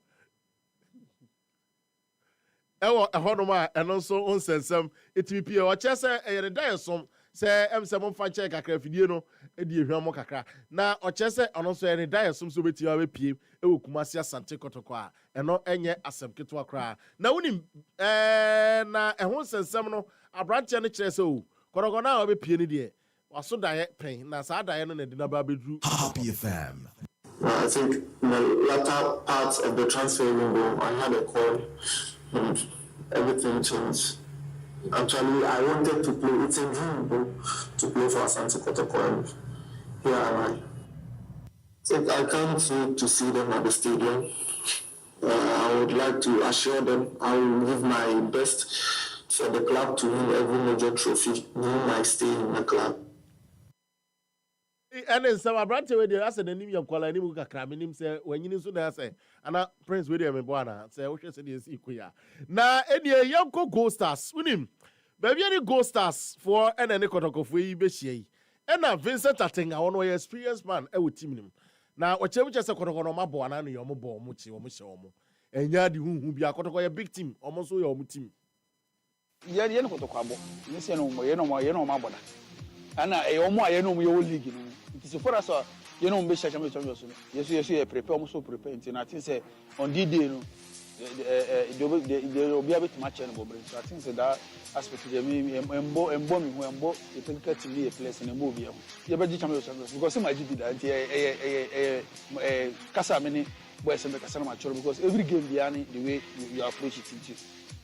Ewo ehonoma eno so onsensem etipie o chese eyere dayesom. Say M7 fan check kakra fidie no e di ehwamo kakra na o chese ono so ene dan som so beti awe pie e wo Kumasi Asante Kotoko a eno enye asem keto akra na woni na ehon sensem no abrante ne kire se o Kotoko na we pie ne de waso dae pen na sa dae no na di na ba bedru Happy FM I think in the latter part of the transfer window, I had a call and everything changed. Actually, I wanted to play. It's a dream to play for Asante Kotoko, and here am I. So I can't wait to see them at the stadium. I would like to assure them I will give my best for the club to win every major trophy during my stay in the club. And then some branch where they ask the name of Kuala Nimu Kakram, him say, when you soon say, and Prince William and Buana say, what should is equal. Now, any young Gold Stars, win him. Baby, any Gold Stars for and any Kotoko for you, Bessie. And now Vincent Atting, I want to experienced man, I would team him. Now, whatever just a Kotoko, my boy, and your mobile, Muchi, or Mushomo. And Yadi, who be a Kotoko, a big team, almost your team. Yadi, Kotoko, yes, you know, my brother. And I know your league. It is for us, you know, Bishop Champions. Yes, you prepare, almost prepare. And I think say on D day, they will be a bit much and so I think that aspect of me and bombing who and both you think to be a place in a movie. You better Champions because my GP that Casa many boys and Casa mature because every game the way you approach it into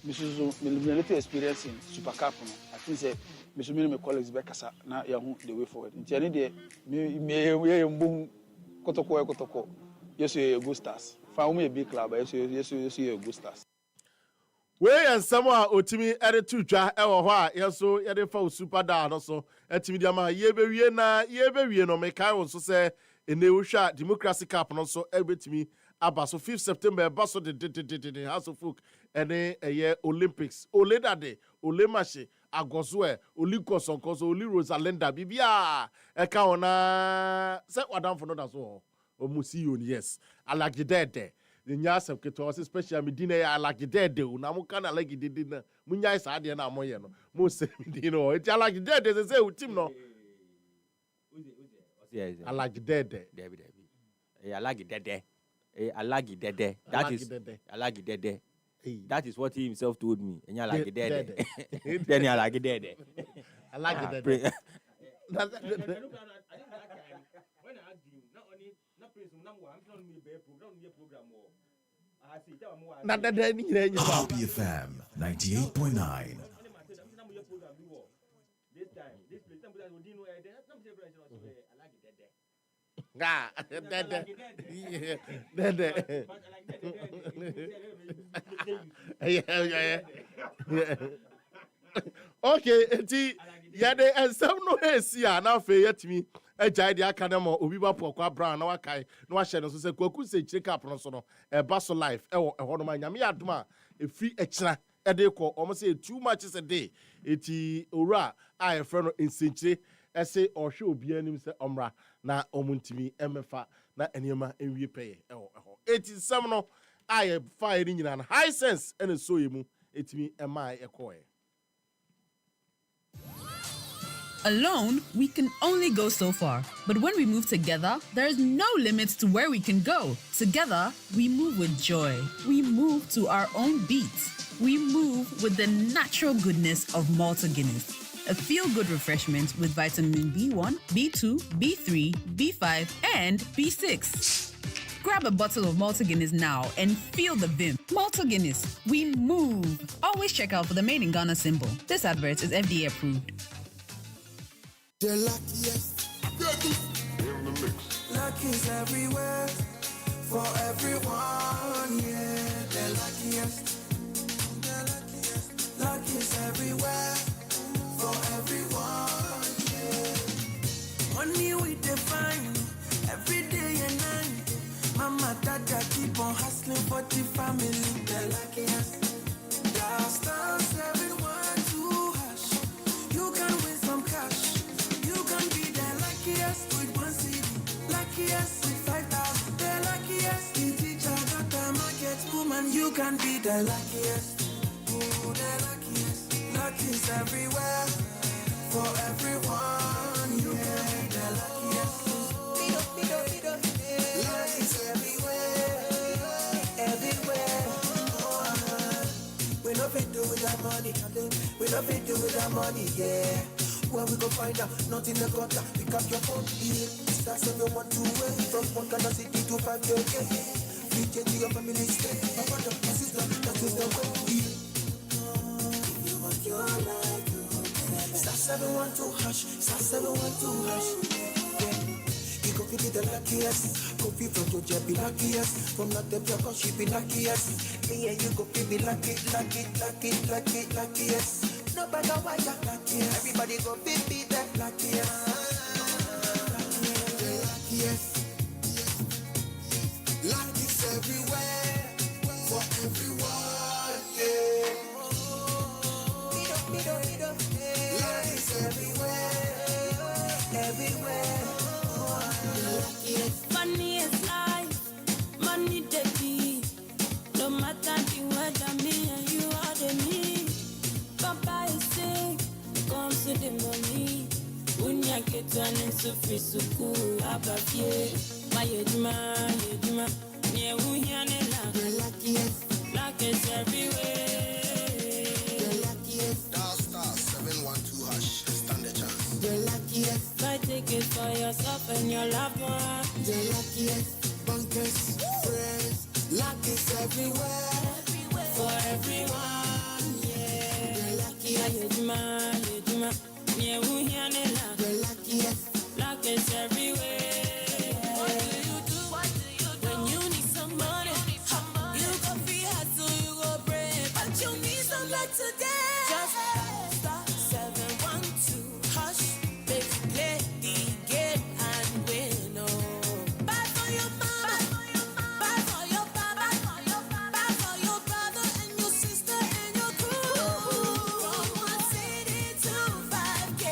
Mrs. Military experience in Super Cup. I think say Mr. My colleagues back now the way forward. In Tiani, me boom Kotoko. Yes, you're a good stars. Found me a big club, yes, you're a good stars. Way and someone Otimi added to Jah Ewa, yes, so you're for super down also. Etimidiama, Yebe, no make I also say in the Usha Democracy Cup and also every to me. About so 5th September, Basso the House of Folk, and then a year Olympics. Ole Dade, Ole Mashi, Agoswe, Oli Kosonkos, Oli Rosalenda, Bibia, Ekaona, set what down for not as well. Or Musiun, yes. I like the dead. The Nyas of Ketos, especially Medina, I like the dead. Namukana like it did. Munya is Adia Namoyano. Most, you know, it's I like the dead, as I say with Tim. No, I like the dead. David. I like it dead. I like it dead. That is I like it dead. That is what he himself told me. And I like it dead. Then I like it dead. I like it dead. When I asked you, not only not praise number, I'm not me a program more. I see RPFM 98.9. This time, this place, somebody will do I like it dead. Okay, yade and some no see na fe yet me e jai the academy Obiba Poakwa Brown na wakai na wa share no so say kwaku say check up no so no e ba so life e ho no ma nyame adoma e free e kira e de ko almost say 2 matches a day eti owura a e friend no insenchire e say o hwe obi anim say omra na omuntimi emefa na enema enwie peye e ho eti sam no a e fire nyina na high sense and so yemu etimi ema e koe. Alone, we can only go so far. But when we move together, there is no limits to where we can go. Together, we move with joy. We move to our own beats. We move with the natural goodness of Malta Guinness. A feel-good refreshment with vitamin B1, B2, B3, B5, and B6. Grab a bottle of Malta Guinness now and feel the vim. Malta Guinness, we move. Always check out for the Made in Ghana symbol. This advert is FDA approved. The luckiest, in the mix. Luck is everywhere, for everyone, yeah. The luckiest, luck is everywhere, for everyone, yeah. Money we define, every day and night. Mama, dada keep on hustling for the family. The luckiest, the stars, everyone to hush. You can win some cash. Luckiest with 1 city, luckiest with 5,000. The luckiest in teacher got the market woman. You can be the luckiest. Ooh, the luckiest. Luck is everywhere for everyone. Yeah, the luckiest. Luck is everywhere. We no fit do with that money. We no fit do with that money. Yeah. Where we go find out, not in the gutter, pick up your phone, yeah. Star 712 from Poakwa City to 5K. Reach to your family stay. My brother, my sister, that is the way. You want your life to Star 712 hash, Star 712 hash. You go be the luckiest. Go be from Georgia, be luckiest. From not the block, she be luckiest. Me and you go be lucky, luckiest. No matter what you're luckiest. Everybody go be the luckiest. The luckiest. Luck is everywhere for everyone. Yeah. Luck is everywhere. Money is life, money the key. No matter the weather, me and you are the need. Papa is sick, comes to the money. When you get to an free school, my yedima, near Wuyanela. The luckiest, luck is everywhere. The luckiest, Star 712 hash, stand a chance. the luckiest. Buy tickets for yourself and your loved one. The luckiest, bunkers, friends, luck is everywhere. For everyone, yeah. The luckiest, Yedima, near Wuyanela. the luckiest, Luck is everywhere. What do you do? When you need some money? You go free hustle, you go pray. But you need some luck today. Just Star 712 hush. Baby, play the game and win. Oh, buy for your mama, buy for your papa, buy for your brother and your sister and your crew. From 1 city to 5K,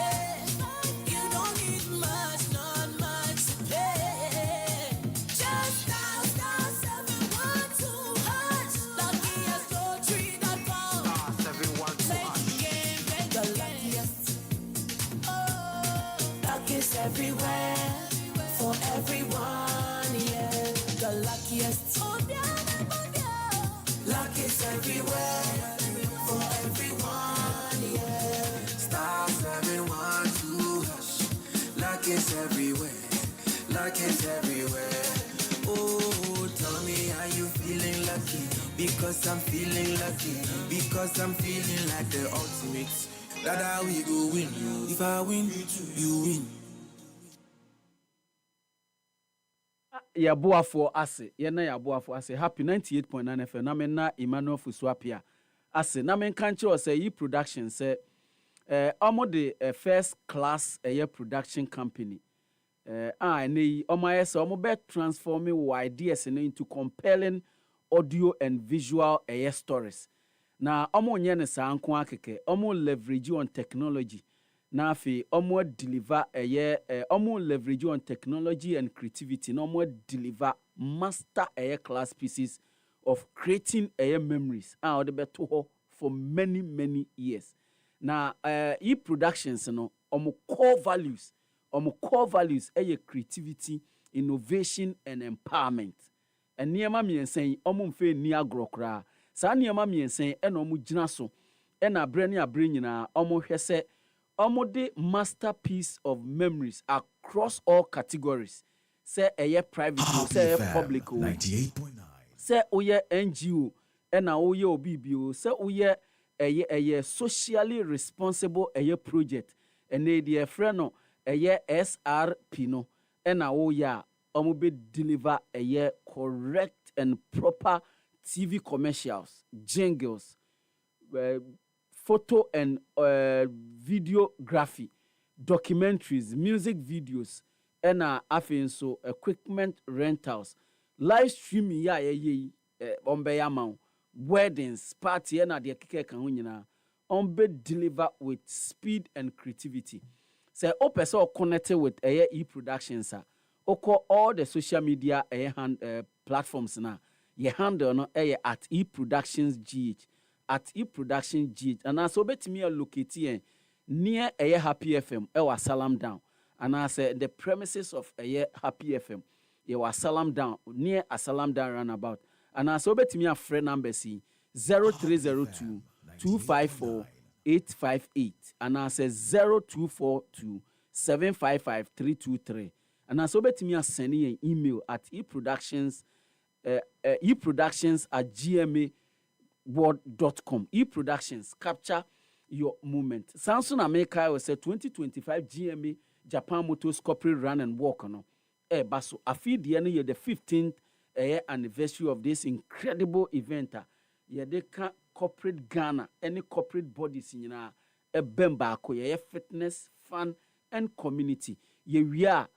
you don't need much, not much to play. Just dial Star 712 hush. LuckyAsToTree.com. Star 712 Play the game, oh, luck is everywhere for everyone, yeah. The luckiest. Luck is everywhere for everyone, yeah. Star 712 hash, luck is everywhere, luck is everywhere. Oh, tell me how you feeling lucky, because I'm feeling lucky, because I'm feeling like the ultimate. That's how we go win. If I win, you win. Yabuafo ase yena yabuafo ase happy 98.9 FM na menna Emmanuel Fusuapia ase na men kan che say yi production say omo the first class production company nei omo yes omo be transforming ideas into compelling audio and visual stories na omo nye ne sa anko akeke omo leverage on technology na afi omo deliver omo leverage on technology and creativity na omo deliver master class pieces of creating memories and the beto for many years na e productions no omo core values creativity, innovation and empowerment and niema miensen omo mfe ni agrokra sa niema miensen e no omo gina so e na abre nyina omo hwese omo de masterpiece of memories across all categories say private say public 98.9 say oye NGO e na oye Obiba say oye socially responsible project and the friend no SRP no e na oya omo be deliver correct and proper TV commercials, jingles, photo and videography, documentaries, music videos, and so equipment rentals, live streaming weddings, party and the keke kan deliver with speed and creativity. Say person connected with e-productions oko all the social media platforms na ye handle no at eProductionsGH at eProductionsGH and also betimi locate near Happy FM wa Salam Down and I say the premises of Happy FM ye wa Salam Down near a Salam Down roundabout and also betimi a friend number 0302 254 858 and I say 0242 755 323 anaasɛ wobɛtumi asɛne yɛn email at eproductions@gmaworld.com. eProductions, capture your moment. Sanso na meka was a 2025 GMA Japan Motors Corporate Run and Walk no. Baso afi the year the 15th anniversary of this incredible event. Yɛde ka corporate Ghana, any corporate bodies nyina bemba ko fitness, fun and community. We are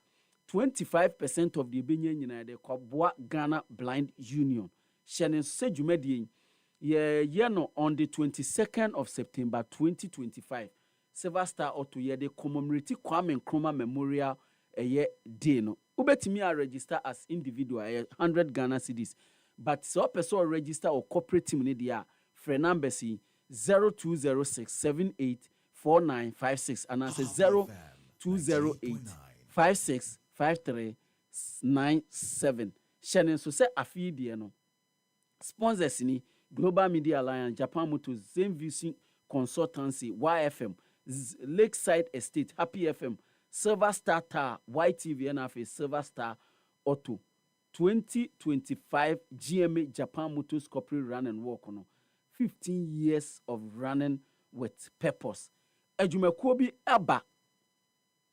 25% of the benye nyina de Kwabwa Ghana Blind Union. Shannon Sejumedi no on the 22nd of September 2025. Silver Star Auto de commemorate Kwame Nkrumah Memorial day no. Ubetimi a register as individual 100 Ghana cedis. But so person register or corporate team need ya for number 0206784956 and answer 0208565397. Shannon so say afi die no. Sponsors ni Global Media Alliance, Japan Motors, Zenvision Consultancy, YFM, Lakeside Estate, Happy FM, Silver Star Tower, YTV, NFA, Silver Star Auto. 2025 GMA Japan Motors Corporate Run and Walk on 15 years of running with purpose. Ejumekuo bi aba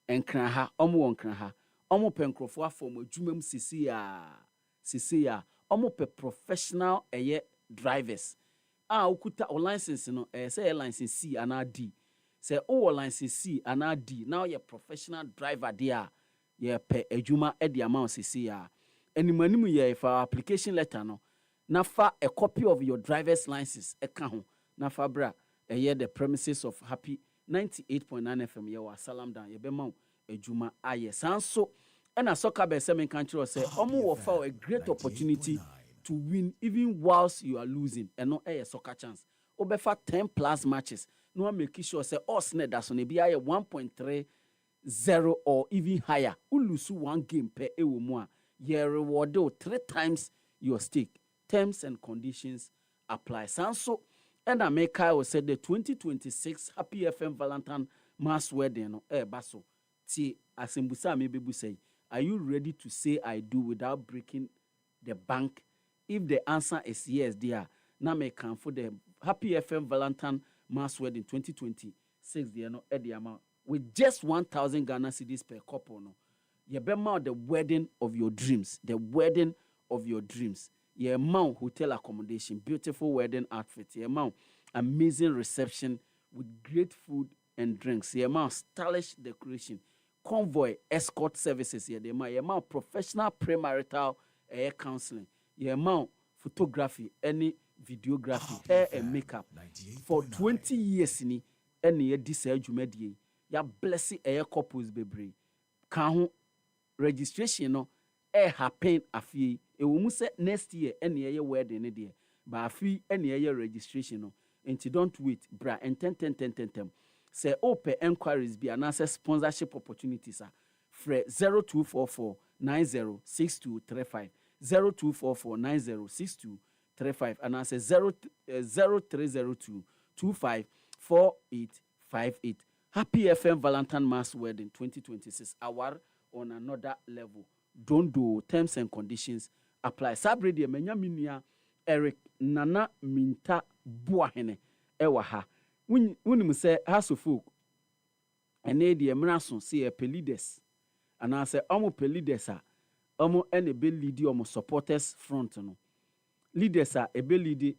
enkran ha, omo wonkran ha, omo penkrofo afom ejumem sisi ya, omo pe professional drivers. Ukuta o license no say license C and D. Say o license C and D. Now you're professional driver there. Ye pe ejuma e the amount sisi ya. Animanimu ye for application letter no. Nafa a copy of your driver's license ho. Nafa bra the premises of Happy 98.9 FM ye wa salam down ye be ma ejuma aye. Sanso and a soccer be seven country say omo offer a great opportunity to win even whilst you are losing and no a soccer chance. Obefa 10 plus matches. No make sure say us net that's on a 1.30 or even higher. Ulusu one game per ewo mo. You're rewarded 3 times your stake. Terms and conditions apply. Sanso and America will say the 2026 Happy FM Valentine Mass Wedding no baso. Ti asembusa mebebu say, are you ready to say I do without breaking the bank? If the answer is yes, dear, now may come for the Happy FM Valentine Mass Wedding 2026 dear no the amount with just 1,000 Ghana cedis per couple no. You be mount the wedding of your dreams, the wedding of your dreams. You mount hotel accommodation, beautiful wedding outfit. You mount amazing reception with great food and drinks. You mount stylish decoration, convoy escort services. You mount professional premarital counseling. You mount photography, any videography, hair and makeup. For 20 years ni any year this jumedie. Ya blessing couples bebre. Kan registration no happen afi e wo mu say next year any year wedding ne there but afi any year registration no and don't wait bra and 10 say open enquiries be and access sponsorship opportunities fre 0244 906235 0244906235 and answer 0302 254858. Happy FM Valentine Mass Wedding 2026 award on another level. Don't do terms and conditions apply. Sabre de menya minua Eric Nana Minta Buahene ewa ha. Wuni say hasofo ene de mraso say leaders. And I say omo leaders a omo ene be lead omo supporters front no. Leaders a ebe lead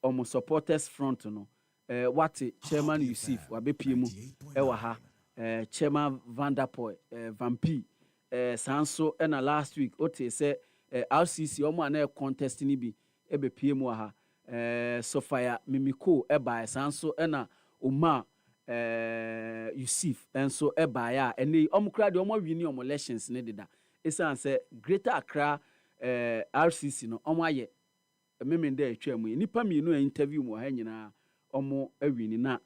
omo supporters front no. What Chairman Yusuf wabepiemu ewa ha. Chairman Vanderpoy, Vampi, Sanso, and last week, Ote say RCC, Omo and contest ni bi, ebe PM ha, Sophia Mimiko, eba, Sanso, and Uma, Yusuf, and so eba ya, and the Omcrad, Omo Union elections, nedida. Esan say Greater Accra, RCC, no, Oma ye, a memende, Chairman, nipa mi no interview mo hangina, Omo ewini na.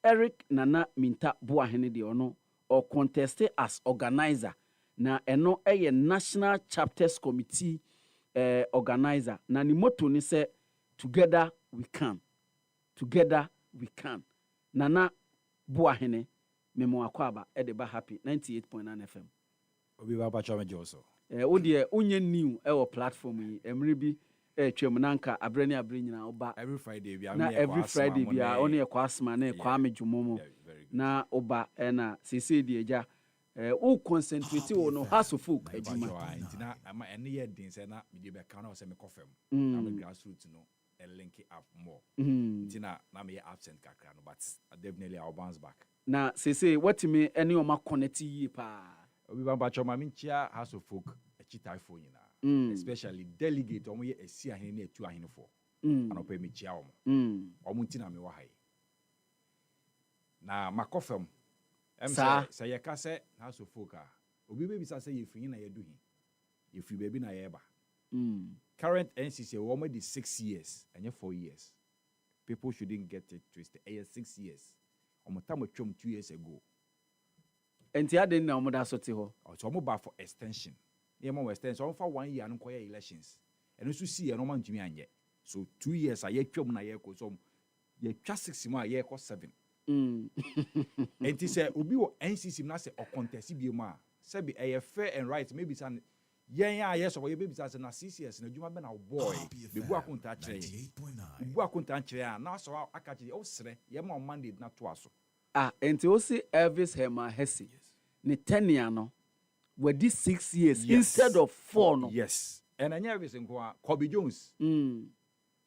Eric Nana Minta Buahene de ono or contested as organizer na eno National Chapters Committee organizer na ni motto ni say together we can Nana Buahene memo akwaba e de ba happy 98.9 FM. Obiba pacho me joso. Wo de unye new e wo platform yi emre bi twam nanka abrani abri nyina oba every Friday bi na every Friday bi a oni e kwa asma na e kwa mejumomo na oba na sese di eja o concentrate wo no haso folk ejuma ntina ama ene ye din se na me de be ka na o se me kofem na me grassroots no and link it up more ntina na me absent kakra no but definitely I'll bounce back na sese what me ene o ma connect yi pa obi ba pacho ma me nchia haso folk chitai fo nyina especially delegate omo ye esi ahene na etu ahene fo anopa me chia omo omo ntina me wa hai na makofem say ye ka say house of folk obi be bisa say ye free na ye do hin ye free baby na ye ba current NCC we almost 6 years and 4 years people shouldn't get it twisted 6 years omo tam twom 2 years ago enti aden na omo da so te ho so omo ba for extension ye mo extension omo fa 1 year no koye elections eno so see ye no man tumi anye so 2 years a ye twom na ye ko so ye twa 6 mo a ye ko 7 enti say obi wo NCC na say o contest bi ma say be fair and right maybe san yen a yes or ye be say na CCS na djuma be na boy be bu akonta kire bu akonta kire na so aka kire o sere ye ma mandate na to aso enti o si Elvis Hema Hesi ni tenia no wadi 6 years instead of 4 no yes and anya Elvis nko Kobe Jones and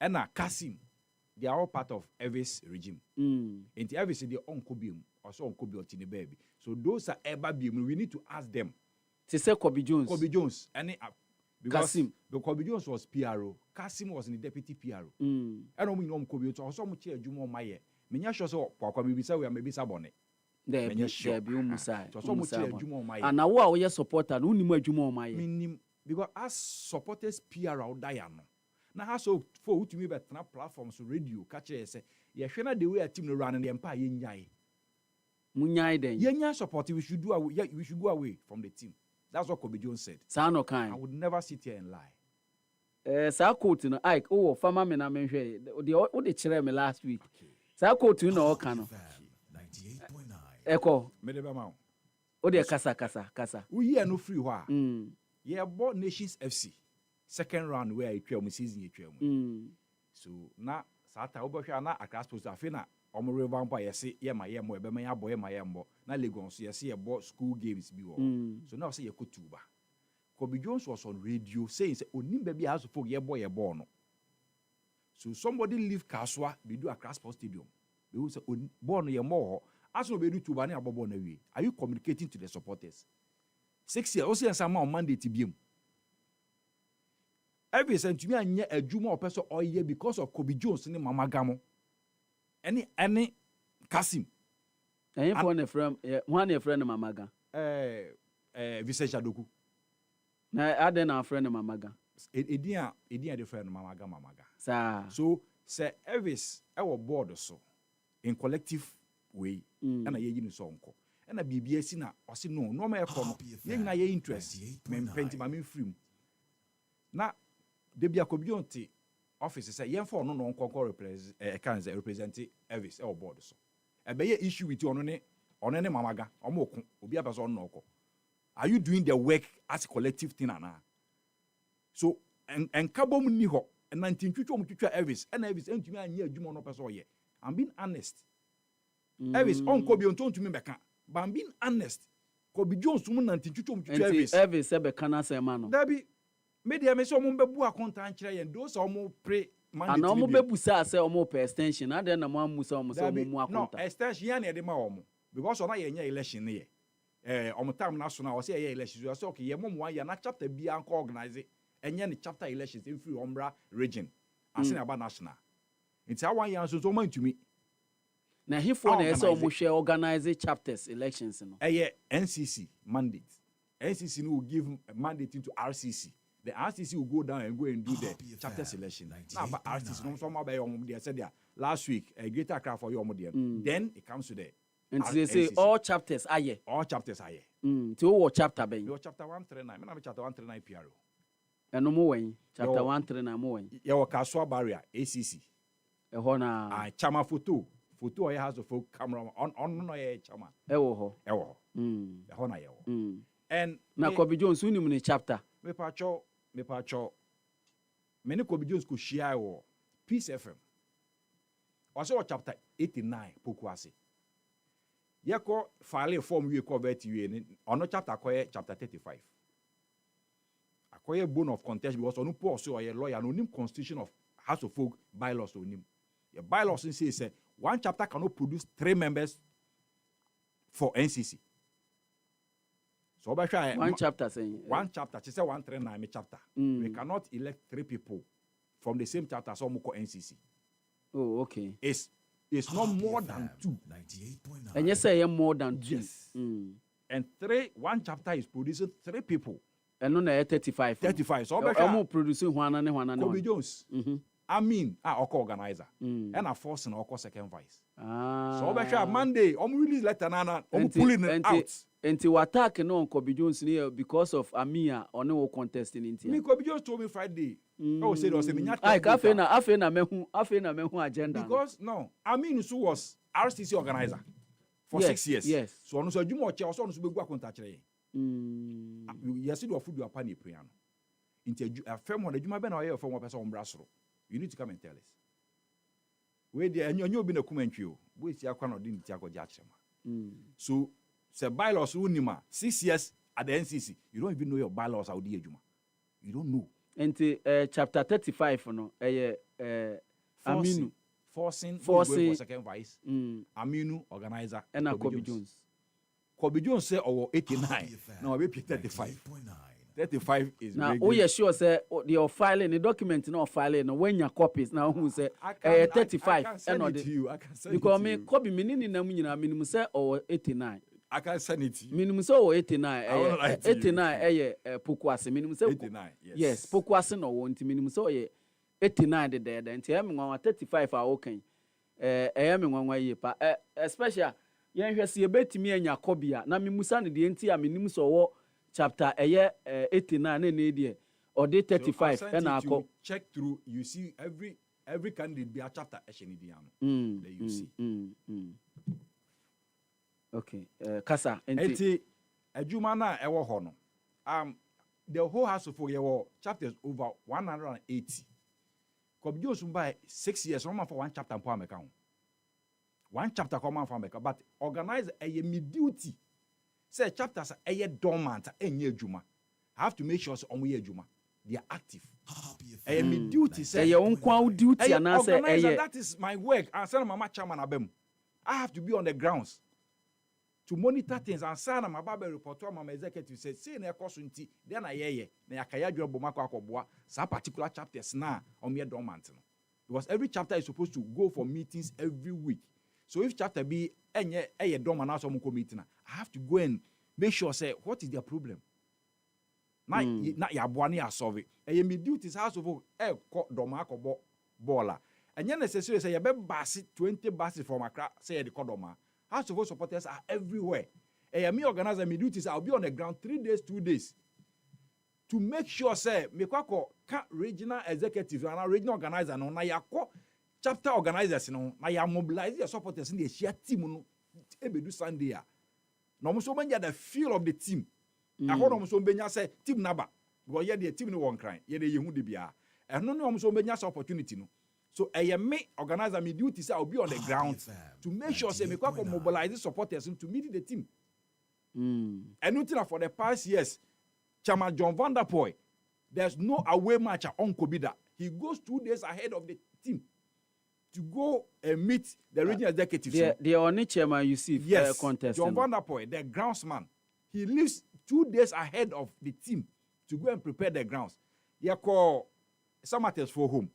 na Kasim they are all part of Elvis regime. And Elvis is the uncle beam, also uncle beam baby. So those are ever beam. We need to ask them. To say Kobe Jones. Kobe Jones. Because Kasim. The Kobe Jones was PRO. Kasim was in the deputy PRO. And we know Kobe Jones. Also, much Jumo Maye. Menya sure so Poakwa maybe say we are maybe sabone. There be umusa. So much Jumo Maye. And now we are supporter. No ni mo Jumo Maye. Because as supporters PRO Diano. Na ha so for utumi betena platforms radio catch say ye hwe na the way a team no run the empire yenyae munyae den yenya support we should go away from the team. That's what Kobe Jones said. Sa no kan I would never sit here and lie. Sa quote no Ike oh farmer me na me hwe o de kire me last week. Sa quote no o kan no 98.9 eko me de be ma o de kasa we here no free ho a ye bought Nations FC second round where I twelve season you twelve. So na sata obehwa na Accra Sports afina omo revamp yesi ye ma ye mo ebe ma ya boy ma ye mbo na Lagos so yesi ye bo school games bi wo. So now say ye kotuba. Kobe Jones was on radio saying say onimba bi house folk ye boy no. So somebody leave Kaswa be do Accra Sports Stadium. They will say born ye more as no be do tuba na abobo na wi. Are you communicating to the supporters? 6 years also some mandate bi. Every cent to me anya adwuma opeso oye because of Kobe Jones ni Mama Gamo. Any Kasim. And for from one your friend Mama Ga. Vincent Shadoku. Na aden our friend Mama Ga. Edian the friend Mama Ga. Sa. So say Elvis our board so in collective way and a ye so unko. And a BBS na o si no ma e ko no. Ye na ye interest. Me penti ma me free. Na Debia Kobion office say yen for no represent Elvis or board so. E be issue with you on ne Mamaga omoko obi abaso no ko. Are you doing the work as a collective thing na? So and kabom ni ho and 19 twitwa mutwa Elvis and Elvis entumi anya adwuma no person ye. I'm being honest. Elvis on Kobion to me beka. But I'm being honest. Kobe Jones mu 19 twitwa mutwa Elvis ebe kana say man no. Dabi media me so omo bebu akonta nkyere yen those omo pre mandate and omo bebu say omo per extension na den na mo amu say omo mu akonta no extension ya na de ma omo because ona ye nya election ne ye omo time na so na o say ye election so okay ye mo 1 year na chapter bia anko organize enye ne chapter elections in free ombra region as na ba national it's a 1 year so so man tumi na hifo na say omo hwe organize chapters elections no NCC mandate NCC will give mandate to RCC. The RCC will go down and go and do the chapter selection. Now, but RCC, no some by they said there last week, a greater craft for your Then it comes to the and they say all chapters are here. All chapters are here. To what chapter be? Your chapter 139. I'm chapter 139 PRO. And no more chapter 139 more. Your Kaswa barrier ACC. A hona Chama photo photo or House of Folk camera on no chama. Ewo. The honor and na Kobe Jones unim ni chapter. Me pacho. Many Kobe Jones could share or Peace FM. Also chapter 89 Poakwa. Yeko file form we call you on chapter 35. Akoye bone of contest because on poor so a lawyer no nim constitution of House of Folk bylaws on him. Your bylaws say one chapter cannot produce 3 members for NCC. So one chapter saying one chapter, she said 139 chapter. We cannot elect 3 people from the same chapter so muko NCC. Oh, okay. It's not more than 2. 98.9. And you say more than 2. Yes. And one chapter is producing 3 people. And no 35. 35. So I'm producing one. Kobe Jones. I mean, organizer. And a first and second vice. So Monday, release letter nana, pulling it out. And to attack no Kobe Jones here because of Amia or no contesting in me Kobe Jones told me Friday. Oh, said was afena mehu agenda. Because no, Amin Su was RCC organizer for 6 years. Yes. So no so jumo che so no so begua contact re. Yes, do food your pani piano. Into a firm on the Juma Ben or from one person on Brasro. You need to come and tell us. Where the and you been a commentary, which you cannot didn't Tiago Jachema. So bylaws unima 6 years at the NCC. You don't even know your bylaws out there, Juma. You don't know. And chapter 35 no Aminu forcing second vice. Aminu organizer and Kobe Jones. Kobe Jones say 89. Now we pick 35. 35 is now. Oh yeah, sure. Say you're filing the document. Not filing. No when your copies now. Who say 35? I can send it to you. I can send because it to you. me Kobe minini na munyina minimum say 89. I can send it to you. Minimum say 89. 89. Poakwa se minimum say 89. Yes. Poakwa se no want minimum say 89 the there. Nti em nwa 35 a okay. Em nwa ye pa. Especially yen hwese ye betimi anya kobia na memusa ne de nti a minimum so chapter 89 na dey or dey 35 and akọ check through you see every candidate be a chapter eshenidiano there you see okay kasa enti adwuma na ewo ho no the whole house of your chapters over 180 Kobe Jones by 6 years one for one chapter for America one chapter come for America but organize a me duty say chapters are dormant enye adwuma I have to make sure on we adwuma they are active me duty say your own duty and answer that is my work and say mama chairman abem I have to be on the grounds to monitor things and say na maba report to mama executive say na ekoso nti then na yeye na yakaya dwebo makwa akoboa sa particular chapters na on me dormant no because every chapter is supposed to go for meetings every week. So if chapter be enye dormant na so mo committee na I have to go and make sure say what is their problem. Na ya boa na ya solve. Me duties house of ko doma ko bola. Enye necessary say you be basi 20 bases from Accra say the kodoma. House of supporters are everywhere. Me organizer me duties I'll be on the ground 3 days 2 days to make sure say me kwako regional executive and regional organizer no na yakọ chapter organizers no na ya mobilize your supporters in the share team no ebedu Sunday a no mo so benya the feel of the team ahọ no mo so benya say team naba because ye the team no won cry ye dey hu de bia no mo so benya opportunity no so me organizer me duty say I'll be on the ground to make sure say me kwako mobilize supporters to meet the team and nothing for the past years Chairman John Van Der Poel, there's no away match on Kobida. He goes 2 days ahead of the team to go and meet the regional executives. The only chairman you see contest. John Van Der Poel, the groundsman, he leaves 2 days ahead of the team to go and prepare the grounds. He call Samates for home.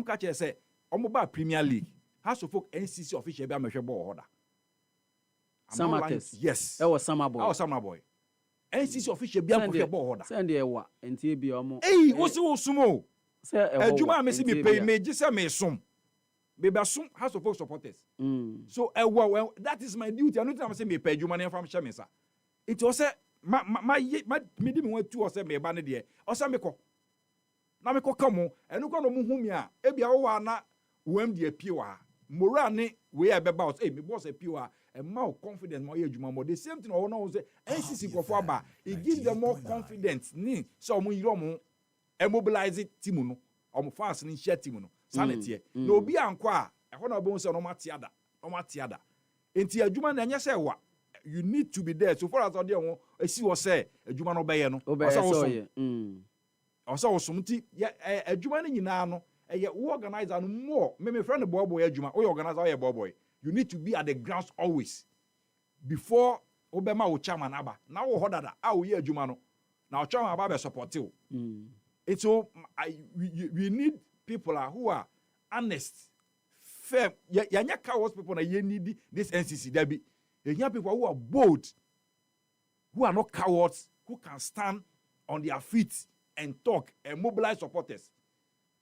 Catcher say, Omoba Premier League has to folk NCC official be a ball order. Samates. Yes. That was Summer Boy. That was Summer Boy. NCC official be a ball order. Send the ewa enti bi omo. Hey, what's so sumo? Ejuma me see me pay me just say me sum. Baby sum has to folk supporters. So well, that is my duty. I know say me pay Ejuma na from shame sir. It was say me di me want to say me ba ne de. O say me ko. Na me ko kamo, enu ko no mu hu me a, e bia wo wa na wam de apie wa. morane we are about me boss a pure and more confidence more ejuma the same thing or no say NCC go aba it gives them more confidence ni so mo yiro mo mobilize team no o mo fans ni share team no sanity no obi anko a ho na obo say no matiada enti adwuma na nya say wa you need to be there so far as ode won esi wo say adwuma no beye no also somti adwuma ni nyina no who organizer no more me friend boy adwuma o organizer o boy you need to be at the grounds always before obema wo chairman aba na wo hodada a wo ye adwuma no na o chairman aba be support you it's so we need people who are honest fair yanya cowards people na ye need this NCC there be people who are bold who are not cowards who can stand on their feet and talk and mobilize supporters.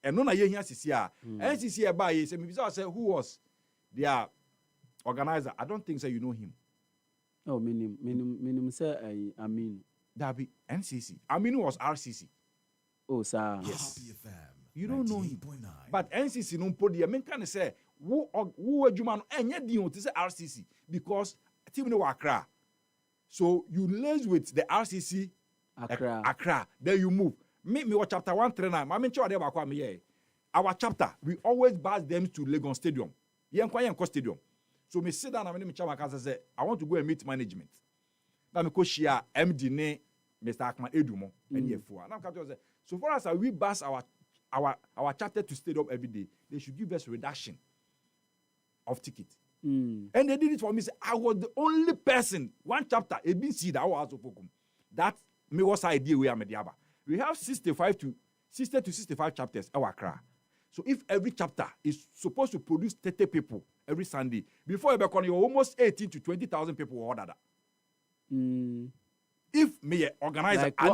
And no na ye here CCA. NCC by say me say who was their organizer. I don't think so you know him. Oh, minimum say I mean that be NCC. Aminu was RCC. Oh, sir. Yes. You don't know him. But NCC no put the main kind of say who adwuma no enye din to say RCC because team no Accra. So you liaise with the RCC Accra. Then you move. Me what chapter 139. I mean sure about kwa me our chapter we always bus them to Legon Stadium. Yenko Stadium. So me sit down and me chama kasa say I want to go and meet management. Na me ko share MD ne Mr. Akman Edumo and Yefua. Now come to say so far as we bus our chapter to stadium every day, they should give us reduction of ticket. And they did it for me. Say, I was the only person, one chapter, ABC that was that me was idea we are mediaba. We have 60 to 65 chapters our Accra. So if every chapter is supposed to produce 30 people every Sunday, before you almost 18 to 20,000 people will order that. If me organizer, like I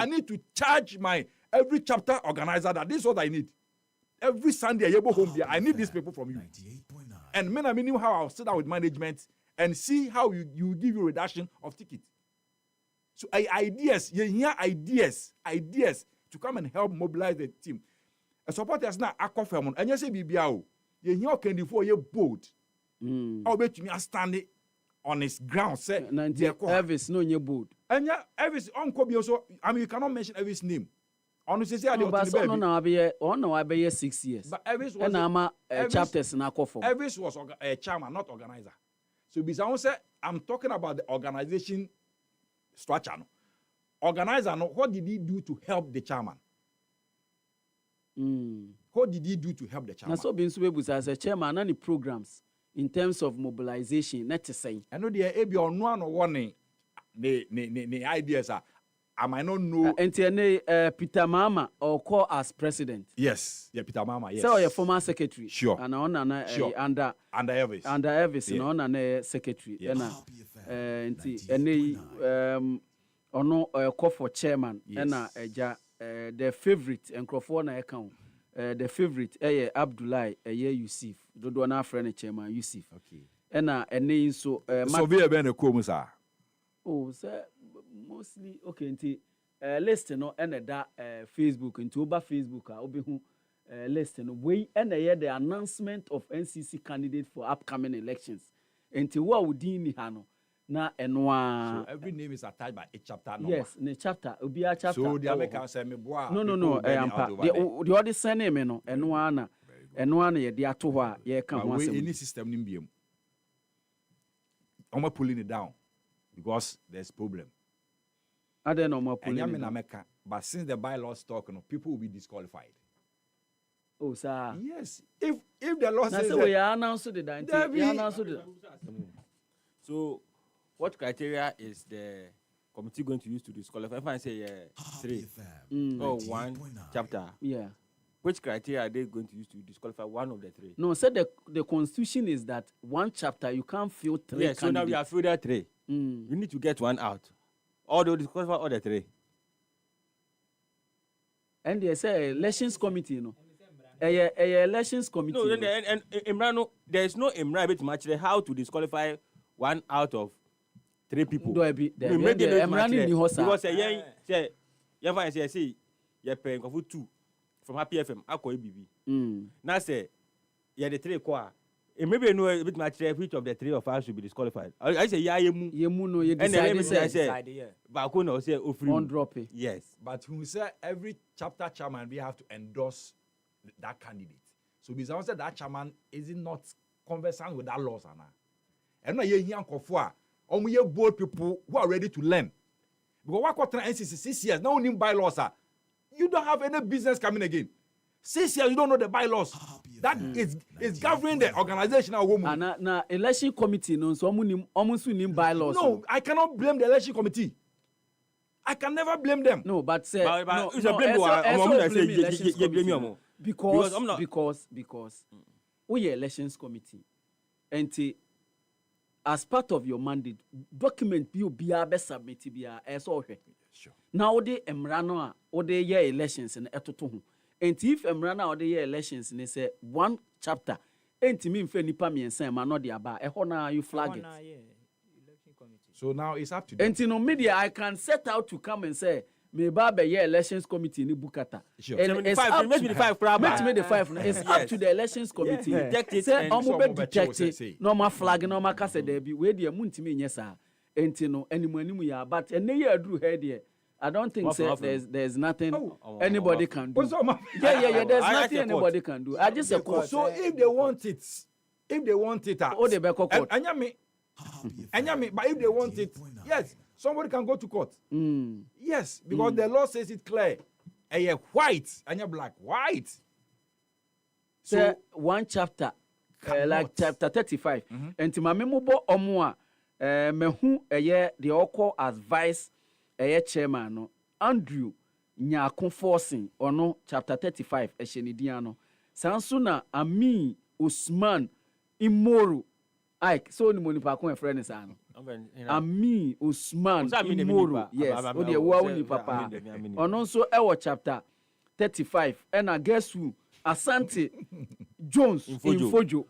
need to charge my every chapter organizer that this is what I need. Every Sunday, I need these people from you. And men, I mean how I'll sit down with management and see how you give you reduction of ticket. So ideas to come and help mobilize the team. A supporters now akofem and you say BBAO. You hear candy for you bold. I'll bet you me standing on his ground. Say Elvis no your board. And yeah, Elvis uncle be also. I mean, you cannot mention Elvis' name. Honestly, say I be 6 years. But Elvis was chapters na akofo. Elvis was a chairman, not organizer. So because say I'm talking about the organization structure. No. Organizer, no, what did he do to help the chairman? What did he do to help the chairman? Na so be nso as a chairman any programs in terms of mobilization not to say. I know the ebi ono one the ideas are I might not know. Peter Mama or call as president. Yes, yeah, Peter Mama. Yes. So your former secretary. Sure. And on sure. Under Elvis. Under Elvis, yeah. And on secretary. Yes. Ono call for chairman. Yes. And the favorite and Crawford account. The favorite Abdullah Yusuf. Dodo na friend chairman Yusuf. Okay. And so so be a ben sir. Oh, sir. Mostly okay nti list no and that Facebook nti oba Facebook obi hu list no we and the announcement of NCC candidate for upcoming elections nti wo awudin ni ha no na eno so every name is attached by a chapter number. Yes, the chapter obi a chapter so the American say me boa no the other surname me no eno na ye de ato ho a ye ka ho asem any system nim biem I'm pulling it down because there's problem. I don't know more pulling America, but since the bylaws talk, people will be disqualified. Oh, sir. Yes. If the law says we announced it, So, what criteria is the committee going to use to disqualify? If I say 3 or 1 chapter, yeah. Which criteria are they going to use to disqualify one of the 3? No, said the constitution is that 1 chapter you can't fill 3. Yes, so now we have filled 3. You need to get 1 out. Or they disqualify all the 3. And they say elections committee, you know. Elections committee. No, and Imran, there is no Imran to match how to disqualify 1 out of 3 people. Do I be there? Imran in the house. Because say, you're paying for 2 from Happy FM akọ ABB. Na say yeah the 3 kwa. Maybe know bit much which of the 3 of us should be disqualified. I say yeah yemu no you decide yeah. But I say offering on drop it. Yes. But who say every chapter chairman we have to endorse that candidate. So because said that chairman is not conversant with that laws ana. And na ye hian kofo a ye bold people who are ready to learn. Because what quarter NCC 6 years now only bylaws are. You don't have any business coming again. 6 years you don't know the bylaws. That is governing the organizational woman. Na election committee no so almost nim bylaws. No, I cannot blame the election committee. I can never blame them. No, but say no, because we elections committee and as part of your mandate document be submit bia so sure. Now the emrano a ode year elections and etoto ho. And if emrana ode year elections ne say one chapter entimi mfa nipa miensan ma no de aba ehọ na you flag it. So now it's up to them. And no media I can set out to come and say me ba be year elections committee ni bukata. Sure. And it's up to the 5 it's up to the elections committee. Say omo be detect it normal flag normal kase there be we dey muntimi nye sa. Entino animu ya but ene ye aduru here there. I don't think there's nothing anybody can do. Yeah. There's nothing anybody can do. I just so if they want it, oh, they be court. Anyame, but if they want it, yes, somebody can go to court. Yes, because the law says it clear. And you're white, and you're black, white. So one chapter, like chapter 35, and to my memobo omwa, mehu the oko as vice. Chairman no Andrew Nyako forcing ono chapter 35 ehenidiano sansuna Ami Usman Imoru Ike so ni monipa ko friend is ano Ami Usman Imoru yes o de wo ni papa ono so ewo chapter 35 and I guess who Asante Jones Infojo.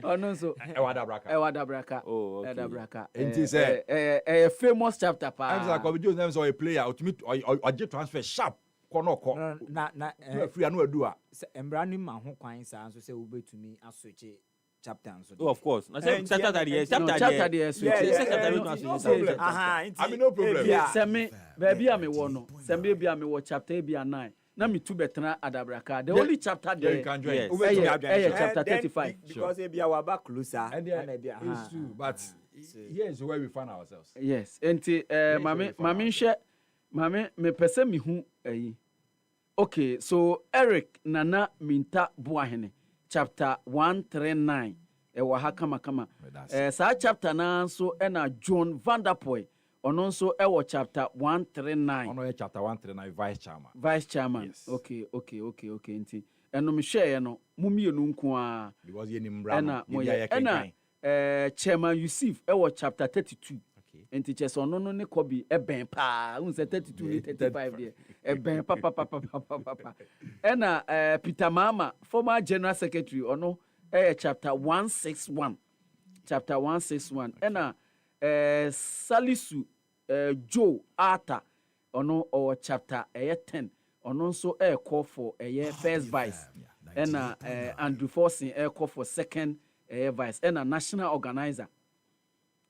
Oh no so Ewada Braka. Oh, okay. Ewada Braka. It is a famous chapter pa. I'm like Kobe Jones names or a player ultimate or get transfer sharp. Kono na free anu adu a. Embrani ma ho kwan sa so say we betumi asweche chapter so. Oh of course. Na say chapter there I mean no problem. Say me baby am wo no. Say me baby am wo chapter be 9. Na me two betena adabraka. The only chapter there you can join. Yes. Chapter 35. Because we are back closer. And it's true, but here's where we find ourselves. Yes. Enti mame share mame me pese me hu ayi. Okay, so Eric Nana Minta Buahene chapter 139 ewa ha kama. Sa chapter na so na John Vanderpoy ono nso ewo chapter 139 ono chapter 139 vice chairman yes. Okay nti eno me share no mumienu nko a because ye nimbra na chairman Yusuf ewo chapter 32 nti chese ono no ne kobi eben pa unse 32 ni 35 there eben papa ena Peter Mama former general secretary ono chapter 161 ena Salisu Joe Arthur ono or chapter 10 ono nso call for first vice and Andrew Forson call for second vice and national organizer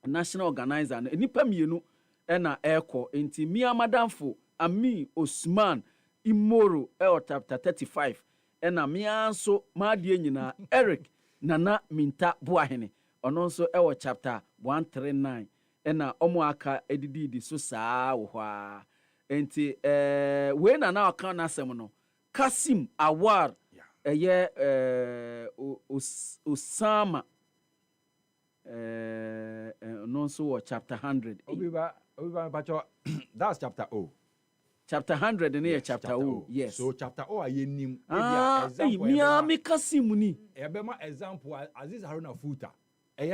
nipa mienu and call inti Mia Madamfo Ami Osman Imoro chapter 35 and Mia so madie nyina Eric Nana Minta Buahene ono nso chapter 139 ena omo aka edidi so saa wo hwa enti we na aka na asem no Kasim Awar Osama no nso chapter 100 Obiba pacho that's chapter O. Chapter 100 and chapter O. Yes. So chapter O ayenim example. Me Kasim ni. Ebema example Aziz Haruna Futa.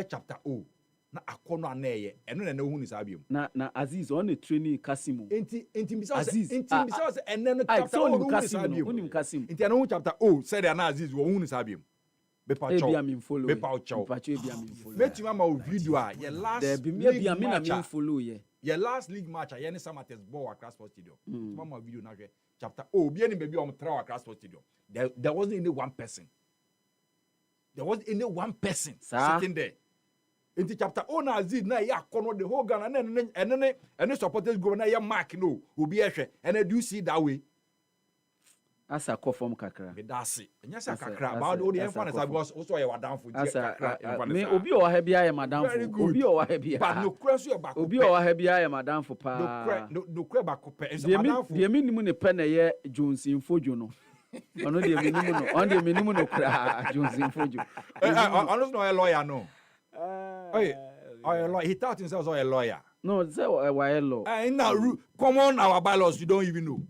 Chapter O. Na akono aneye eno na hu ni sabium na Aziz on the training Kasim enti bisa se eno no chapter O hu ni sabium unim Kasim enti eno chapter O said na Aziz wo hu ni sabium be pa chow be pa chow betuma ma o video a ye last be me na me follow ye last league match a ye ni Samatex ball across Sports Stadium betuma ma video na hwe chapter O, be any baby on Trawa Accra Sports Stadium. There wasn't any one person. There wasn't any one person sitting there. In the chapter O na zid na ya kono the whole Ghana and the supporters go na ya mark no will be and do you see that way? As a conform kakra. That's it. And yes, kakra. About all the influence because also I was down for kakra. Me obi o happy I am madam for. Obi o happy. But no crash you back. Obi o happy I am madam for pa. No crash back up. The minimum ne pen na ye Jones Infojo no. Ono the minimum no. On the minimum no cra Jones Infojo. Honest no a lawyer no. Hey, a lawyer. He thought himself was a lawyer. No, say why law. Now come on our bylaws you don't even know.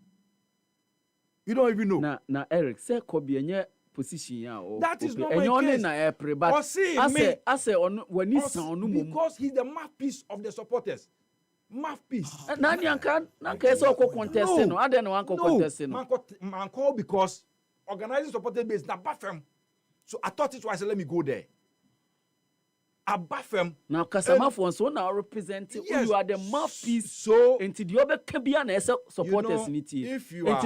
You don't even know. Na Eric say Kobe enye position ya o. That is not my my case. Na April but I say on when he sound no because he's the mouthpiece of the supporters. Mouthpiece. Na nyanka say ko contest no. I don't want contest no. Man call because organizing supporters base na Bafem. So I thought it was let me go there. Abafem now Kasama for so now represent you are the mouthpiece so into the other Kabia na supporters in it. If you are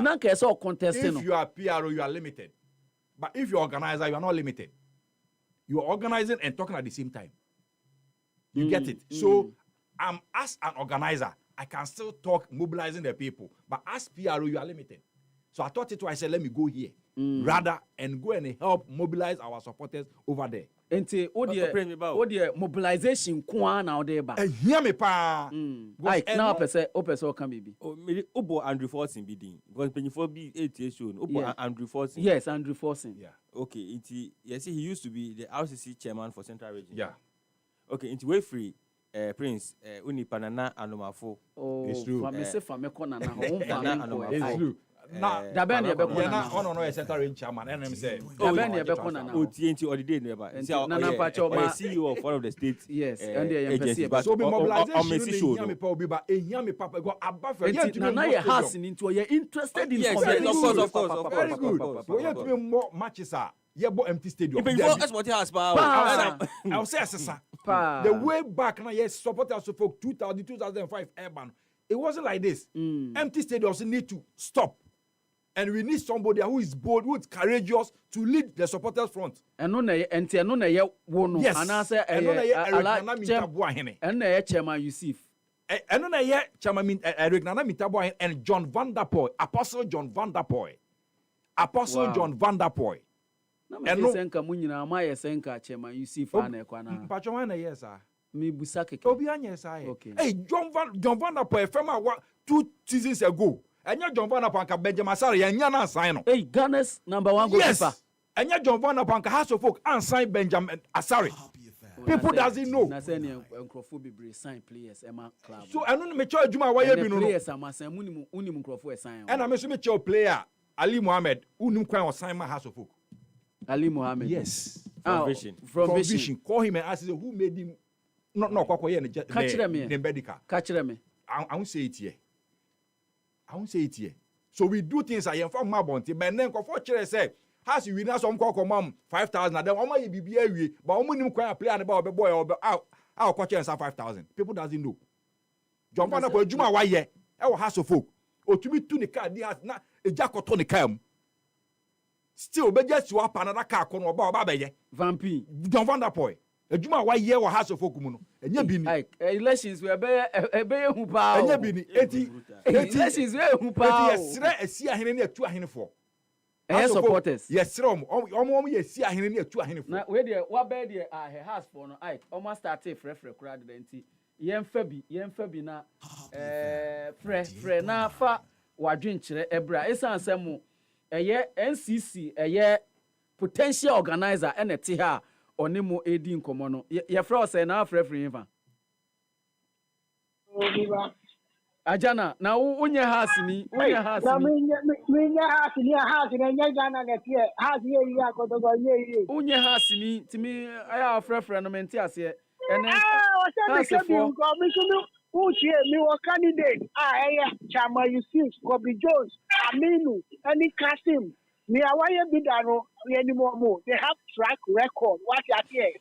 contesting, if you are PRO you are limited, but if you're organizer you are not limited. You are organizing and talking at the same time. You get it. So as an organizer I can still talk mobilizing the people, but as PRO you are limited. So I thought it was I said let me go here rather and go and help mobilize our supporters over there. Enti o de mobilization kwa na o de ba. Hear me pa. Like now person o can be. Oh, me obo Andrew Forson be din. Because when you for be 8 years old, obo Andrew Forson. Yes, Andrew Forson. Yeah. Okay, he used to be the RCC chairman for Central Region. Yeah. Okay, into way free Prince uni panana anomafo. Oh, it's true. It's true. Na dabeni ebe kona na ono no Central Region chairman and say dabeni ebe kona na otienti holiday no eba CEO of one of the states yes and the embassy so be mobilization no me pa Obiba ehia me papa go abafa ya ntumi na ye house ni nto ye interested in of course very good so ye ntumi more matches are ye bo empty stadium before export house pa I say sesa the way back na ye supporters of 2005 urban it wasn't like this empty stadiums need to stop. And we need somebody who is bold, who is courageous to lead the supporters front. And no na ye wono anase and na chairman Yusuf. And no na ye chairman Eric Nana Mitaboy and John Van Der Poel, Apostle John Van Der Poel. John Van Der Poel. And no senka munyina ma ye senka chairman Yusuf ana ekwana. Mpacho na yes sir. Me busa keke. Obi anya sir. Hey John Van Der Poel from 2 seasons ago. Enya John Van Der Poel Benjamin Asare enya na sign no. Hey Ghana's number 1 goalkeeper. Yes. Enya John Van Der Poel House of Folk and sign Benjamin Asare. People doesn't know. Na say ne nkrofo bebre sign players Emma club. So enu no me cho adwuma wa ye bi no. Players amasan unim nkrofo sign. And I me so me cho player Ali Mohammed unim kwan o sign ma House of Folk. Ali Mohammed. Yes. From Vision. Call him and ask who made him no kwakwa ne medical. Catch me. I won't say it here. So we do things I am from Mabonti, but then for say, has you win some call mom 5,000, then one might be BA, but only quite a player about the boy or out our coach and 5,000. People doesn't know. John Van Der Poel Juma why ye? Our house of folk. Or to me to the car, they has not a jack or Tony Cam. Still, but just swap another car corner about Babaye. Vampy. John Van Der Poel. A Juma why ye or house of folk muno. And ye been elections were a bear who power. And ye been 80 elections were who power. Yes, see a hen near 2 hen for. And supporters. Yes, Rom. Yes, see a hen near 2 hen for. Now, where the what bed her house for no Ike almost started fresh crowd then. Yen Fabi na fre na fa wadwen kire ebra esan semu eye NCC eye potential organizer ene te ha oni mo edi nkomo no ye fra say na free fa Obiba ajana na unye house ni na minya house na nya jana na tie house ye yi akodogo ye unye house ni timi aya frɛ no mente ase ene me was candidate. Chama Yusuf, Kobe Jones, Aminu, any Kasim. Me away bidano anymore. They have track record. What you here?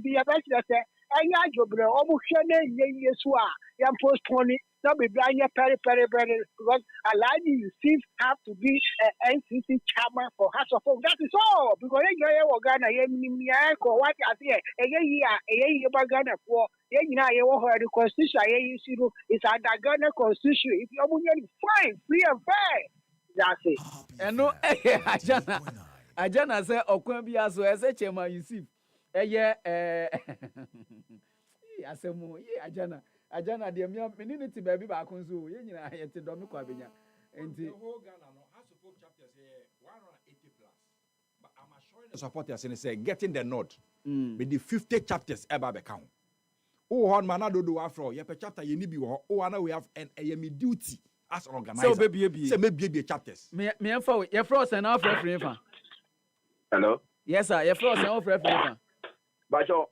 The best say, I job almost yeswa. Yam postpone not be blind very because Alani Yusuf have to be NCC chairman for House of Folk. That is all. Because you Ghana, what I say, a year Ghana for the constitution is under Ghana constitution. If you're fine, free and fair. That's it. And no, Ajana say Okwan bi aso ese Chairman Yusuf. Asemu Ajana de me ninity baby ba kun so ye nyina ye te do me kwa benya. Enti the whole Ghana no has to folk chapters here 180 plus. But I'm assuring the supporters and say getting the nod. With the 50 chapters ever be count. Oh, on manado do afro ye pe chapter ye ni bi wo. Oh, ana we have an me duty as an organizer. So baby. Say maybe chapters. Me emfa ye frost and off referee fa. Hello? Yes sir, ye frost and off referee fa. Bajo,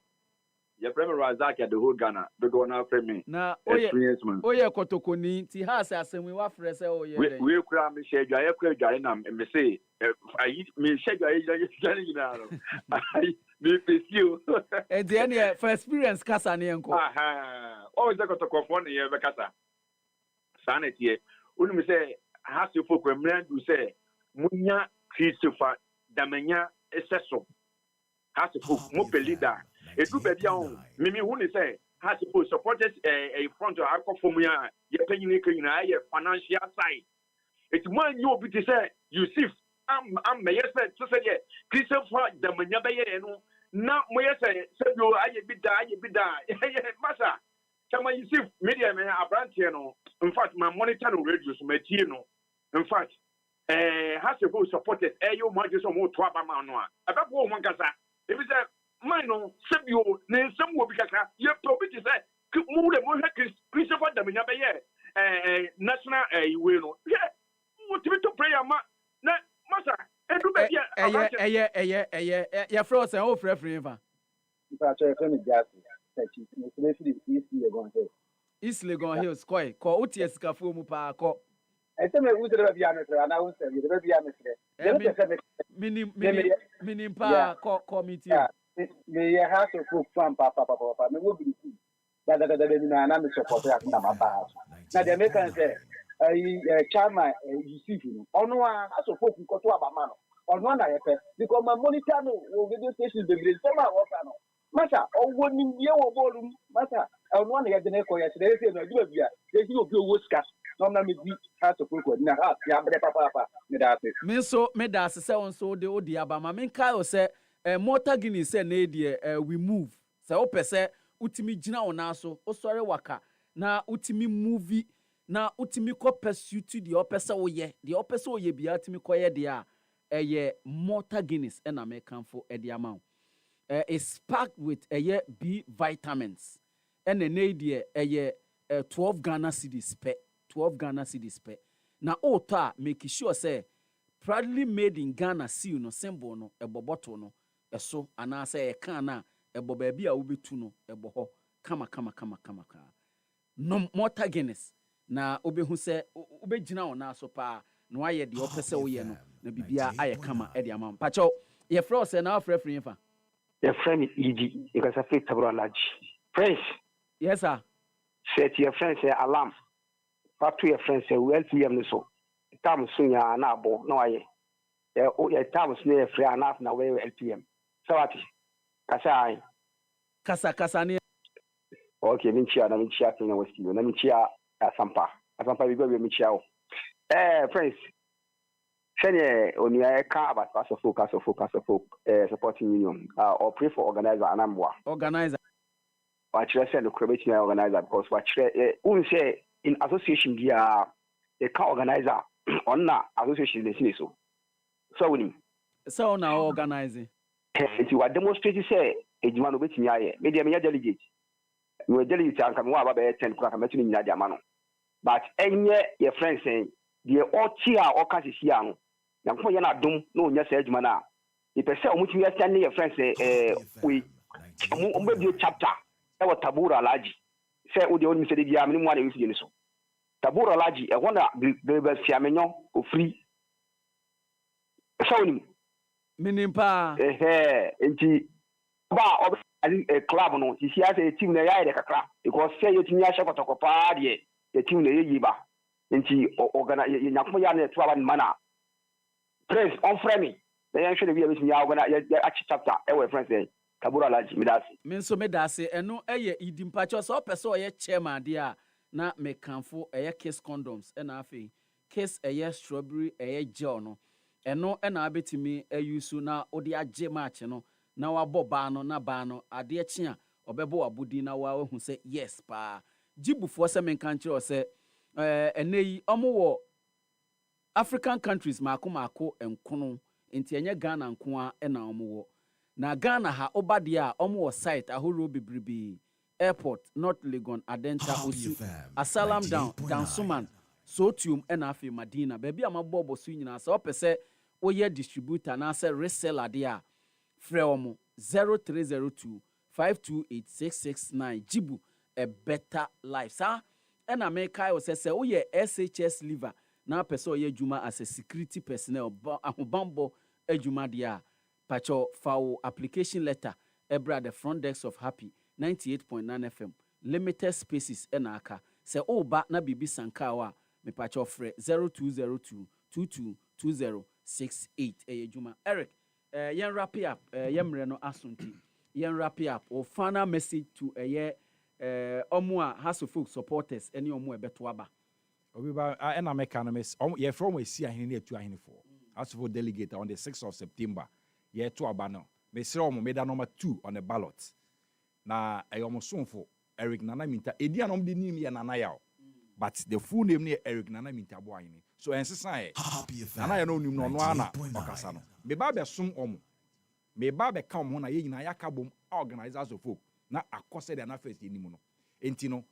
your premier Razak at the whole Ghana, the go now for me. Na oye kotokoni ti ha se asemi wa frɛ sɛ oye. We kura me share you kura you na me say me share you na me face you. And then for experience kasa ne enko. Always the kotokofo ne ye be kasa. Sanet ye. Unu me say has you folk remember you say munya Christopher damenya eseso. Has you folk mo leader. It do be down. Mimi who say has to supporters a front of alcohol for me. You're paying a financial side. It's more you be to say Yusuf. I'm may say to say Christopher the Manyabe now may say you I be die. Massa. Chama Yusuf media me a branch in fact my monitor radio so metino. In fact has to supporters you might just more twaba manoa. About one kasa. If it's a mine sebio ne nsem wo bi kaka ye probi ti say mu de mo Christopher Damenya be ye national we no ye mo ti to prayer ma na masa edu be ye ye frost and off referee fa. Ba cho e kemi jasi tachi ne fili East Legon Hills ko utie sikafo mu pa ko. Ese me u de be amesre ana u se de be amesre minim pa committee. Me ya ha so folk fan papa me wo bi ku da na me support ya na mapa na de make am say chairman Yusuf no ono a so folk ko to abama no ono na ye pe because my monitor no wo video station be grade so ma wo fa no masa owo ni ye wo bolu masa ono na ye de ne ko ya se say no du bia ye si obi owo ska no na me di ha so folk na ha ya bre papa me da se me so me da se won so de odi abama me kai o se Mortar Guinea say na dey we move. Say opese utimi gina ona so osore waka na utimi movie na utimi ko pursue the opese oye. The opese oye bia utimi ko ye de a Mortar Guinness and American for the amount. It's packed with B vitamins. And an idea 12 Ghana cedis pe 12 Ghana cedis pe. Na ota make sure say proudly made in Ghana seal no symbol no eboboto no eso ana say e kan na ebo ba bia wo betu no ebo ho kama no Mortar Guinness na obehu say obegina ona so pa no aye de opese wo ye no na bibia aye kama e de amam pacho ye fro say na afre fa your friend EG because I feel tabro large friends. Yes sir. Say to your friends say alarm pack to your friends say well to them so tam sunya na abo no aye ya tam sunya free enough na we LPM sawati kasa ni okay minchia Kenya West na minchia asampa bibi we minchia o friends senior onia ka about pass of focus supporting union or pray for organizer anambwa organizer what you say the create organizer because what you say in association dia the ka organizer on na association dey so we so na organizing if you are demonstrating say ejuma no betimi aye media me delegate we delegate anka me wa ba 10 kwa ka metuni nya dia ma no but enye your friends say the ochi a okasisi anu na ko ye na dum na onya say ejuma na e pese omutumi stand your friends say we ombe bi chapter e wa tabura alaji say o de oni se de dia me mu na wi ni so tabura alaji e wona be sia menyo o free so ni minimpa enti ba club no si sia say team na ya de kakra because say you timi a shekotokopa de the team na yiba nti organize nyakomo ya na to aba mana Prince on frame na yan hwe de bi abetimi ya organize ya achi chapter e we friends say kabura laji midasi me nso medase eno eye idimpacho so pese oye chairman de a na me kanfo eye Kiss condoms na afi Kiss eye strawberry eye gel no eno na abetimi ayusu na odi age match no na wabọ ba no na ba no ade chi a obebo abudi na wa hu se yes pa jibufo se men kan kire o se eneyi omo African countries mako enkono enti enye Ghana nko a na omo wo na Ghana ha obade a omo wo site ahoro bebrebe airport North Legon Adenta Osu Asalam down Dansuman Sotium na afi Madina baby amabobo su nyina se opese oye distributor na se reseller de a frɛ omo 0302 528669 jibu a better life sa na me kai o se oye SHS liver na pese oye juma as a security personnel ahobambo adwuma de a pacho foul application letter ebra the front desk of Happy 98.9 FM limited spaces na aka se oba na bibi sankawa me pacho frɛ 0202 222068 juma Eric yen wrap up yemre no asunti yen wrap up o final message to omo a House of Folk supporters any omo ebeto aba Obiba na meka no mes ye from we see ahene atu ahene for House of Folk delegate on the 6th of September ye to aba no me sere omo meda number 2 on the ballot na omo sonfo Eric Nana Minta edi anom de nim ye Nana yaw but the full name ne Eric Nana Minta bo ahene so ensesa e Nana ya no nim no no ana okasa no me ba be som omo me ba be ka omo na ye nyina ya ka bom organizers of folk na akose de na first enimu no enti no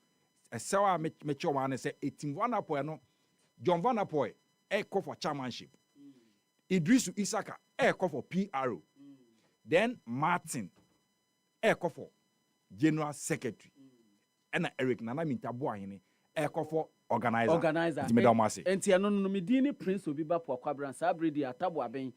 esewa me choma na say etim Vanapoy no John Vanapoy call for chairmanship Idrisu Isaka call for PRO then Martin call for general secretary and Eric Nana Minta bo ahene call for organizer enti eno no me dini Prince Obiba Poakwa Branch abredi atabo aben